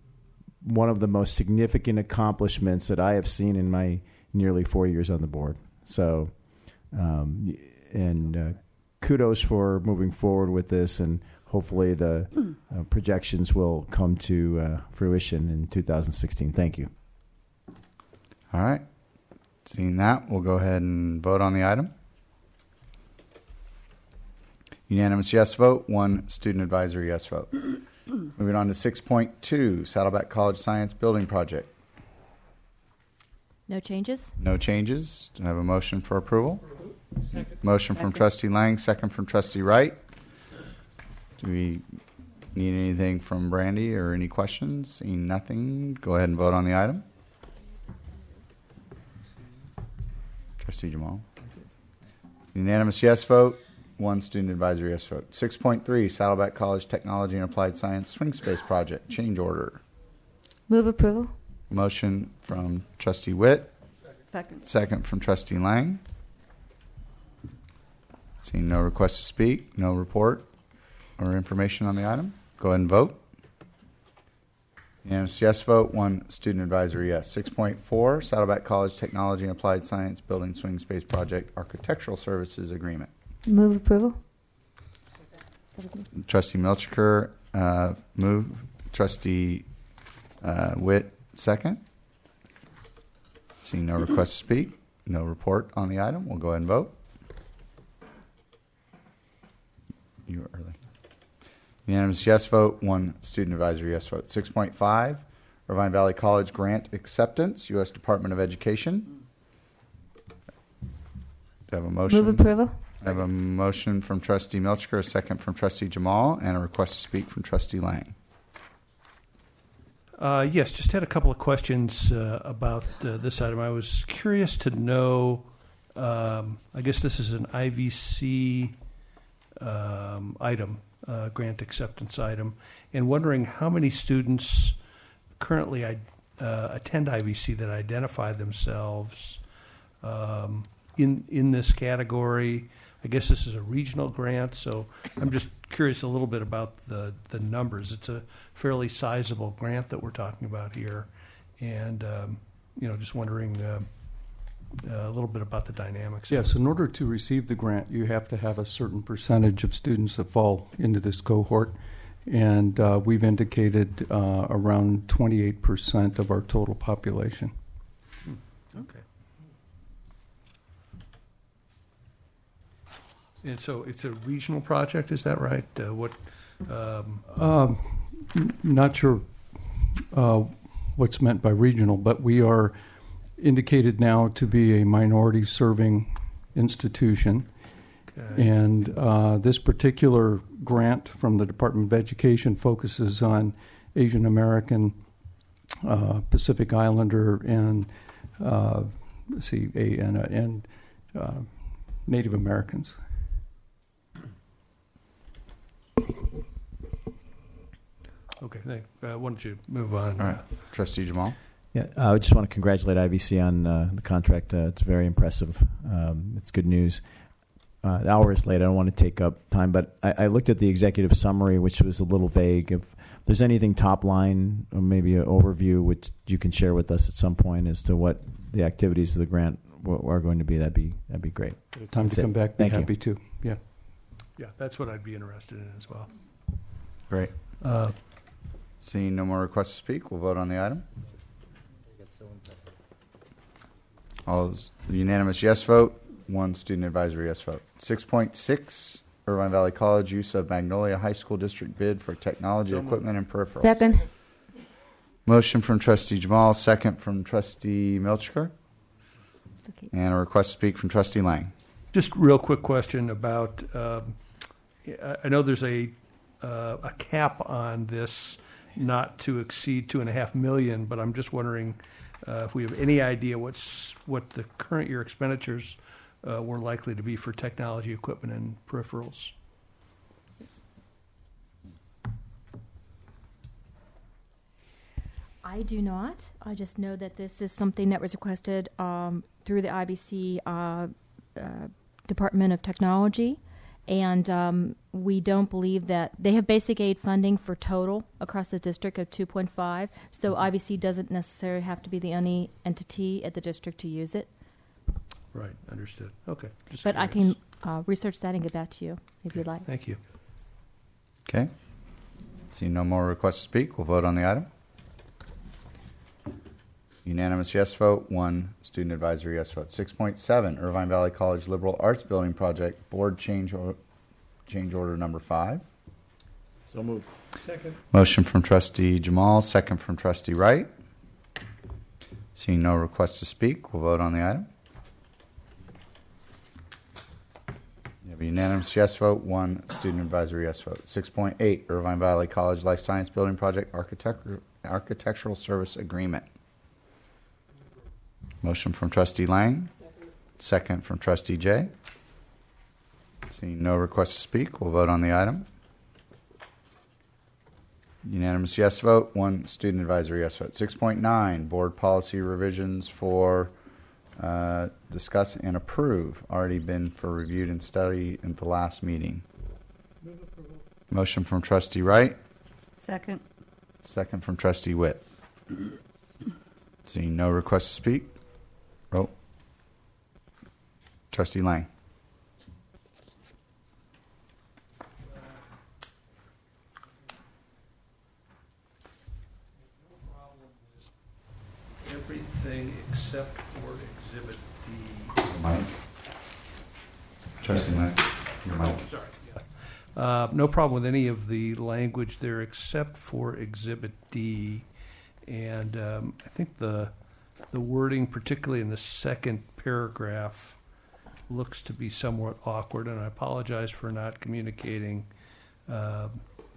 one of the most significant accomplishments that I have seen in my nearly 4 years on the board. So, kudos for moving forward with this, and hopefully the projections will come to fruition in 2016. Thank you. All right. Seeing that, we'll go ahead and vote on the item. Unanimous yes vote, 1 student advisory yes vote. Moving on to 6.2, Saddleback College Science Building Project. No changes? No changes. Do I have a motion for approval? Motion from Trustee Lang, second from Trustee Wright. Do we need anything from Brandy or any questions? Seeing nothing, go ahead and vote on the item. Trustee Jamal. Unanimous yes vote, 1 student advisory yes vote. 6.3, Saddleback College Technology and Applied Science Swing Space Project, change order. Move approval. Motion from Trustee Witt. Second. Second from Trustee Lang. Seeing no request to speak, no report or information on the item, go ahead and vote. Unanimous yes vote, 1 student advisory yes. 6.4, Saddleback College Technology and Applied Science Building Swing Space Project Architectural Services Agreement. Move approval. Trustee Milchiker move. Trustee Witt second. Seeing no request to speak, no report on the item, we'll go ahead and vote. You were early. Unanimous yes vote, 1 student advisory yes vote. 6.5, Irvine Valley College Grant Acceptance, U.S. Department of Education. Do I have a motion? Move approval. I have a motion from Trustee Milchiker, a second from Trustee Jamal, and a request to speak from Trustee Lang. Yes, just had a couple of questions about this item. I was curious to know, I guess this is an IVC item, grant acceptance item, and wondering how many students currently attend IVC that identify themselves in this category. I guess this is a regional grant, so I'm just curious a little bit about the numbers. It's a fairly sizable grant that we're talking about here, and just wondering a little bit about the dynamics. Yes, in order to receive the grant, you have to have a certain percentage of students that fall into this cohort, and we've indicated around 28% of our total population. Okay. And so it's a regional project, is that right? Not sure what's meant by regional, but we are indicated now to be a minority serving institution. Okay. And this particular grant from the Department of Education focuses on Asian American, Pacific Islander, and Native Americans. Okay, thanks. Why don't you move on? All right. Trustee Jamal. Yeah, I just want to congratulate IVC on the contract. It's very impressive. It's good news. the hour is late. I don't want to take up time, but I looked at the executive summary, which was a little vague. If there's anything top line or maybe an overview which you can share with us at some point as to what the activities of the grant are going to be, that'd be great. Time That's to come it. back. Be Thank you. happy to. Yeah. Yeah, that's what I'd be interested in as well. Great. Seeing no more requests to speak, we'll vote on the item. All those, unanimous yes vote, 1 student advisory yes vote. 6.6, Irvine Valley College, use of Magnolia High School District bid for technology equipment and peripherals. Second. Motion from Trustee Jamal, second from Trustee Milchiker. And a request to speak from Trustee Lang. Just real quick question about, I know there's a cap on this not to exceed $2.5 million, but I'm just wondering if we have any idea what the current year expenditures were likely to be for technology equipment and peripherals. I do not. I just know that this is something that was requested through the IBC Department of Technology, and we don't believe that they have basic aid funding for total across the district of 2.5. So IBC doesn't necessarily have to be the only entity at the district to use it. Right, understood. Okay. Just But curious. I can research that and get back to you if you'd like. Thank you. Okay. Seeing no more requests to speak, we'll vote on the item. Unanimous yes vote, 1 student advisory yes vote. 6.7, Irvine Valley College Liberal Arts Building Project, board change order number 5. So moved. Second. Motion from Trustee Jamal, second from Trustee Wright. Seeing no requests to speak, we'll vote on the item. You have a unanimous yes vote, 1 student advisory yes vote. 6.8, Irvine Valley College Life Science Building Project Architectural Service Agreement. Motion from Trustee Lang, second from Trustee Jay. Seeing no requests to speak, we'll vote on the item. Unanimous yes vote, 1 student advisory yes vote. 6.9, board policy revisions for discuss and approve. Already been for reviewed and studied in the last meeting. Motion from Trustee Wright. Second. Second from Trustee Witt. Seeing no requests to speak. Oh. Trustee Lang. Everything except for Exhibit D. Mike. Trustee Lang. Your mic. Oh, sorry. No problem with any of the language there except for Exhibit D. And I think the wording, particularly in the second paragraph, looks to be somewhat awkward, and I apologize for not communicating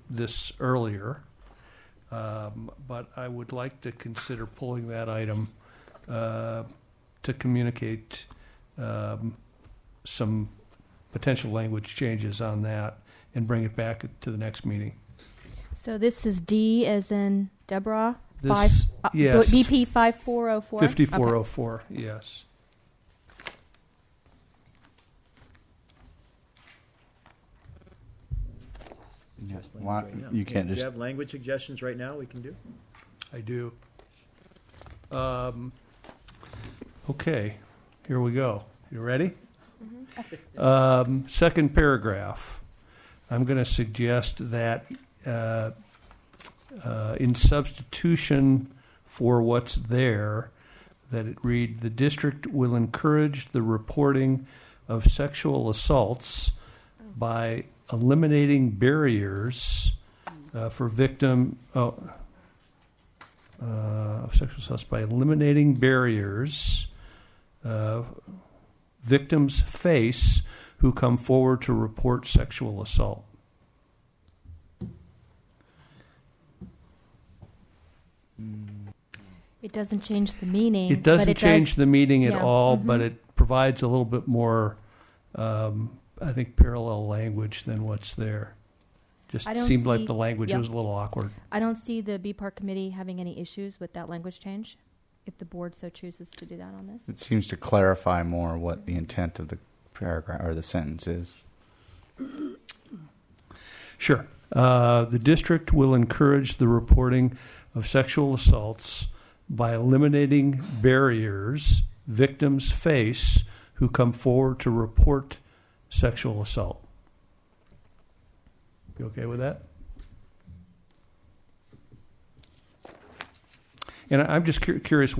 this earlier. But I would like to consider pulling that item to communicate some potential language changes on that and bring it back to the next meeting. So this is D as in Deborah? This, yes. BP 5404? 5404, okay. Yes. You can't Do just. you have language suggestions right now we can do? I do. Okay, here we go. You ready? Mm-hmm. Second paragraph. I'm going to suggest that in substitution for what's there, that it read, the district will encourage the reporting of sexual assaults by eliminating barriers for victim of sexual assaults by eliminating barriers victims face who come forward to report sexual assault. It doesn't change the meaning. It doesn't change the meaning at all, Mm-hmm. but it provides a little bit more, I think, parallel language than what's there. Just seemed like the language was a little awkward. I don't see the BPAR committee having any issues with that language change, if the board so chooses to do that on this. It seems to clarify more what the intent of the paragraph or the sentence is? Sure. The district will encourage the reporting of sexual assaults by eliminating barriers victims face who come forward to report sexual assault. You okay with that? And I'm just curious,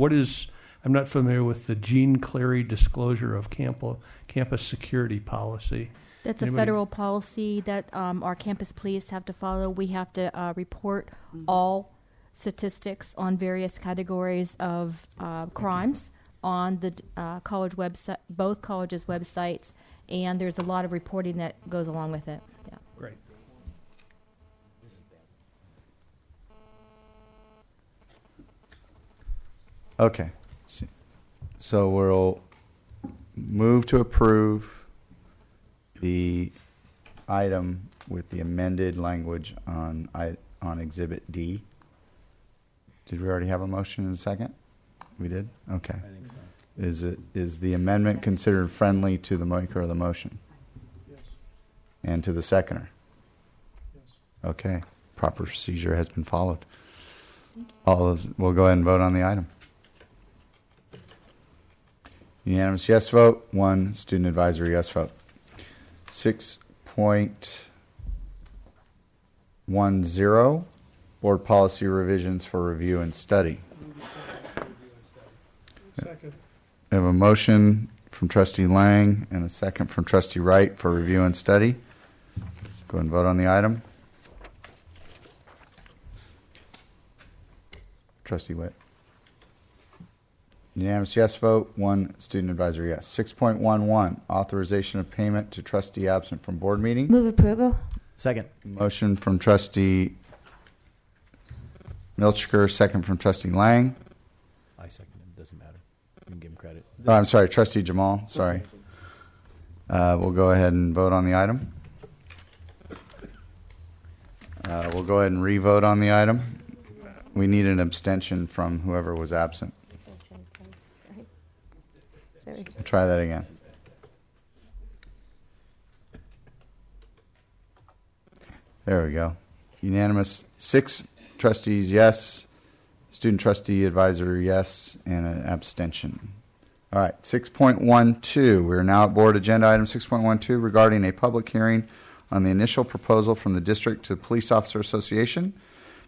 I'm not familiar with the Jean Clary disclosure of campus security policy. That's a federal policy that our campus police have to follow. We have to report all statistics on various categories of crimes on the college website, both colleges' websites, and there's a lot of reporting that goes along with it. Yeah. Great. Okay. So we'll move to approve the item with the amended language on Exhibit D. Did we already have a motion in a second? We did? Okay. I think so. Is the amendment considered friendly to the maker of the motion? Yes. And to the seconder? Yes. Okay. Proper procedure has been followed. We'll go ahead and vote on the item. Unanimous yes vote. 1 student advisory yes vote. 6.10 board policy revisions for review and study. Second. We have a motion from Trustee Lang and a second from Trustee Wright for review and study. Go ahead and vote on the item. Trustee Witt. Unanimous yes vote. 1 student advisory yes. 6.11 authorization of payment to trustee absent from board meeting. Move approval. Second. Motion from Trustee Milchiker, second from Trustee Lang. I second him. Doesn't matter. You can give him credit. Oh, I'm sorry, Trustee Jamal. Sorry. We'll go ahead and vote on the item. We'll go ahead and re-vote on the item. We need an abstention from whoever was absent. We'll try that again. There we go. Unanimous. 6 trustees yes, student trustee advisor yes, and an abstention. All right, 6.12. We're now at board agenda item 6.12 regarding a public hearing on the initial proposal from the district to the Police Officer Association.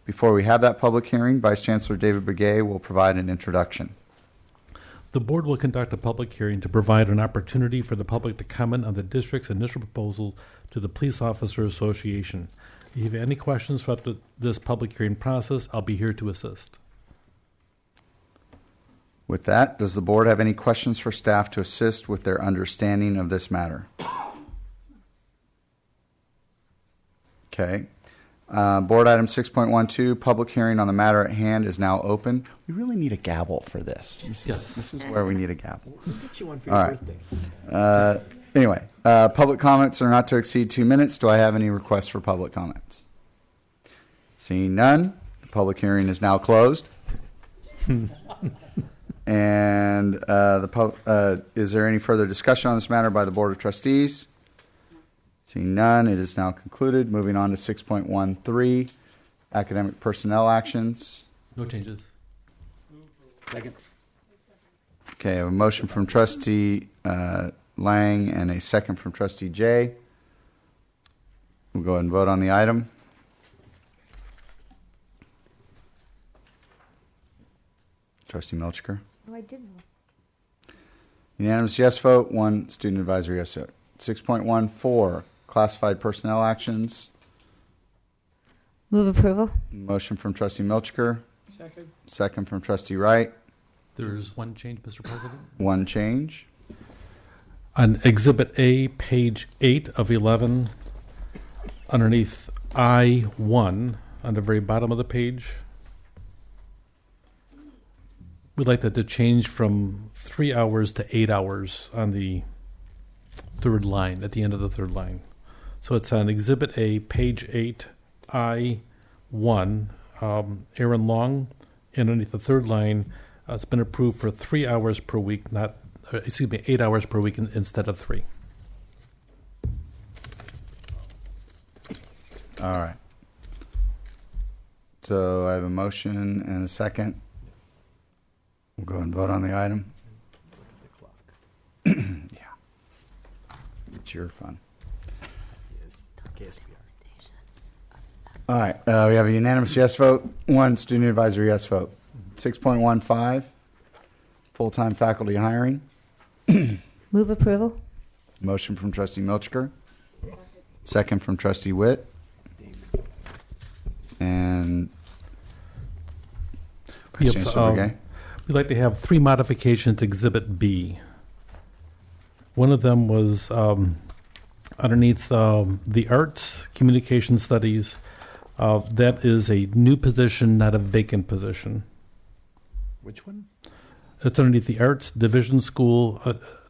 Before we have that public hearing, Vice Chancellor David Begay will provide an introduction. The board will conduct a public hearing to provide an opportunity for the public to comment on the district's initial proposal to the Police Officer Association. If you have any questions about this public hearing process, I'll be here to assist. With that, does the board have any questions for staff to assist with their understanding of this matter? Okay. Board item 6.12, public hearing on the matter at hand is now open. We really need a gavel for this. This is where we need a gavel. We'll get you one for your birthday. Anyway, public comments are not to exceed 2 minutes. Do I have any requests for public comments? Seeing none, the public hearing is now closed. And is there any further discussion on this matter by the Board of Trustees? Seeing none, it is now concluded. Moving on to 6.13, academic personnel actions. No changes. Second. Okay, I have a motion from Trustee Lang and a second from Trustee Jay. We'll go ahead and vote on the item. Trustee Milchiker. Oh, I did. Unanimous yes vote. 1 student advisory yes vote. 6.14, classified personnel actions. Move approval. Motion from Trustee Milchiker. Second. Second from Trustee Wright. There's one change, Mr. President. One change. On Exhibit A, page 8 of 11, underneath I-1, on the very bottom of the page, we'd like that to change from 3 hours to 8 hours on the third line, at the end of the third line. So it's on Exhibit A, page 8, I-1, Aaron Long, and underneath the third line, it's been approved for 3 hours per week, 8 hours per week instead of 3. All right. So I have a motion and a second. We'll go and vote on the item. Yeah. It's your fun. All right. We have a unanimous yes vote, 1 student advisory yes vote. 6.15, full-time faculty hiring. Move approval. Motion from Trustee Milchiker. Second from Trustee Witt. And Vice Chancellor Begay. We'd like to have 3 modifications to Exhibit B. One of them was underneath the arts, communication studies. That is a new position, not a vacant position. Which one? It's underneath the arts division school,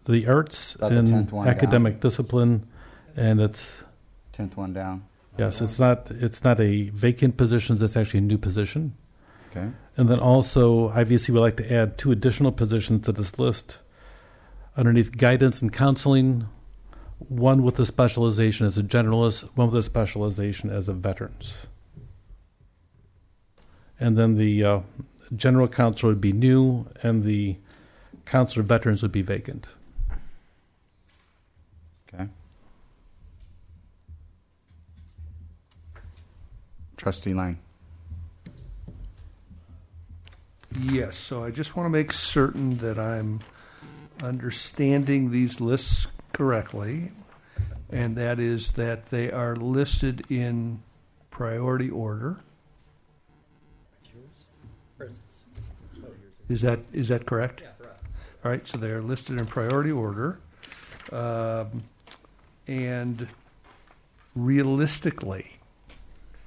the arts and academic discipline, and it's 10th one down. Yes, it's not a vacant position. It's actually a new position. Okay. And then also, IVC would like to add 2 additional positions to this list. Underneath guidance and counseling, one with a specialization as a generalist, one with a specialization as a veterans. And then the general counselor would be new, and the counselor veterans would be vacant. Okay. Trustee Lang. Yes, so I just want to make certain that I'm understanding these lists correctly, and that is that they are listed in priority order. Is that correct? Yeah, for us. All right, so they're listed in priority order. And realistically,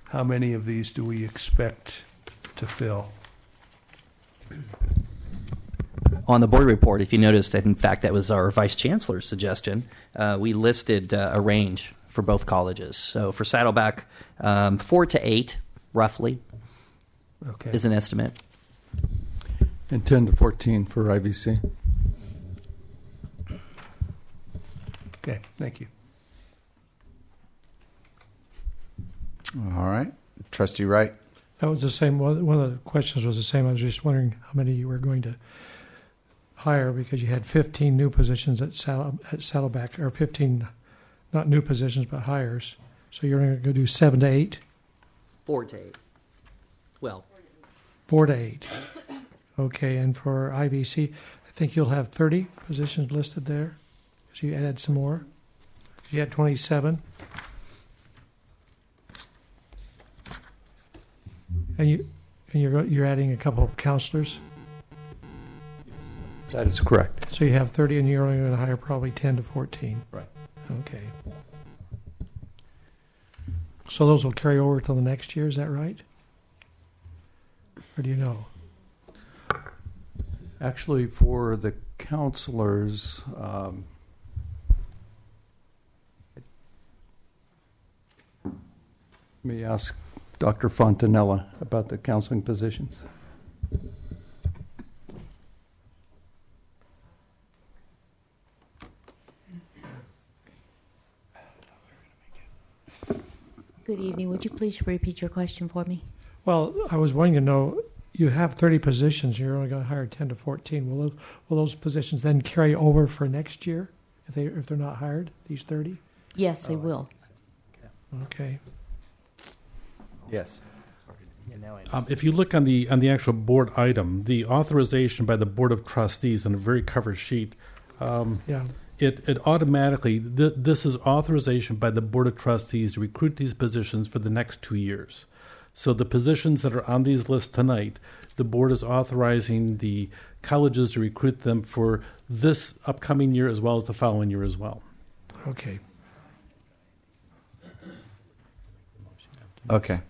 how many of these do we expect to fill? On the board report, if you noticed, in fact, that was our vice chancellor's suggestion. We listed a range for both colleges. So for Saddleback, 4 to 8, roughly, is an estimate. And 10 to 14 for IVC. Okay, thank you. All right. Trustee Wright. That was the same. One of the questions was the same. I was just wondering how many you were going to hire, because you had 15 new positions at Saddleback, or 15, not new positions, but hires. So you're going to go do 7 to 8? 4 to 8. Well, 4 to 8. Okay, and for IVC, I think you'll have 30 positions listed there, because you added some more. You had 27. And you're adding a couple of counselors? That is correct. So you have 30, and you're only going to hire probably 10 to 14. Right. Okay. So those will carry over till the next year, is that right? Or do you know? Actually, for the counselors, let me ask Dr. Fontanella about the counseling positions. Good evening. Would you please repeat your question for me? Well, I was wanting to know, you have 30 positions, you're only going to hire 10 to 14. Will those positions then carry over for next year if they're not hired, these 30? Yes, they will. Okay. Yes. If you look on the actual board item, the authorization by the Board of Trustees on the very cover sheet, it automatically, this is authorization by the Board of Trustees to recruit these positions for the next 2 years. So the positions that are on these lists tonight, the board is authorizing the colleges to recruit them for this upcoming year as well as the following year as well. Okay. Okay.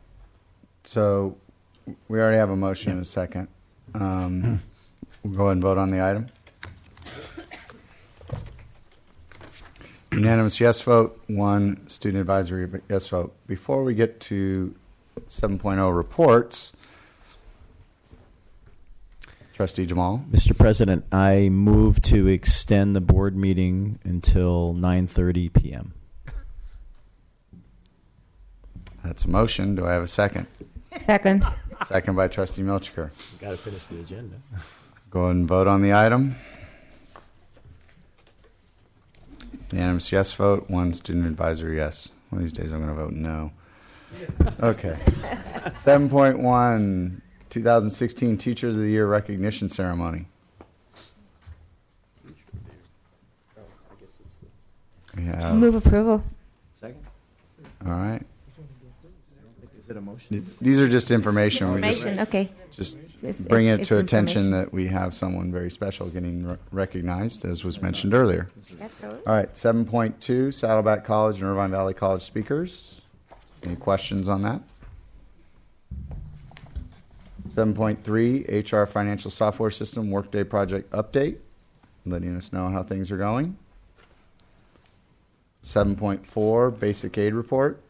So we already have a motion and a second. We'll go ahead and vote on the item. Unanimous yes vote, 1 student advisory yes vote. Before we get to 7.0 reports, Trustee Jamal. Mr. President, I move to extend the board meeting until 9:30 p.m. That's a motion. Do I have a second? Second. Second by Trustee Milchiker. Got to finish the agenda. Go ahead and vote on the item. Unanimous yes vote. One student advisory yes. One of these days I'm going to vote no. Okay. 7.1, 2016 Teachers of the Year Recognition Ceremony. We have, Move approval. Second. all right. Is it a motion? These are just information. Information, okay. Just It's- bring it it's to attention information. that we have someone very special getting recognized, as was mentioned earlier. Absolutely. All right, 7.2, Saddleback College and Irvine Valley College speakers. Any questions on that? 7.3, HR Financial Software System Workday Project Update, letting us know how things are going. 7.4, Basic Aid Report.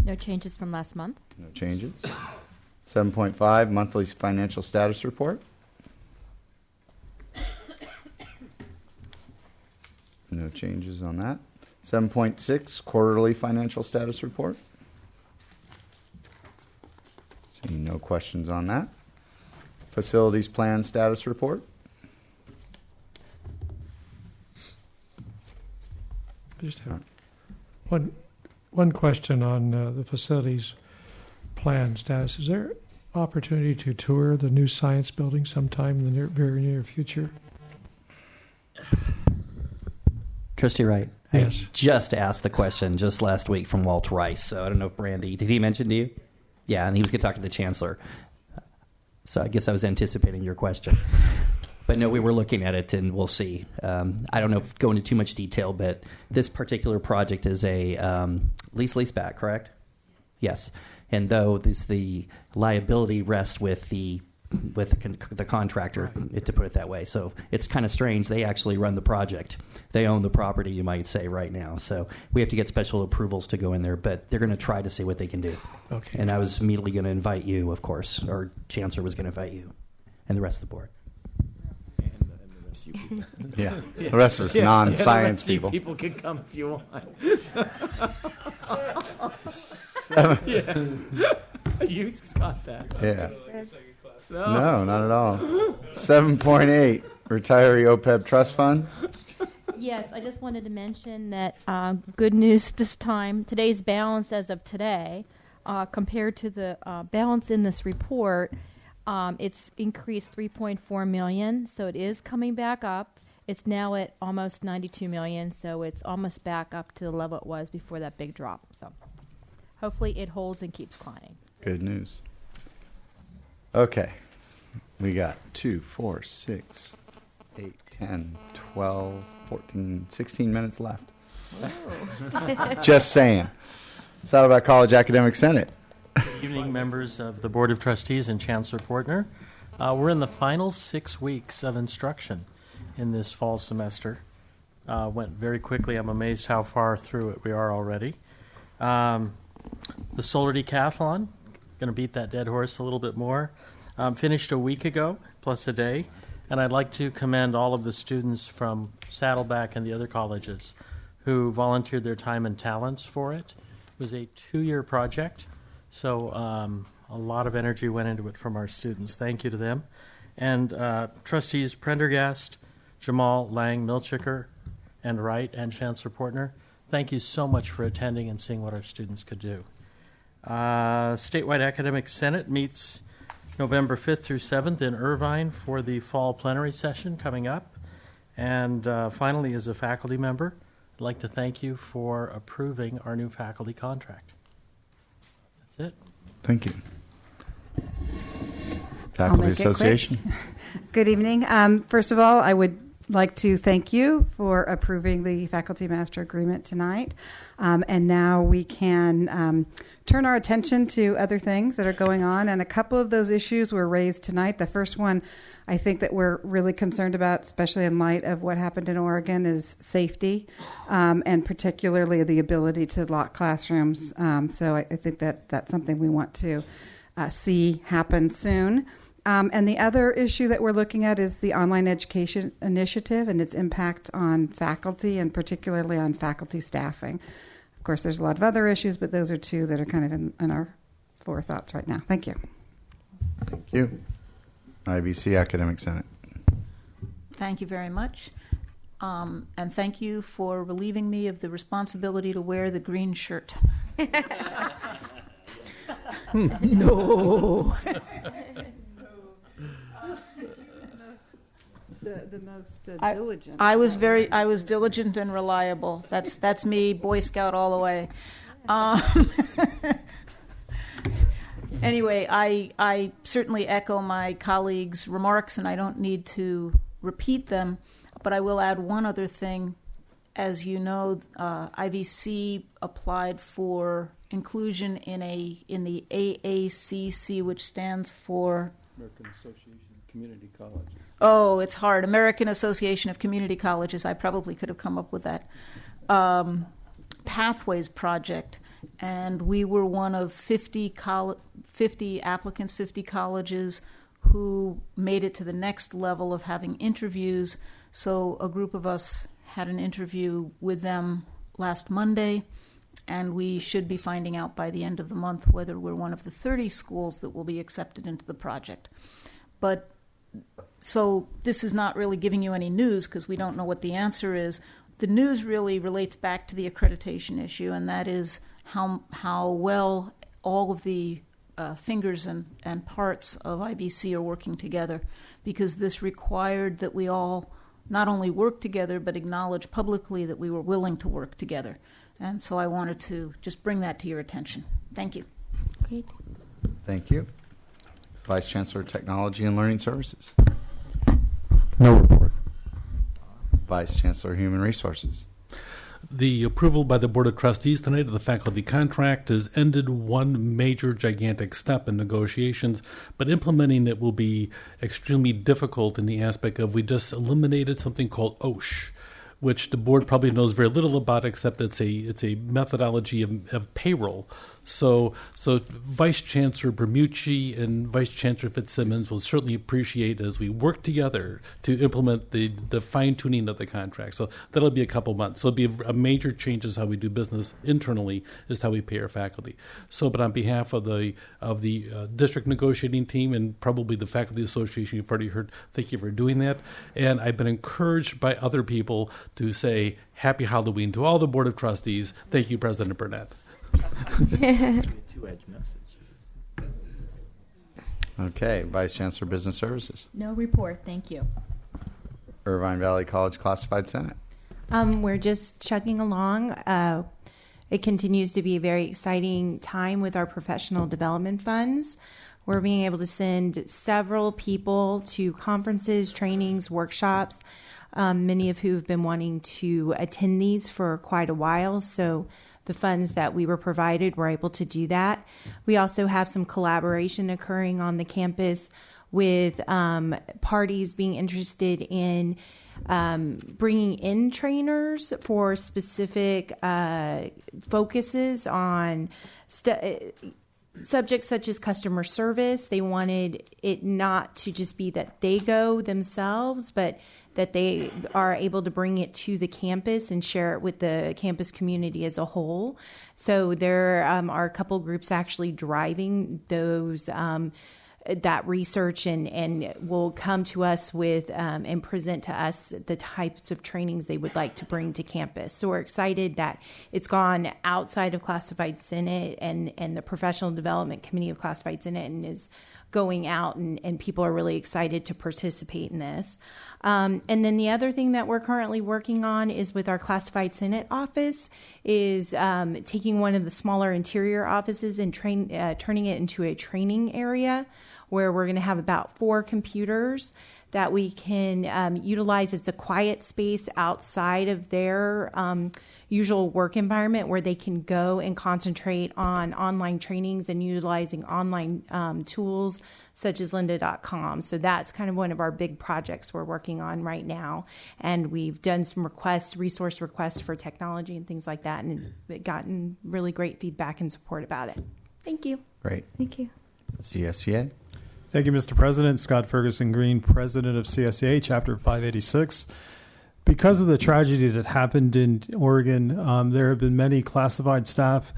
No changes from last month. No changes. 7.5, Monthly Financial Status Report. No changes on that. 7.6, Quarterly Financial Status Report. Seeing no questions on that. Facilities Plan Status Report. I just have one question on the facilities plan status. Is there opportunity to tour the new science building sometime in the very near future? Trustee Wright. Yes. I just asked the question just last week from Walt Rice, so I don't know if Brandy, did he mention to you? Yeah, and he was going to talk to the chancellor. So I guess I was anticipating your question. But no, we were looking at it, and we'll see. I don't know if go into too much detail, but this particular project is a lease-back, correct? Yes. And though the liability rests with the contractor, to put it that way. So it's kind of strange. They actually run the project. They own the property, you might say, right now. So we have to get special approvals to go in there, but they're going to try to see what they can do. Okay. And I was immediately going to invite you, of course, or Chancellor was going to invite you and the rest of the board. Yeah, the rest of us non-science people. People can come if you want. You got that. Yeah. No, not at all. 7.8, Retiree OPEB Trust Fund. Yes, I just wanted to mention that good news this time. Today's balance as of today, compared to the balance in this report, it's increased $3.4 million, so it is coming back up. It's now at almost $92 million, so it's almost back up to the level it was before that big drop. So hopefully it holds and keeps climbing. Good news. Okay. We got 2, 4, 6, 8, 10, 12, 14, 16 minutes left. Just saying. Saddleback College Academic Senate. Good evening, members of the Board of Trustees and Chancellor Portner. We're in the final 6 weeks of instruction in this fall semester. Went very quickly. I'm amazed how far through it we are already. The Solar Decathlon, going to beat that dead horse a little bit more. Finished a week ago, plus a day, and I'd like to commend all of the students from Saddleback and the other colleges who volunteered their time and talents for it. It was a 2-year project, so a lot of energy went into it from our students. Thank you to them. And Trustees Prendergast, Jamal, Lang, Milchiker, and Wright, and Chancellor Portner, thank you so much for attending and seeing what our students could do. Statewide Academic Senate meets November 5th through 7th in Irvine for the fall plenary session coming up. And finally, as a faculty member, I'd like to thank you for approving our new faculty contract. That's it. Thank you. Faculty Association. Good evening. First of all, I would like to thank you for approving the Faculty Master Agreement tonight. And now we can turn our attention to other things that are going on. And a couple of those issues were raised tonight. The first one I think that we're really concerned about, especially in light of what happened in Oregon, is safety, and particularly the ability to lock classrooms. So I think that that's something we want to see happen soon. And the other issue that we're looking at is the online education initiative and its impact on faculty, and particularly on faculty staffing. Of course, there's a lot of other issues, but those are two that are kind of in our forethoughts right now. Thank you. Thank you. IBC Academic Senate. Thank you very much. And thank you for relieving me of the responsibility to wear the green shirt. No. The most diligent. I was diligent and reliable. That's me, Boy Scout all the way. Anyway, I certainly echo my colleagues' remarks, and I don't need to repeat them, but I will add one other thing. As you know, IVC applied for inclusion in the AACC, which stands for American Association of Community Colleges. Oh, it's hard. American Association of Community Colleges. I probably could have come up with that. Pathways project. And we were one of 50 applicants, 50 colleges who made it to the next level of having interviews. So a group of us had an interview with them last Monday, and we should be finding out by the end of the month whether we're one of the 30 schools that will be accepted into the project. But so this is not really giving you any news because we don't know what the answer is. The news really relates back to the accreditation issue, and that is how well all of the fingers and parts of IVC are working together, because this required that we all not only work together but acknowledge publicly that we were willing to work together. And so I wanted to just bring that to your attention. Thank you. Great. Thank you. Vice Chancellor, Technology and Learning Services. No report. Vice Chancellor, Human Resources. The approval by the Board of Trustees tonight of the faculty contract has ended one major gigantic step in negotiations, but implementing it will be extremely difficult in the aspect of we just eliminated something called OSH, which the board probably knows very little about, except it's a methodology of payroll. So Vice Chancellor Bermucci and Vice Chancellor Fitzsimmons will certainly appreciate as we work together to implement the fine-tuning of the contract. So that'll be a couple months. So it'll be a major change is how we do business internally, is how we pay our faculty. So, but on behalf of the district negotiating team and probably the Faculty Association, you've already heard, thank you for doing that. And I've been encouraged by other people to say Happy Halloween to all the Board of Trustees. Thank you, President Burnett. Two-edged message. Okay, Vice Chancellor, Business Services. No report, thank you. Irvine Valley College Classified Senate. We're just chugging along. It continues to be a very exciting time with our professional development funds. We're being able to send several people to conferences, trainings, workshops, many of who have been wanting to attend these for quite a while. So the funds that we were provided were able to do that. We also have some collaboration occurring on the campus with parties being interested in bringing in trainers for specific focuses on subjects such as customer service. They wanted it not to just be that they go themselves, but that they are able to bring it to the campus and share it with the campus community as a whole. So there are a couple groups actually driving those that research and will come to us with and present to us the types of trainings they would like to bring to campus. So we're excited that it's gone outside of Classified Senate and the Professional Development Committee of Classified Senate and is going out, and people are really excited to participate in this. And then the other thing that we're currently working on is with our Classified Senate office is taking one of the smaller interior offices and turning it into a training area where we're going to have about 4 computers that we can utilize. It's a quiet space outside of their usual work environment where they can go and concentrate on online trainings and utilizing online tools such as lynda.com. So that's kind of one of our big projects we're working on right now. And we've done some resource requests for technology and things like that, and gotten really great feedback and support about it. Thank you. Great. Thank you. CSEA. Thank you, Mr. President. Scott Ferguson Green, President of CSEA, Chapter 586. because of the tragedy that happened in Oregon, there have been many classified staff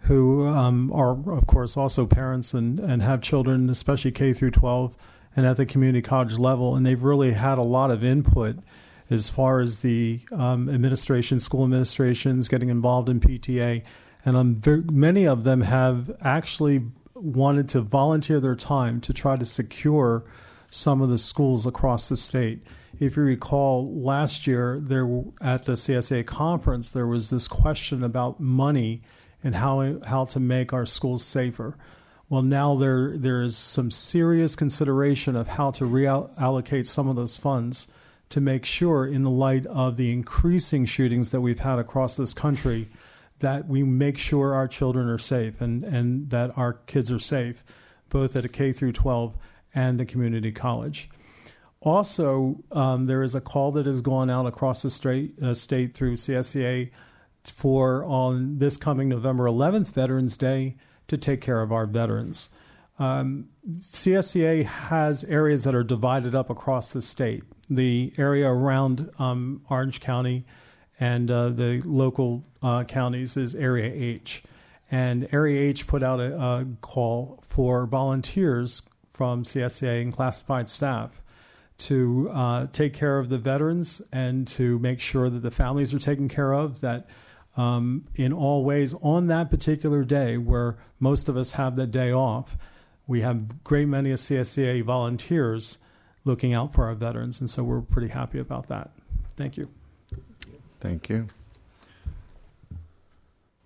who are, of course, also parents and have children, especially K through 12 and at the community college level, and they've really had a lot of input as far as the administration, school administrations getting involved in PTA, and many of them have actually wanted to volunteer their time to try to secure some of the schools across the state. If you recall, last year at the CSA conference, there was this question about money and how to make our schools safer. Well, now there is some serious consideration of how to reallocate some of those funds to make sure, in the light of the increasing shootings that we've had across this country, that we make sure our children are safe and that our kids are safe, both at a K through 12 and the community college. Also, there is a call that has gone out across the state through CSEA for on this coming November 11th, Veterans Day, to take care of our veterans. CSEA has areas that are divided up across the state. The area around Orange County and the local counties is Area H. And Area H put out a call for volunteers from CSEA and classified staff to take care of the veterans and to make sure that the families are taken care of, that in all ways on that particular day where most of us have that day off, we have a great many of CSEA volunteers looking out for our veterans, and so we're pretty happy about that. Thank you. Thank you.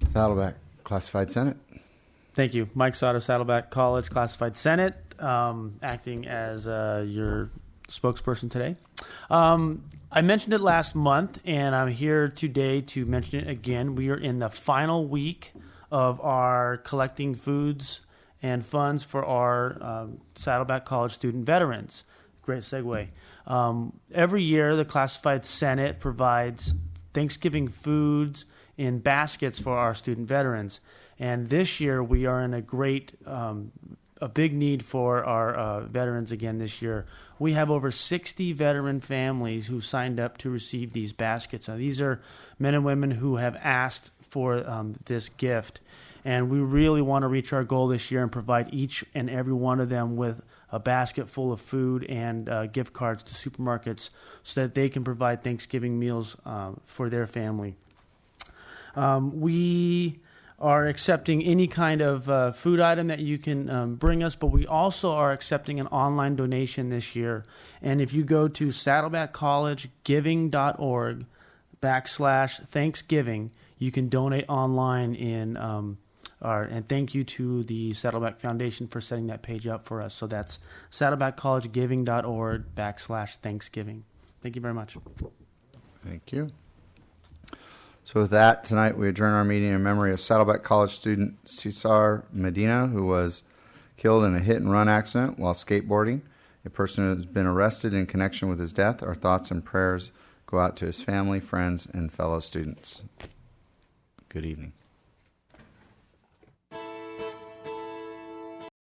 Saddleback, Classified Senate. Thank you. Mike Sauter, Saddleback College Classified Senate, acting as your spokesperson today. I mentioned it last month, and I'm here today to mention it again. We are in the final week of our collecting foods and funds for our Saddleback College student veterans. Great segue. Every year, the Classified Senate provides Thanksgiving foods in baskets for our student veterans. And this year, we are in a big need for our veterans again this year. We have over 60 veteran families who signed up to receive these baskets. Now, these are men and women who have asked for this gift. And we really want to reach our goal this year and provide each and every one of them with a basket full of food and gift cards to supermarkets so that they can provide Thanksgiving meals for their family. We are accepting any kind of food item that you can bring us, but we also are accepting an online donation this year. And if you go to saddlebackcollegegiving.org/Thanksgiving, you can donate online and thank you to the Saddleback Foundation for setting that page up for us. So that's saddlebackcollegegiving.org/Thanksgiving. Thank you very much. Thank you. So with that, tonight we adjourn our meeting in memory of Saddleback College student Cesar Medina, who was killed in a hit-and-run accident while skateboarding. A person who has been arrested in connection with his death. Our thoughts and prayers go out to his family, friends, and fellow students. Good evening.